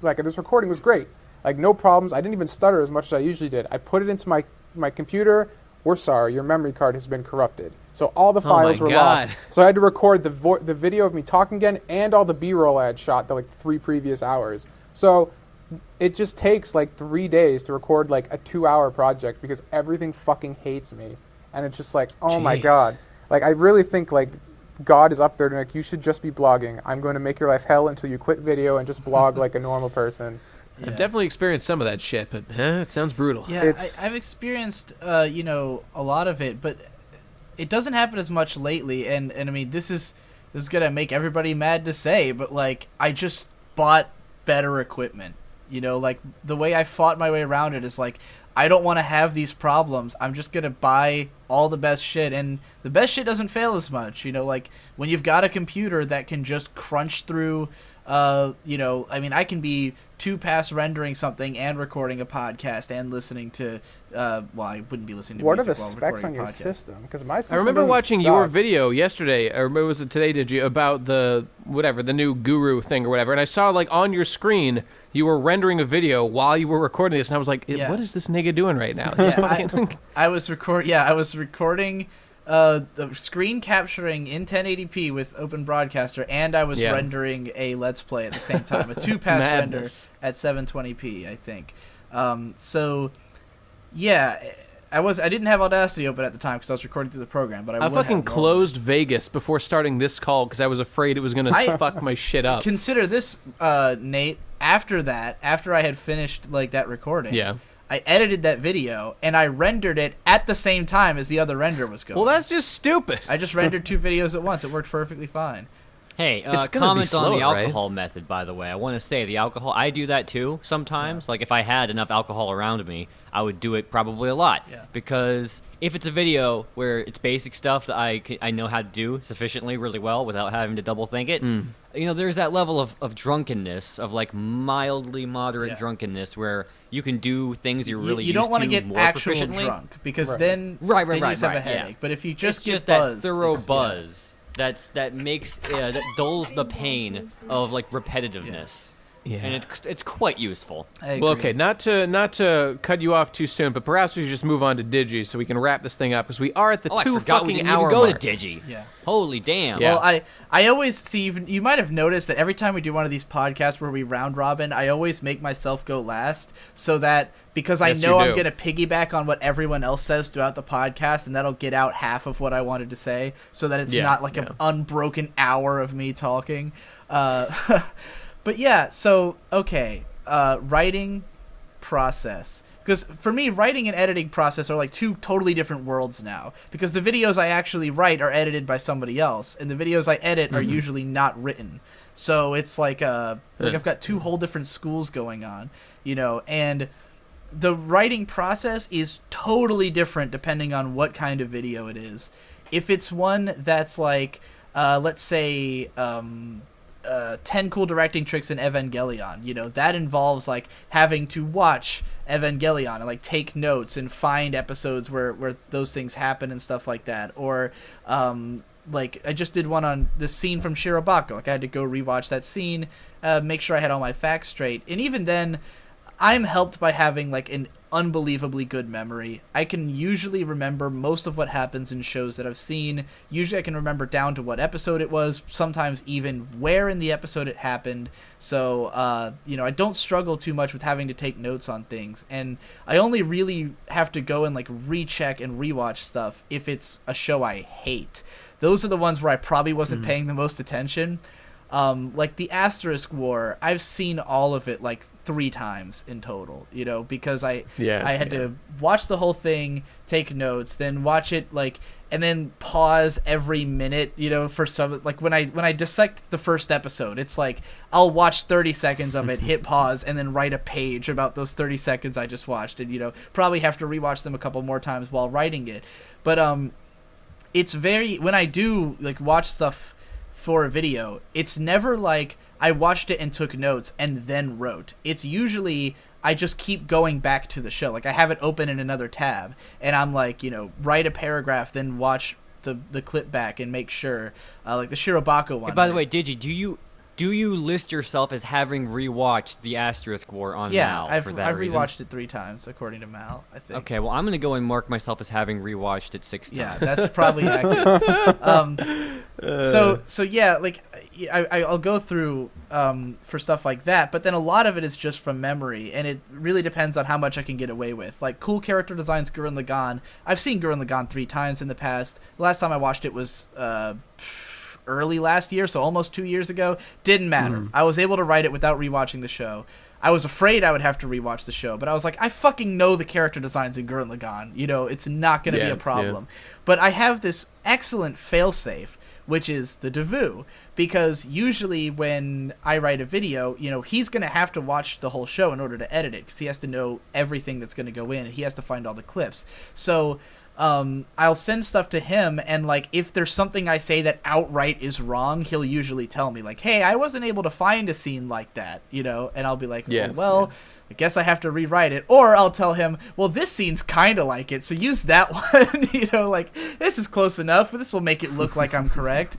this recording was great. Like, no problems. I didn't even stutter as much as I usually did. I put it into my computer. We're sorry, your memory card has been corrupted. So all the files were lost. So I had to record the video of me talking again and all the B-roll I had shot the 3 previous hours. So it just takes 3 days to record a 2-hour project because everything fucking hates me. And it's just oh my god. I really think God is up there and you should just be blogging. I'm going to make your life hell until you quit video and just blog like a normal person. I've definitely experienced some of that shit, but it sounds brutal. Yeah, I've experienced, a lot of it, but it doesn't happen as much lately. And I mean, this is gonna make everybody mad to say, but I just bought better equipment. The way I fought my way around it is I don't want to have these problems. I'm just gonna buy all the best shit, and the best shit doesn't fail as much. When you've got a computer that can just crunch through. I mean, I can be 2-pass rendering something and recording a podcast and listening to, I wouldn't be listening to what music are the while specs recording on a your podcast. system? Because my system I remember doesn't watching suck. your video yesterday, or was it today, did you, about the new Guru thing or whatever, and I saw, on your screen, you were rendering a video while you were recording this, and I was like, what is this nigga doing right now? I was recording the screen capturing in 1080p with Open Broadcaster, and I was rendering a Let's Play at the same time, a 2-pass render at 720p, I think. I didn't have Audacity open at the time because I was recording through the program, but I fucking closed Vegas before starting this call because I was afraid it was going to fuck my shit up. Consider this, Nate, after I had finished that recording, I edited that video, and I rendered it at the same time as the other render was going. Well, that's just stupid. I just rendered 2 videos at once. It worked perfectly fine. Hey, It's gonna be comment slow, on the right? alcohol method, by the way. I want to say the alcohol, I do that too sometimes. If I had enough alcohol around me, I would do it probably a lot. Yeah. Because if it's a video where it's basic stuff that I know how to do sufficiently really well without having to double think it, there's that level of drunkenness, of mildly moderate drunkenness where you can do things you're really you don't want to get more actual proficiently. Because then you just have a headache. But if you just get just buzzed, that thorough buzz that makes that dulls the pain of repetitiveness. Yeah. And it's quite useful. Well, okay, not to cut you off too soon, but perhaps we should just move on to Digi so we can wrap this thing up because we are at the 2 fucking hour go mark. to Digi. Yeah. Holy damn. Yeah. Well, I always see. You might have noticed that every time we do one of these podcasts where we round robin, I always make myself go last, so that because I know I'm going to piggyback on what everyone else says throughout the podcast, and that'll get out half of what I wanted to say, so that it's not an unbroken hour of me talking. But yeah, so okay, writing process. Because for me, writing and editing process are 2 totally different worlds now. Because the videos I actually write are edited by somebody else, and the videos I edit are usually not written. So it's I've got 2 whole different schools going on, and the writing process is totally different depending on what kind of video it is. If it's one that's let's say 10 cool directing tricks in Evangelion. You know, that involves like having to watch Evangelion and like take notes and find episodes where those things happen and stuff like that. Or like I just did one on this scene from Shirobako. Like I had to go rewatch that scene, make sure I had all my facts straight. And even then, I'm helped by having like an unbelievably good memory. I can usually remember most of what happens in shows that I've seen. Usually I can remember down to what episode it was, sometimes even where in the episode it happened. So, you know, I don't struggle too much with having to take notes on things. And I only really have to go and like recheck and rewatch stuff if it's a show I hate. Those are the ones where I probably wasn't paying the most attention. Like the Asterisk War, I've seen all of it like 3 times in total, you know, because I had to watch the whole thing, take notes, then watch it like, and then pause every minute, you know, for some, like when I dissect the first episode, it's like I'll watch 30 seconds of it, hit pause, and then write a page about those 30 seconds I just watched, and you know, probably have to rewatch them a couple more times while writing it. But it's very, when I do like watch stuff for a video, it's never like I watched it and took notes and then wrote. It's usually I just keep going back to the show. Like I have it open in another tab and I'm like, you know, write a paragraph, then watch the clip back and make sure, like the Shirobako one. Hey, by the way, Digi, do you list yourself as having rewatched the Asterisk War on Mal for that I've reason? rewatched it 3 times according to Mal, I think. Okay, well I'm gonna go and mark myself as having rewatched it 6 times. Yeah, that's probably accurate. So yeah, like I'll go through for stuff like that, but then a lot of it is just from memory, and it really depends on how much I can get away with. Like cool character designs, Gurren Lagann. I've seen Gurren Lagann 3 times in the past. The last time I watched it was early last year, so almost 2 years ago. Didn't matter. I was able to write it without rewatching the show. I was afraid I would have to rewatch the show, but I was like, I fucking know the character designs in Gurren Lagann. You know, it's not going to be a problem. But I have this excellent failsafe, which is the Davoo, because usually when I write a video, you know, he's going to have to watch the whole show in order to edit it, because he has to know everything that's going to go in, and he has to find all the clips. So I'll send stuff to him, and like if there's something I say that outright is wrong, he'll usually tell me like, hey, I wasn't able to find a scene like that, you know, and I'll be like, I guess I have to rewrite it. Or I'll tell him, well, this scene's kind of like it, so use that one. You know, like this is close enough, this will make it look like I'm correct.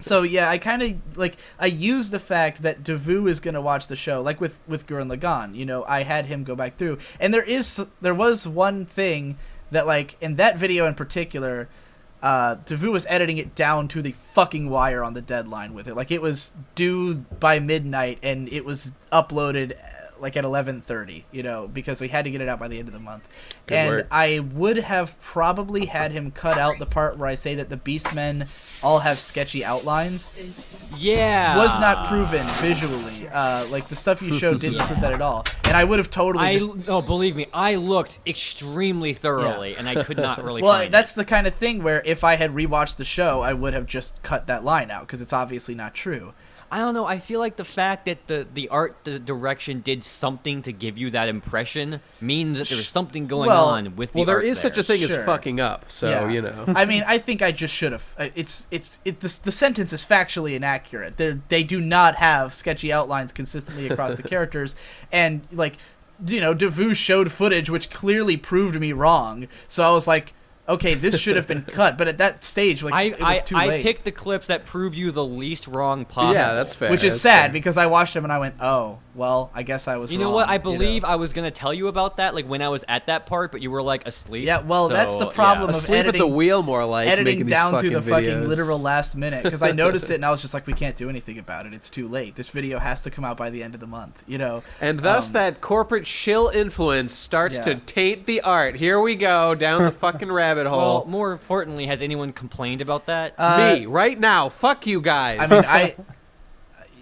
So yeah, I kind of like, I use the fact that Davoo is going to watch the show, like with Gurren Lagann, you know, I had him go back through, and there was one thing that like in that video in particular, Davoo was editing it down to the fucking wire on the deadline with it. Like it was due by midnight and it was uploaded like at 11:30, you know, because we had to get it out by the end of the month. Good work. I would have probably had him cut out the part where I say that the Beastmen all have sketchy outlines. Yeah. Was not proven visually. Like the stuff you showed didn't prove that at all. And I would have totally No, believe me, I looked extremely thoroughly and I could not really well, find that's the kind of thing where if I had rewatched the show, I would have just cut that line out because it's obviously not true. I don't know. I feel like the fact that the art direction did something to give you that impression means that there's something going on with the art. Well, there is such a thing Sure. as fucking up, so you know. I mean, I think I just should have. The sentence is factually inaccurate. They do not have sketchy outlines consistently across the characters, and like, you know, Davoo showed footage which clearly proved me wrong. So I was like, okay, this should have been cut, but at that stage, like, it was too late. I picked the clips that prove you the least wrong possible. Yeah, that's fair. Which is sad, because I watched them and I went, oh, well, I guess I was wrong. You know what? I believe I was going to tell you about that, like, when I was at that part, but you were, like, asleep. Yeah, well, so, that's the problem of asleep editing, at the wheel, more like, editing down to the videos. fucking literal last minute, because I noticed it and I was just like, we can't do anything about it. It's too late. This video has to come out by the end of the month, you know? And thus that corporate shill influence starts to taint the art. Here we go, down the fucking rabbit hole. Well, more importantly, has anyone complained about that? Me, right now. Fuck you guys. I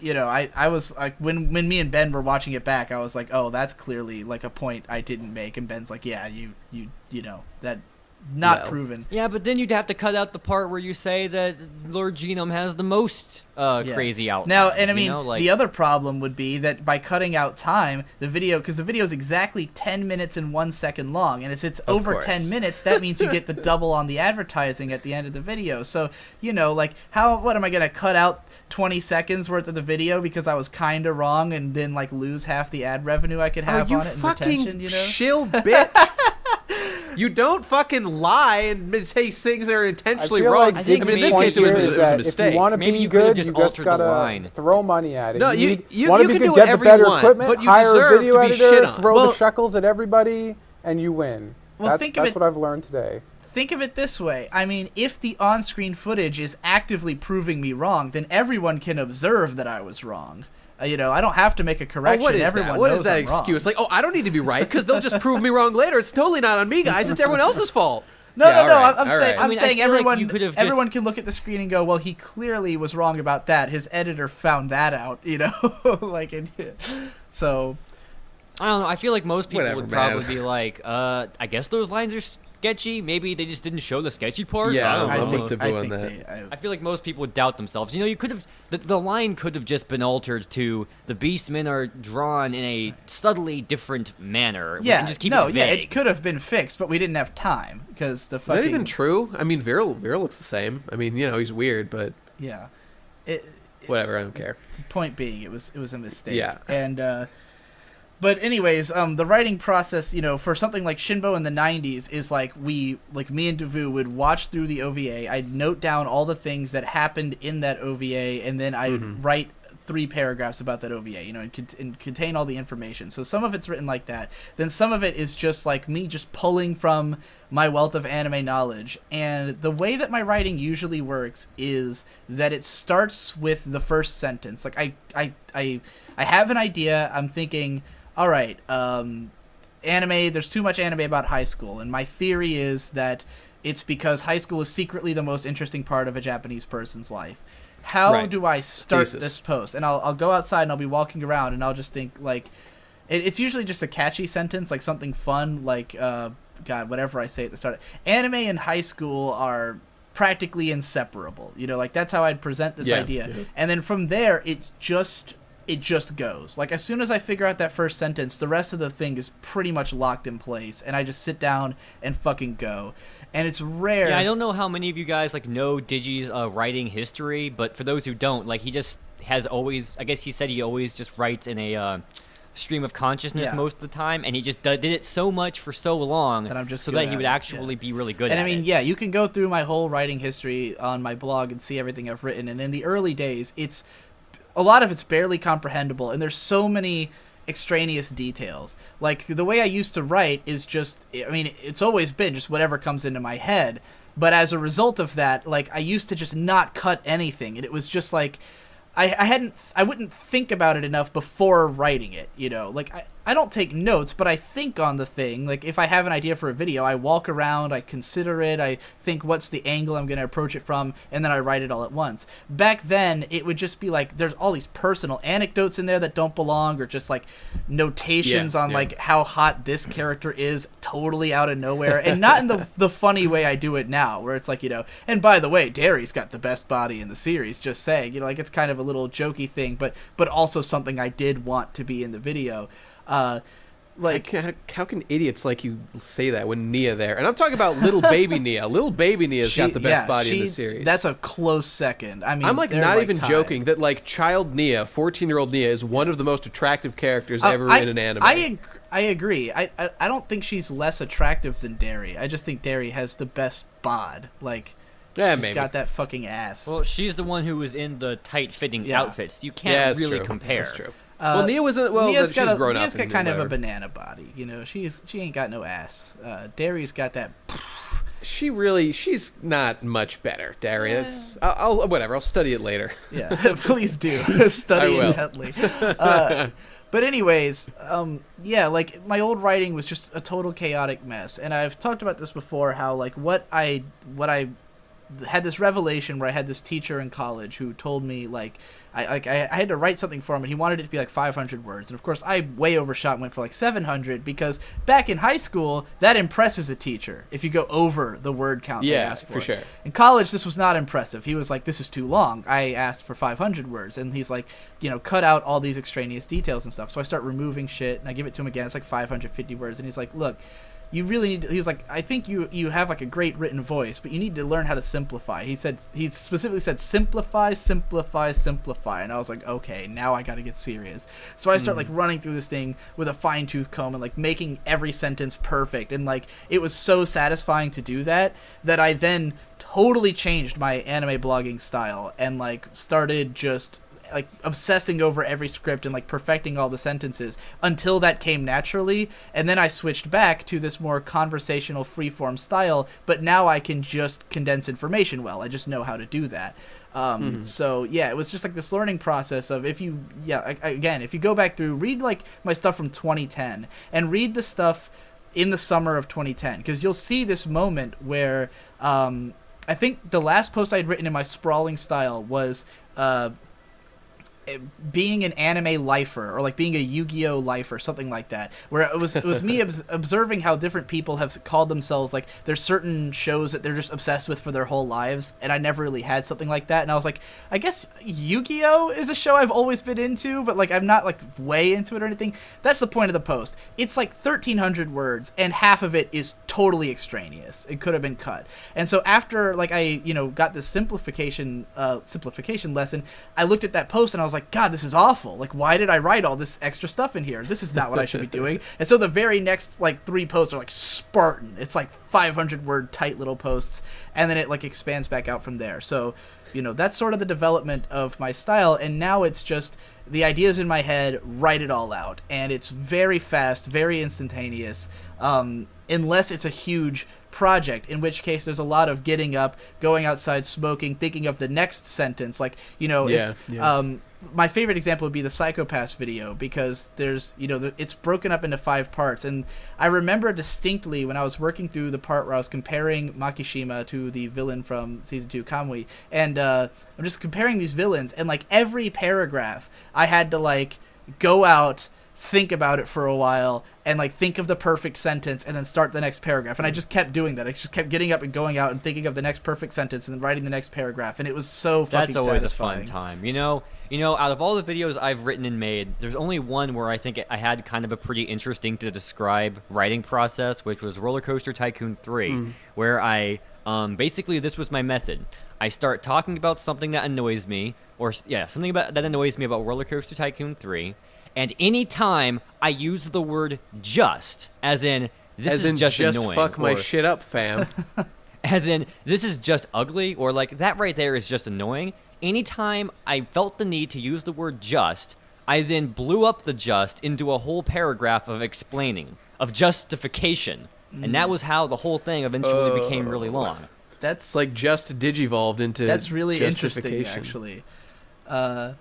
mean, I was like, when me and Ben were watching it back, I was like, oh, that's clearly like a point I didn't make, and Ben's like, yeah, you know that not proven. Yeah, but then you'd have to cut out the part where you say that Lord Genome has the most crazy outlines. Now, and I mean, like, the other problem would be that by cutting out time, the video, because the video is exactly 10 minutes and 1 second long, and if it's over 10 minutes, that means you get the double on the advertising at the end of the video. So, like, what am I going to cut out 20 seconds worth of the video because I was kind of wrong and then, like, lose half the ad revenue I could have on it and retention, You chill, bitch. You don't fucking lie and say things that are intentionally wrong. Like in this case, it was a mistake. If you want to Maybe be you could have good, just you just altered the gotta line. throw money at it. No, you want to can be do good, get the whatever better you want, equipment, but you hire a deserve video to be editor, shit on. throw the shekels at everybody, and you win. Well, That's what I've learned today. Think of it this way. I mean, if the on-screen footage is actively proving me wrong, then everyone can observe that I was wrong. I don't have to make a correction. What is Everyone that? What knows is that I'm excuse? wrong. Like, I don't need to be right because they'll just prove me wrong later. It's totally not on me, guys. It's everyone else's fault. No. I'm saying I mean, I saying feel like everyone you could have everyone can look at the screen and go, well, he clearly was wrong about that. His editor found that out, like, so. I don't know. I feel like most people Whatever, would man. probably be like, I guess those lines are sketchy. Maybe they just didn't show the sketchy parts. Yeah, I don't I'm know. with Davoo on that. I feel like most people would doubt themselves. You could have the line could have just been altered to the Beastmen are drawn in a subtly different manner. Yeah, and just keep it vague. it could have been fixed, but we didn't have time because the Is fucking. that even true? I mean, Viral looks the same. I mean, he's weird, but Yeah, whatever. I don't care. the point being, it was a mistake. Yeah. And but anyways, the writing process, for something like Shinbo in the 90s is like me and Davoo would watch through the OVA. I'd note down all the things that happened in that OVA, and then I'd write 3 paragraphs about that OVA, and contain all the information. So some of it's written like that. Then some of it is just like me just pulling from my wealth of anime knowledge. And the way that my writing usually works is that it starts with the first sentence. Like I have an idea. I'm thinking, all right, anime, there's too much anime about high school, and my theory is that it's because high school is secretly the most interesting part of a Japanese person's life. How do I start this post? And I'll go outside and I'll be walking around and I'll just think, like, it's usually just a catchy sentence, like something fun, like, whatever I say at the start. Anime and high school are practically inseparable. Like, that's how I'd present this idea. Yeah. And then from there, it just goes. Like, as soon as I figure out that first sentence, the rest of the thing is pretty much locked in place, and I just sit down and fucking go. And it's rare. Yeah, I don't know how many of you guys know Digi's writing history, but for those who don't, he just has always. I guess he said he always just writes in a stream of consciousness most of the time, and he just did it so much for so long that he would actually be really good at it. And I mean, you can go through my whole writing history on my blog and see everything I've written. And in the early days, a lot of it's barely comprehensible, and there's so many extraneous details. Like, the way I used to write is just, it's always been just whatever comes into my head, but as a result of that, I used to just not cut anything, and it was just like I wouldn't think about it enough before writing it, I don't take notes, but I think on the thing. Like, if I have an idea for a video, I walk around, I consider it, I think what's the angle I'm going to approach it from, and then I write it all at once. Back then, it would just be like, there's all these personal anecdotes in there that don't belong, or just notations on how hot this character is totally out of nowhere, and not in the funny way I do it now, where it's like, and by the way, Derry's got the best body in the series, just saying, it's kind of a little jokey thing, but also something I did want to be in the video. How can idiots like you say that when Nia there? And I'm talking about little baby Nia. Little baby Nia's got the best body in the series. That's a close second. I mean, I'm not even joking that child Nia, 14-year-old Nia, is one of the most attractive characters ever in an anime. I agree. I don't think she's less attractive than Derry. I just think Derry has the best bod. She's got that fucking ass. Well, she's the one who was in the tight-fitting outfits. You can't really compare. That's true. Nia was she's grown up. Nia's got kind of a banana body, she ain't got no ass. Derry's got that. She's not much better, Derry. I'll study it later. Yeah, please do. Study intently. But anyways, my old writing was just a total chaotic mess, and I've talked about this before. How what I had this revelation where I had this teacher in college who told me like I had to write something for him, and he wanted it to be like 500 words. And of course, I way overshot and went for like 700 because back in high school, that impresses a teacher if you go over the word count they asked for. For sure. In college, this was not impressive. He was like, "This is too long." I asked for 500 words, and he's like, cut out all these extraneous details and stuff. So I start removing shit, and I give it to him again. It's like 550 words, and he's like, "Look, you really need to," he was like, "I think you have like a great written voice, but you need to learn how to simplify." He specifically said simplify, and I was like, okay, now I got to get serious. So I start like running through this thing with a fine-tooth comb and like making every sentence perfect, and like it was so satisfying to do that I then totally changed my anime blogging style and like started just like obsessing over every script and like perfecting all the sentences until that came naturally, and then I switched back to this more conversational freeform style, but now I can just condense information well. I just know how to do that. So yeah, it was just like this learning process of if you go back through, read like my stuff from 2010 and read the stuff in the summer of 2010, because you'll see this moment where I think the last post I'd written in my sprawling style was being an anime lifer, or like being a Yu-Gi-Oh lifer, something like that, where it was me observing how different people have called themselves, like there's certain shows that they're just obsessed with for their whole lives, and I never really had something like that, and I was like, I guess Yu-Gi-Oh is a show I've always been into, but like I'm not like way into it or anything. That's the point of the post. It's like 1,300 words, and half of it is totally extraneous. It could have been cut. And so after like I got this simplification lesson, I looked at that post and I was like, God, this is awful. Like, why did I write all this extra stuff in here? This is not what I should be doing. And so the very next like 3 posts are like Spartan. It's like 500 word tight little posts, and then it like expands back out from there. So that's sort of the development of my style, and now it's just the ideas in my head, write it all out, and it's very fast, very instantaneous, unless it's a huge project, in which case there's a lot of getting up, going outside, smoking, thinking of the next sentence, like my favorite example would be the Psychopaths video, because there's it's broken up into 5 parts, and I remember distinctly when I was working through the part where I was comparing Makishima to the villain from season 2, Kamui, and I'm just comparing these villains, and like every paragraph I had to like go out, think about it for a while, and like think of the perfect sentence and then start the next paragraph, and I just kept doing that. I just kept getting up and going out and thinking of the next perfect sentence and then writing the next paragraph, and it was so fucking That's always satisfying. a fun time. Out of all the videos I've written and made, there's only one where I think I had kind of a pretty interesting to describe writing process, which was Roller Coaster Tycoon 3, where I basically this was my method. I start talking about something that annoys me, something that annoys me about Roller Coaster Tycoon 3. And any time I use the word just, as in this is just annoying, fuck my shit up, fam. As in this is just ugly, or like that right there is just annoying. Anytime I felt the need to use the word just, I then blew up the just into a whole paragraph of explaining, of justification. And that was how the whole thing eventually became really long. That's like just digivolved into that's really interesting, justification. actually.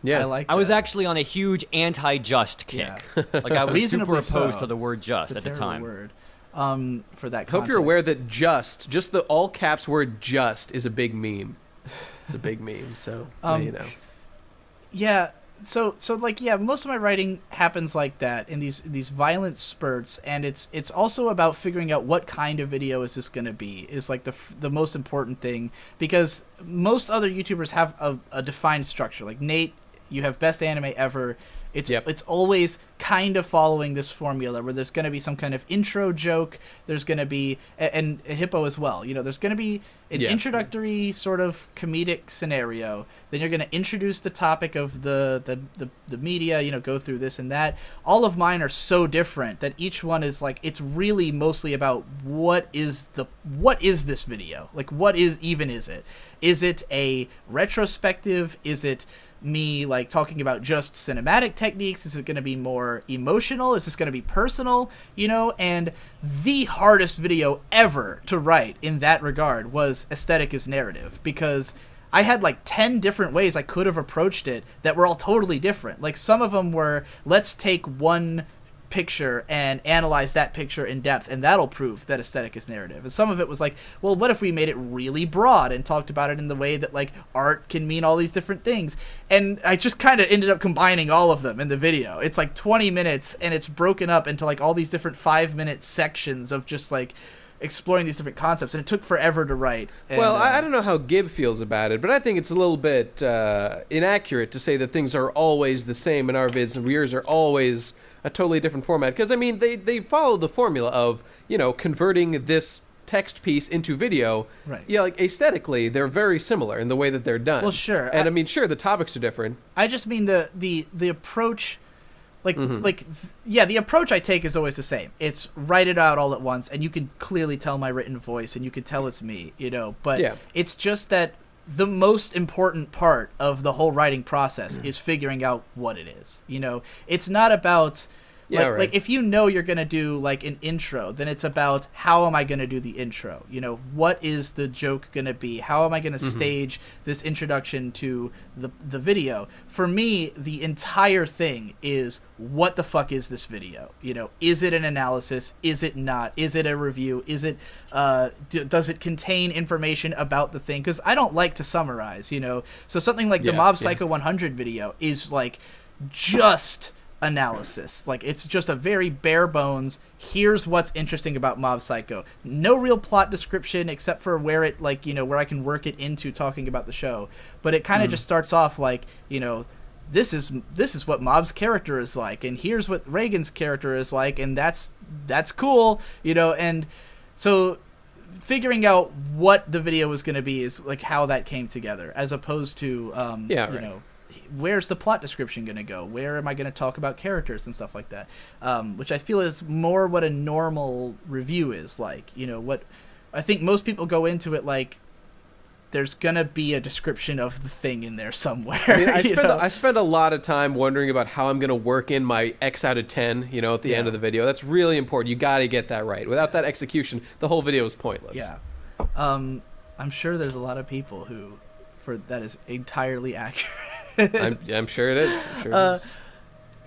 Yeah, I like that. I was actually on a huge anti-just kick. Yeah. Like I was Reasonably super opposed so. to the word just It's a at the terrible time. word. For that I hope you're aware that just the all caps word just is a big meme. It's a big meme, so Yeah, so like most of my writing happens like that in these violent spurts, and it's also about figuring out what kind of video is this going to be is like the most important thing, because most other YouTubers have a defined structure. Like Nate, you have best anime ever. It's always kind of following this formula where there's going to be some kind of intro joke. There's going to be and Hippo as well. There's going to be an introductory sort of comedic scenario. Then you're going to introduce the topic of the media. Go through this and that. All of mine are so different that each one is like it's really mostly about what is this video? Like what is it? Is it a retrospective? Is it me like talking about just cinematic techniques? Is it going to be more emotional? Is this going to be personal? And the hardest video ever to write in that regard was Aesthetic is Narrative, because I had like 10 different ways I could have approached it that were all totally different. Like some of them were, let's take one picture and analyze that picture in depth, and that'll prove that aesthetic is narrative. And some of it was like, well, what if we made it really broad and talked about it in the way that like art can mean all these different things? And I just kind of ended up combining all of them in the video. It's like 20 minutes, and it's broken up into like all these different 5-minute sections of just like exploring these different concepts, and it took forever to write. And, well, I don't know how Gib feels about it, but I think it's a little bit inaccurate to say that things are always the same in our vids and yours are always a totally different format. Because, I mean, they follow the formula of, you know, converting this text piece into video. Right. Yeah, like aesthetically, they're very similar in the way that they're done. Well, sure. And I mean, sure, the topics are different. I just mean the approach. The approach I take is always the same. It's write it out all at once, and you can clearly tell my written voice, and you can tell it's me, you know. But it's just that the most important part of the whole writing process is figuring out what it is. You know, it's not about like if you know you're gonna do like an intro, then it's about how am I gonna do the intro? You know, what is the joke gonna be? How am I gonna stage this introduction to the video? For me, the entire thing is what the fuck is this video? You know, is it an analysis? Is it not? Is it a review? Is it does it contain information about the thing? Because I don't like to summarize. You know, so something like the Mob Psycho 100 video is like just analysis. Like, it's just a very bare bones, here's what's interesting about Mob Psycho. No real plot description except for where it, like, you know, where I can work it into talking about the show. But it kind of just starts off like, you know, this is what Mob's character is like, and here's what Reagan's character is like, and that's cool, you know. And so figuring out what the video was going to be is like how that came together, as opposed to you know, where's the plot description going to go? Where am I going to talk about characters and stuff like that? Which I feel is more what a normal review is like. You know, what I think most people go into it like there's going to be a description of the thing in there somewhere. I mean, I spend a lot of time wondering about how I'm going to work in my X out of 10, you know, at the end of the video. That's really important. You got to get that right. Without that execution, the whole video is pointless. Yeah. I'm sure there's a lot of people who, for that is entirely accurate. I'm sure it is. I'm sure it is.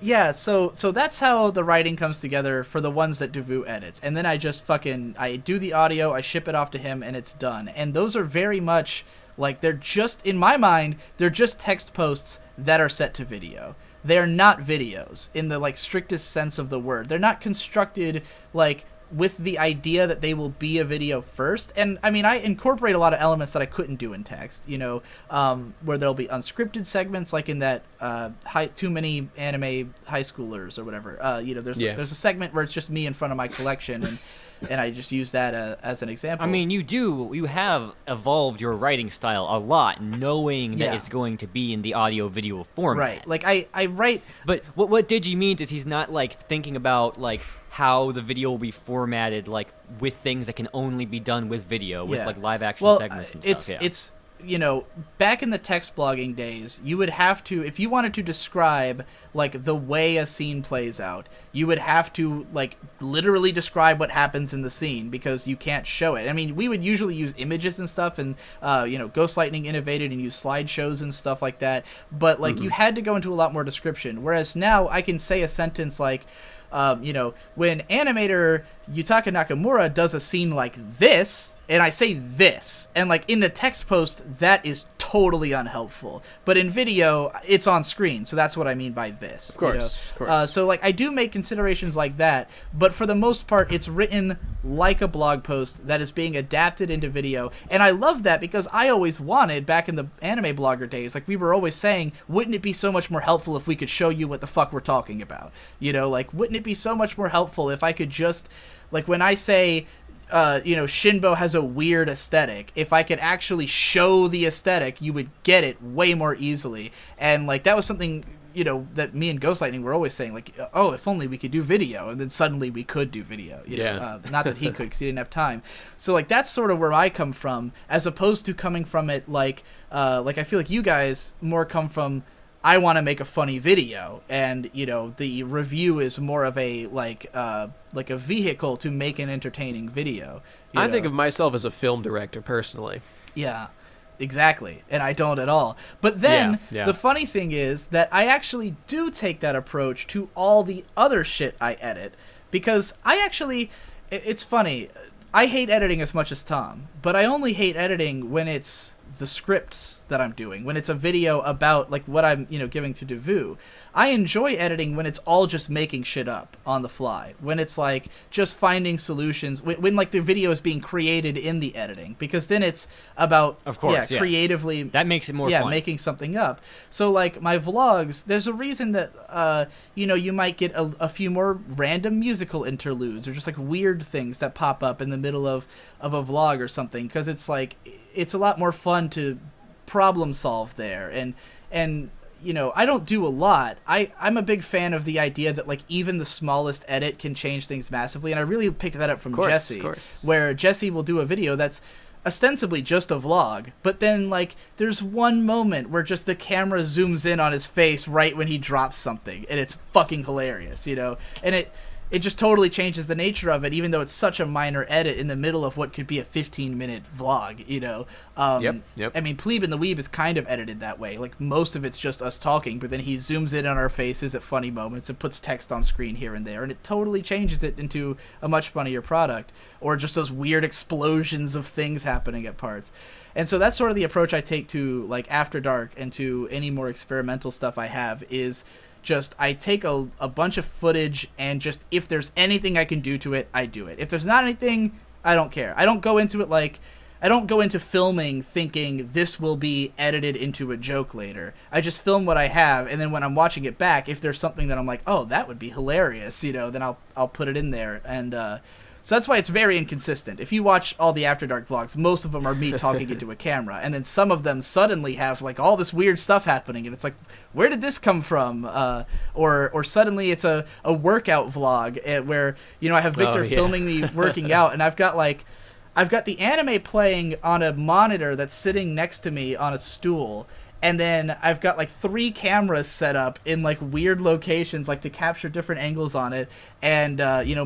Yeah, so that's how the writing comes together for the ones that Davoo edits. And then I just I do the audio, I ship it off to him, and it's done. And those are very much, like, they're just, in my mind, they're just text posts that are set to video. They're not videos in the, like, strictest sense of the word. They're not constructed, like, with the idea that they will be a video first. And I mean, I incorporate a lot of elements that I couldn't do in text, you know, where there'll be unscripted segments, like in that Too Many Anime High Schoolers or whatever. You know, there's a segment where it's just me in front of my collection, and I just use that as an example. I mean, you have evolved your writing style a lot, knowing that it's going to be in the audio-video format. Right. Like, I write... But what Digi means is he's not, like, thinking about, like, how the video will be formatted, like, with things that can only be done with video, with, like, live-action segments and stuff. It's, you know, back in the text blogging days, you would have to, if you wanted to describe, like, the way a scene plays out, you would have to, like, literally describe what happens in the scene, because you can't show it. I mean, we would usually use images and stuff, and, you know, Ghost Lightning innovated and used slideshows and stuff like that, but, like, you had to go into a lot more description, whereas now I can say a sentence like, you know, when animator Yutaka Nakamura does a scene like this, and I say this, and like in the text post, that is totally unhelpful. But in video, it's on screen, so that's what I mean by this. Of course, you know? of course. So like I do make considerations like that, but for the most part, it's written like a blog post that is being adapted into video. And I love that, because I always wanted, back in the anime blogger days, like we were always saying, wouldn't it be so much more helpful if we could show you what the fuck we're talking about? You know, like, wouldn't it be so much more helpful if I could just, like, when I say, you know, Shinbo has a weird aesthetic, if I could actually show the aesthetic, you would get it way more easily. And, like, that was something, you know, that me and Ghost Lightning were always saying, like, oh, if only we could do video. And then suddenly we could do video. You know? Not that he could, because he didn't have time. So, like, that's sort of where I come from, as opposed to coming from it, like I feel like you guys more come from, I want to make a funny video, and, you know, the review is more of a, like a vehicle to make an entertaining video. I think of myself as a film director, personally. Yeah. Exactly, and I don't at all. But then Yeah. the funny thing is that I actually do take that approach to all the other shit I edit, because it's funny. I hate editing as much as Tom, but I only hate editing when it's the scripts that I'm doing, when it's a video about like what I'm, giving to Davoo. I enjoy editing when it's all just making shit up on the fly, when it's like just finding solutions, when like the video is being created in the editing, because then it's about, Of course, yes. creatively. That makes it more fun. Making something up. So like my vlogs, there's a reason that, you might get a few more random musical interludes or just like weird things that pop up in the middle of a vlog or something, because it's like, it's a lot more fun to problem solve there. And I don't do a lot. I'm a big fan of the idea that like even the smallest edit can change things massively, and I really picked that up from Jesse, where Jesse will do a video that's ostensibly just a vlog, but then like there's one moment where just the camera zooms in on his face right when he drops something, and it's fucking hilarious, and it just totally changes the nature of it, even though it's such a minor edit in the middle of what could be a 15-minute vlog, Yep. I mean, Plebe and the Weeb is kind of edited that way. Like, most of it's just us talking, but then he zooms in on our faces at funny moments and puts text on screen here and there, and it totally changes it into a much funnier product. Or just those weird explosions of things happening at parts. And so that's sort of the approach I take to, like, After Dark and to any more experimental stuff I have, is just I take a bunch of footage, and just if there's anything I can do to it, I do it. If there's not anything, I don't care. I don't go into filming thinking this will be edited into a joke later. I just film what I have, and then when I'm watching it back, if there's something that I'm like, oh, that would be hilarious, then I'll put it in there. And so that's why it's very inconsistent. If you watch all the After Dark vlogs, most of them are me talking into a camera, and then some of them suddenly have like all this weird stuff happening, and it's like, where did this come from? Or suddenly it's a workout vlog where I have Victor filming me working out, and I've got the anime playing on a monitor that's sitting next to me on a stool. And then I've got like 3 cameras set up in like weird locations, like to capture different angles on it. And,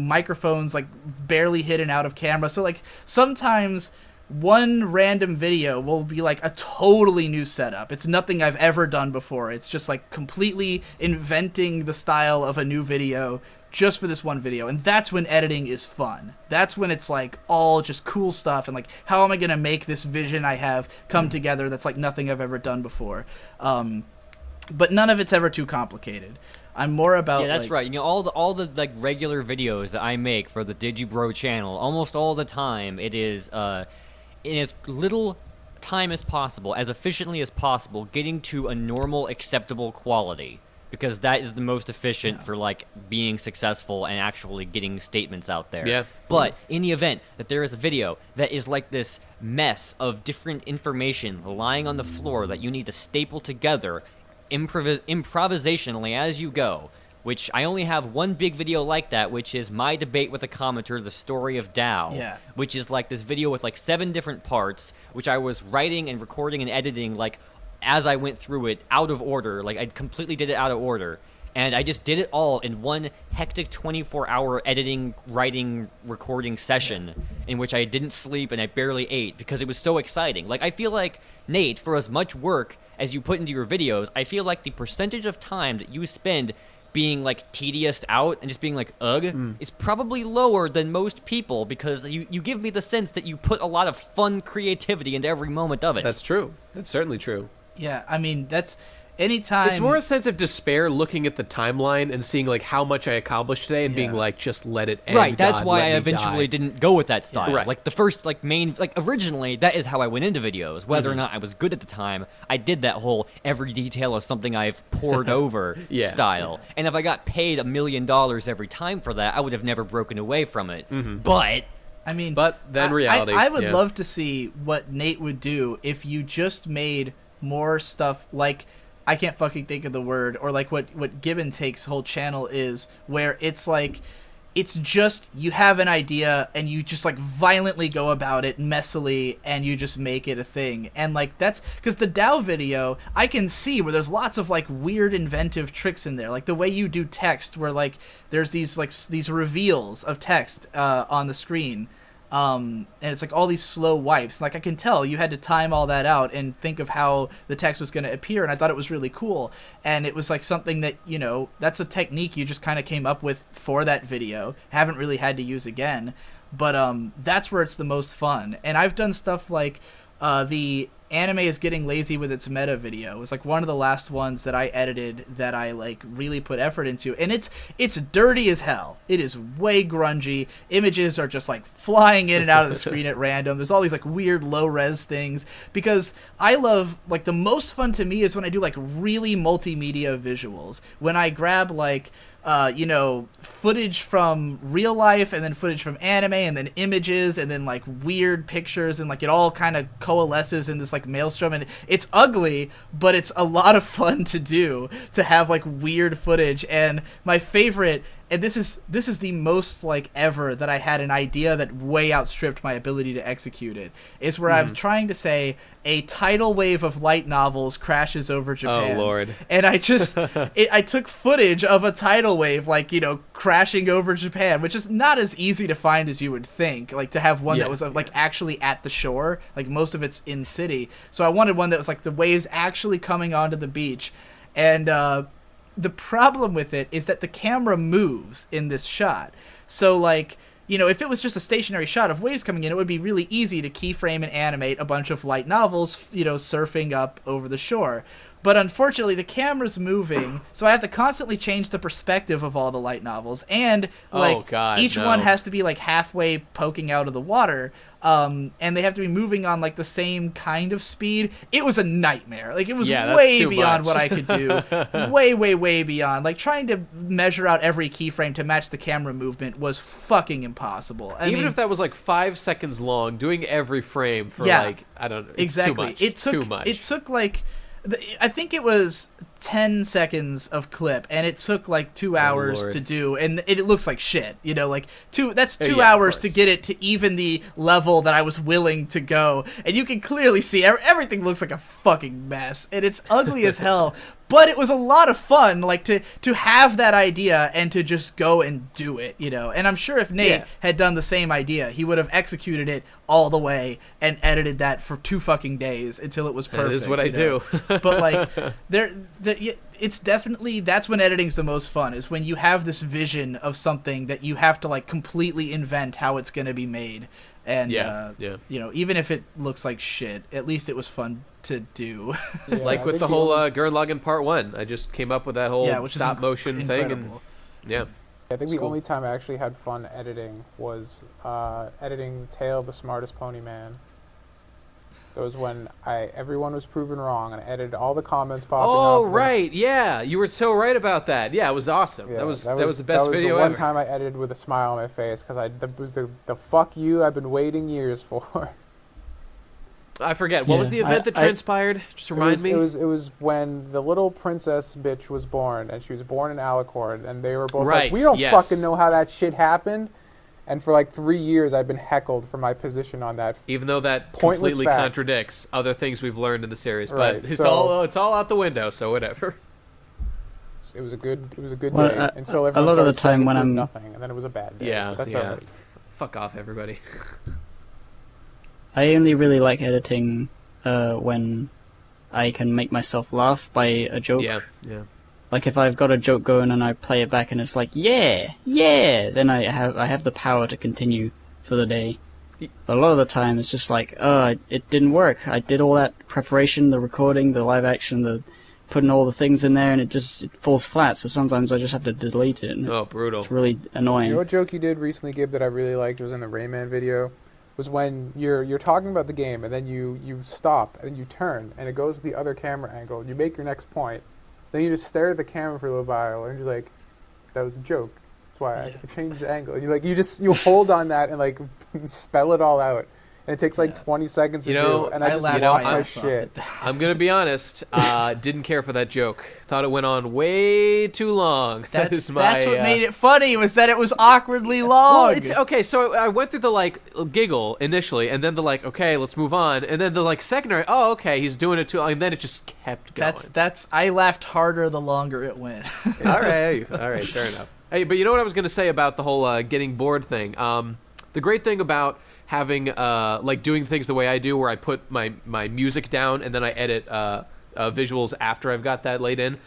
microphones like barely hidden out of camera. So like sometimes one random video will be like a totally new setup. It's nothing I've ever done before. It's just like completely inventing the style of a new video just for this one video. And that's when editing is fun. That's when it's like all just cool stuff, and like, how am I going to make this vision I have come together that's like nothing I've ever done before. But none of it's ever too complicated. I'm more about that's right. All the like regular videos that I make for the Digibro channel, almost all the time it is in as little time as possible, as efficiently as possible, getting to a normal acceptable quality. Because that is the most efficient for like being successful and actually getting statements out there. Yeah. But in the event that there is a video that is like this mess of different information lying on the floor that you need to staple together improvisationally as you go, which I only have one big video like that, which is my debate with a commenter, The Story of Davoo, which is like this video with like 7 different parts, which I was writing and recording and editing like as I went through it, out of order. Like, I completely did it out of order. And I just did it all in one hectic 24-hour editing, writing, recording session in which I didn't sleep and I barely ate because it was so exciting. Like, I feel like, Nate, for as much work as you put into your videos, I feel like the percentage of time that you spend being, like, tedious out and just being like, ugh, is probably lower than most people, because you give me the sense that you put a lot of fun creativity into every moment of it. That's true. That's certainly true. Yeah, I mean, that's anytime. It's more a sense of despair looking at the timeline and seeing like how much I accomplished today and being like, just let it end. Right, that's God, why let I me eventually die. didn't go with that style. Right. Like the first originally that is how I went into videos. Whether or not I was good at the time, I did that whole every detail is something I've poured over style. And if I got paid $1 million every time for that, I would have never broken away from it. But I mean, but then reality. I would love to see what Nate would do if you just made more stuff like, I can't fucking think of the word, or like what Give and Take's whole channel is, where it's like, it's just, you have an idea and you just like violently go about it messily and you just make it a thing. And like, that's because the Davoo video, I can see where there's lots of like weird inventive tricks in there, like the way you do text, where like there's these reveals of text on the screen. And it's like all these slow wipes. Like I can tell you had to time all that out and think of how the text was going to appear. And I thought it was really cool. And it was like something that, you know, that's a technique you just kind of came up with for that video. Haven't really had to use again. But that's where it's the most fun. And I've done stuff like the anime is getting lazy with its meta video. It was like one of the last ones that I edited that I like really put effort into, and it's dirty as hell. It is way grungy. Images are just like flying in and out of the screen at random. There's all these like weird low res things, because I love, like, the most fun to me is when I do like really multimedia visuals, when I grab like you know, footage from real life and then footage from anime and then images and then like weird pictures, and like it all kind of coalesces in this like maelstrom, and it's ugly, but it's a lot of fun to do, to have like weird footage. And my favorite, and this is the most like ever that I had an idea that way outstripped my ability to execute it, is where I'm trying to say a tidal wave of light novels crashes over Japan. Oh Lord. And I just I took footage of a tidal wave, like, you know, crashing over Japan, which is not as easy to find as you would think, like to have one that was like actually at the shore. Like most of it's in city, so I wanted one that was like the waves actually coming onto the beach. And the problem with it is that the camera moves in this shot. So like, you know, if it was just a stationary shot of waves coming in, it would be really easy to keyframe and animate a bunch of light novels, you know, surfing up over the shore. But unfortunately, the camera's moving, so I have to constantly change the perspective of all the light novels, and like each one has to be like halfway poking out of the water, and they have to be moving on like the same kind of speed. It was a nightmare. Like it was way beyond what I could do. way beyond. Like trying to measure out every keyframe to match the camera movement was fucking impossible. I mean, if that was like 5 seconds long, doing every frame for like, I don't know, exactly. Too much. It took like, I think it was 10 seconds of clip, and it took like 2 hours to do, and it looks like shit, you know, like that's 2 hours to get it to even the level that I was willing to go, and you can clearly see everything looks like a fucking mess, and it's ugly as hell. But it was a lot of fun, like to have that idea and to just go and do it, you know. And I'm sure if Nate had done the same idea, he would have executed it all the way and edited that for 2 fucking days until it was perfect. That is what I do. But like, it's definitely, that's when editing's the most fun, is when you have this vision of something that you have to like completely invent how it's going to be made. And you know, even if it looks like shit, at least it was fun to do. Like with the whole Gurren Part 1, I just came up with that whole stop motion thing, and I think the only time I actually had fun editing was editing Tale of the Smartest Pony Man. That was when everyone was proven wrong, and I edited all the comments popping up. Oh, right, yeah, you were so right about that. Yeah, it was awesome. Yeah, that was the best video ever. That was the one time I edited with a smile on my face, because that was the fuck you I've been waiting years for. I forget. What was the event that transpired? Just remind me. It was when the little princess bitch was born, and she was born in Alicorn, and they were both like, we don't fucking know how that shit happened. And for like 3 years, I've been heckled for my position on that. Even though that completely contradicts other things we've learned in the series, but it's all out the window. So whatever. It was a good day until everyone a lot of the time when I'm nothing, and then it was a bad day. Yeah, that's all right. Fuck off, everybody. I only really like editing when I can make myself laugh by a joke. Yeah. Like if I've got a joke going and I play it back and it's like, yeah, then I have the power to continue for the day. But a lot of the time it's just like, it didn't work. I did all that preparation, the recording, the live action, the putting all the things in there, and it falls flat. So sometimes I just have to delete it. Oh, brutal! It's really annoying. You know what joke you did recently, Gib, that I really liked? It was in the Rayman video. Was when you're talking about the game and then you stop and you turn and it goes to the other camera angle. You make your next point. Then you just stare at the camera for a little while, and you're like, "That was a joke. That's why I changed the angle." And you hold on that and like spell it all out, and it takes like 20 seconds to do. And I just lost my shit. I'm gonna be honest. Didn't care for that joke. Thought it went on way too long. That's what made it funny, was that it was awkwardly long. Well, it's okay. So I went through the like giggle initially, and then the like, okay, let's move on, and then the like secondary. Oh, okay, he's doing it too long, and then it just kept going. That's. I laughed harder the longer it went. All right, fair enough. Hey, but you know what I was gonna say about the whole getting bored thing? The great thing about having like doing things the way I do, where I put my music down and then I edit visuals after I've got that laid in.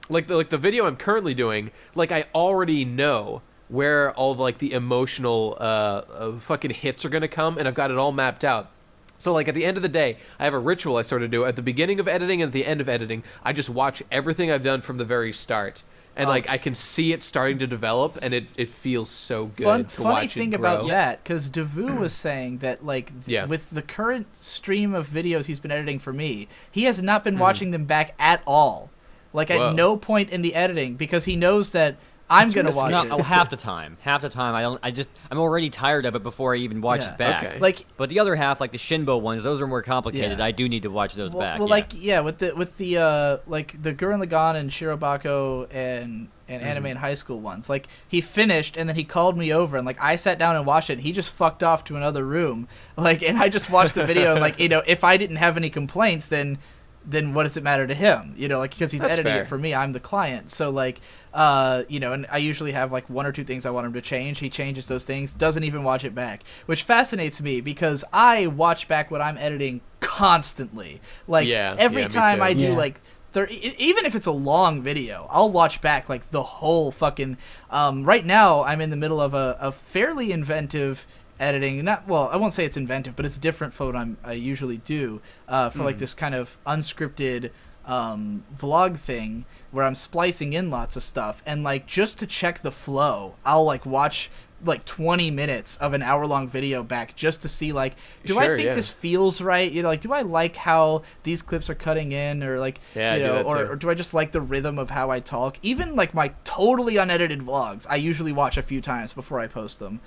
Like the video I'm currently doing, like I already know where all of like the emotional fucking hits are gonna come, and I've got it all mapped out. So like at the end of the day, I have a ritual I sort of do at the beginning of editing and at the end of editing. I just watch everything I've done from the very start. And like I can see it starting to develop, and it feels so good to watch it grow. Funny thing about that, because Davoo was saying that like with the current stream of videos he's been editing for me, he has not been watching them back at all. Like at no point in the editing, because he knows that I'm gonna watch it. No, half the time. I'm already tired of it before I even watch it back. Okay. Like, but the other half, like the Shinbo ones, those are more complicated. I do need to watch those back. Well, with the like the Gurren Lagann and Shirobako and Anime in High School ones, like he finished and then he called me over and like I sat down and watched it. And he just fucked off to another room, like, and I just watched the video and like, you know, if I didn't have any complaints, then what does it matter to him? You know, like, because he's editing it for me, I'm the client. So like, you know, and I usually have like one or two things I want him to change. He changes those things, doesn't even watch it back, which fascinates me because I watch back what I'm editing constantly. Like every time I do like, even if it's a long video, I'll watch back like the whole fucking. Right now, I'm in the middle of a fairly inventive editing. I won't say it's inventive, but it's different from what I usually do for like this kind of unscripted vlog thing where I'm splicing in lots of stuff, and like just to check the flow, I'll like watch like 20 minutes of an hour-long video back just to see like, do I think this feels right? You know, like, do I like how these clips are cutting in, or like, you know, or do I just like the rhythm of how I talk? Even like my totally unedited vlogs, I usually watch a few times before I post them.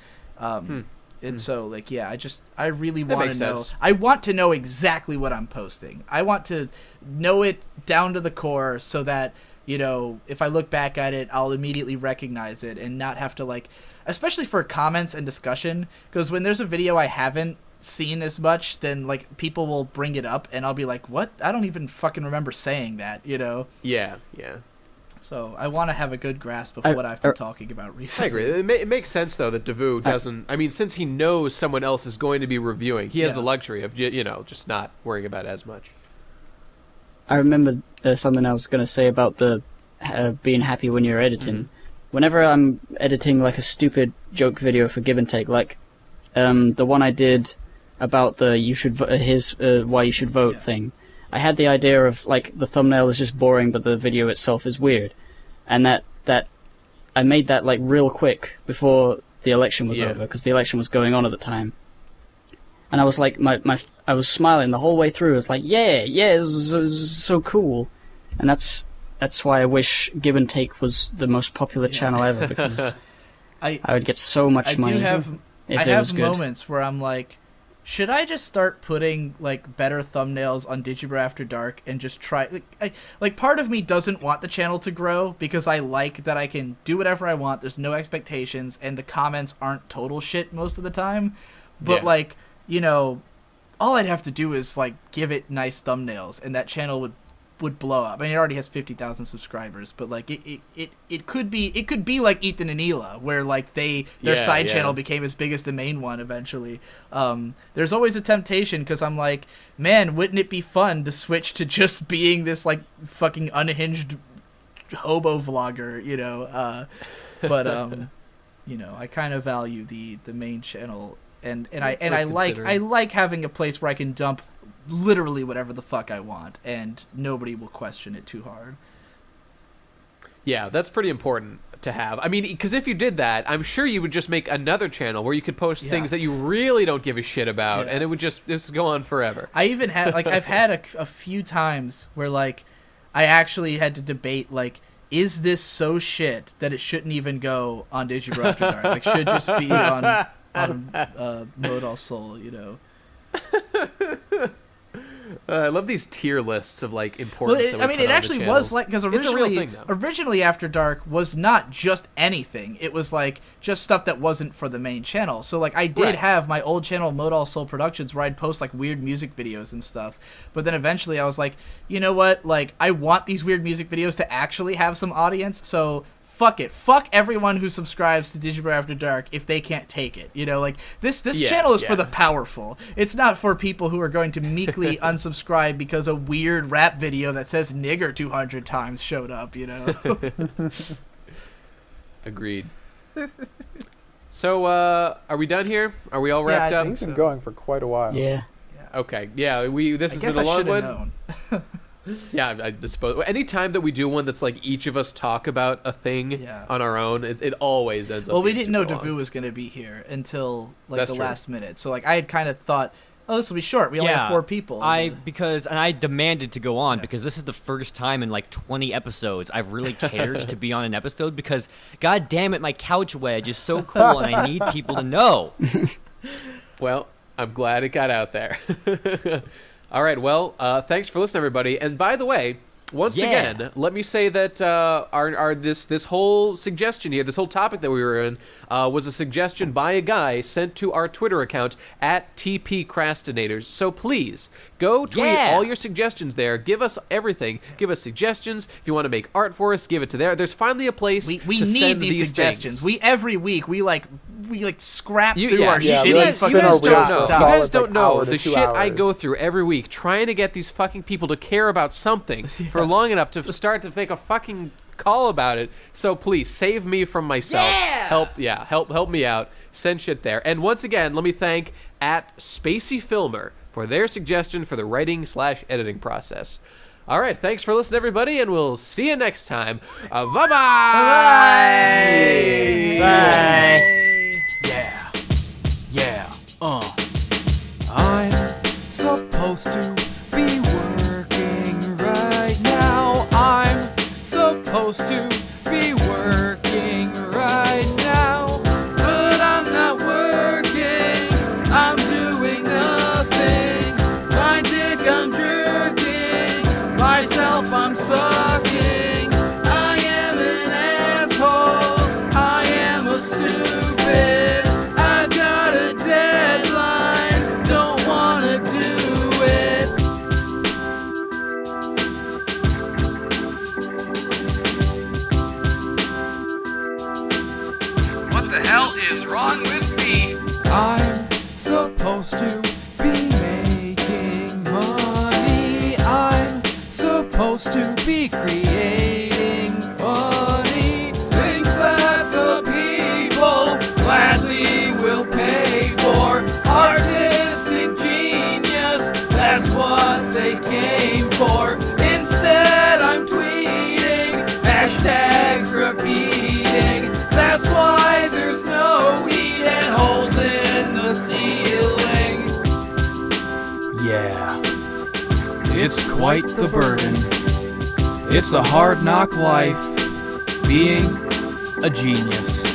And so, like, I really want to know. I want to know exactly what I'm posting. I want to know it down to the core so that, you know, if I look back at it, I'll immediately recognize it and not have to, like, especially for comments and discussion, because when there's a video I haven't seen as much, then, like, people will bring it up and I'll be like, what? I don't even fucking remember saying that, you know? Yeah. So I want to have a good grasp of what I've been talking about recently. I agree. It makes sense, though, that Davoo doesn't... I mean, since he knows someone else is going to be reviewing, he has the luxury of, you know, just not worrying about it as much. I remember something I was going to say about the being happy when you're editing. Whenever I'm editing, like, a stupid joke video for Give and Take, like the one I did about the why you should vote thing, I had the idea of, like, the thumbnail is just boring, but the video itself is weird. And that I made that, like, real quick before the election was over, because the election was going on at the time. And I was like, I was smiling the whole way through. I was like, it's so cool. And that's why I wish Give and Take was the most popular channel ever, because I would get so much money. I have moments where I'm like, should I just start putting, like, better thumbnails on Digibro After Dark and just try... Like, part of me doesn't want the channel to grow because I like that I can do whatever I want, there's no expectations, and the comments aren't total shit most of the time. But, like, you know, all I'd have to do is, like, give it nice thumbnails, and that channel would blow up. I mean, it already has 50,000 subscribers, but like it could be like Ethan and Hila, where like their side channel became as big as the main one eventually. There's always a temptation, because I'm like, man, wouldn't it be fun to switch to just being this like fucking unhinged hobo vlogger, you know? But you know, I kind of value the main channel, and I like having a place where I can dump literally whatever the fuck I want, and nobody will question it too hard. Yeah, that's pretty important to have. I mean, because if you did that, I'm sure you would just make another channel where you could post things that you really don't give a shit about, and it would just go on forever. I even had, like, I've had a few times where, like, I actually had to debate, like, is this so shit that it shouldn't even go on Digibro After Dark? Like, should just be on Mode All Soul, you know? I love these tier lists of, like, importance. Well, I mean, it actually was like, because originally After Dark was not just anything. It was like just stuff that wasn't for the main channel. So like I did have my old channel, Mode All Soul Productions, where I'd post like weird music videos and stuff. But then eventually I was like, you know what? Like, I want these weird music videos to actually have some audience. So fuck it. Fuck everyone who subscribes to Digibro After Dark if they can't take it. You know, like, this channel is for the powerful. It's not for people who are going to meekly unsubscribe because a weird rap video that says nigger 200 times showed up, you know? Agreed. So, are we done here? Are we all wrapped up? It's been going for quite a while. Yeah. Okay. Yeah, this has been a long one. Yeah, I suppose. Any time that we do one that's like each of us talk about a thing on our own, it always ends up. Well, we didn't know super long. Davoo was going to be here until like That's the true. last minute. So like I had kind of thought, oh, this will be short. We only have 4 people. Because I demanded to go on because this is the first time in like 20 episodes I've really cared to be on an episode because god damn it, my couch wedge is so cool and I need people to know. Well, I'm glad it got out there. All right, well, thanks for listening, everybody. And by the way, once again, let me say that our this whole suggestion here, this whole topic that we were in, was a suggestion by a guy sent to our Twitter account at TP Crastinators. So please go tweet all your suggestions there. Give us everything. Give us suggestions. If you want to make art for us, give it to there. There's finally a place we to need send these suggestions. things. Every week we scrap through our you shitty guys, you guys don't know. You guys don't know hour the to shit 2 I go hours. through every week trying to get these fucking people to care about something for long enough to start to make a fucking call about it. So please save me from myself. Help me out. Send shit there. And once again, let me thank at Spacey Filmer for their suggestion for the writing/editing process. All right, thanks for listening, everybody, and we'll see you next time. Bye-bye. Bye. Yeah, I'm supposed to be working right now. I'm supposed to be working right now. But I'm not working. I'm doing nothing. My dick I'm jerking. Myself I'm sucking. I am an asshole. I am a stupid. I've got a deadline, don't wanna do it. What the hell is wrong with me? I'm supposed to be making money. I'm supposed to be creating funny things that the people gladly will pay for. Artistic genius, that's what they came for. Instead I'm tweeting, hashtag repeating. That's why there's no heat and holes in the ceiling. Yeah, it's quite the burden. It's a hard knock life, being a genius.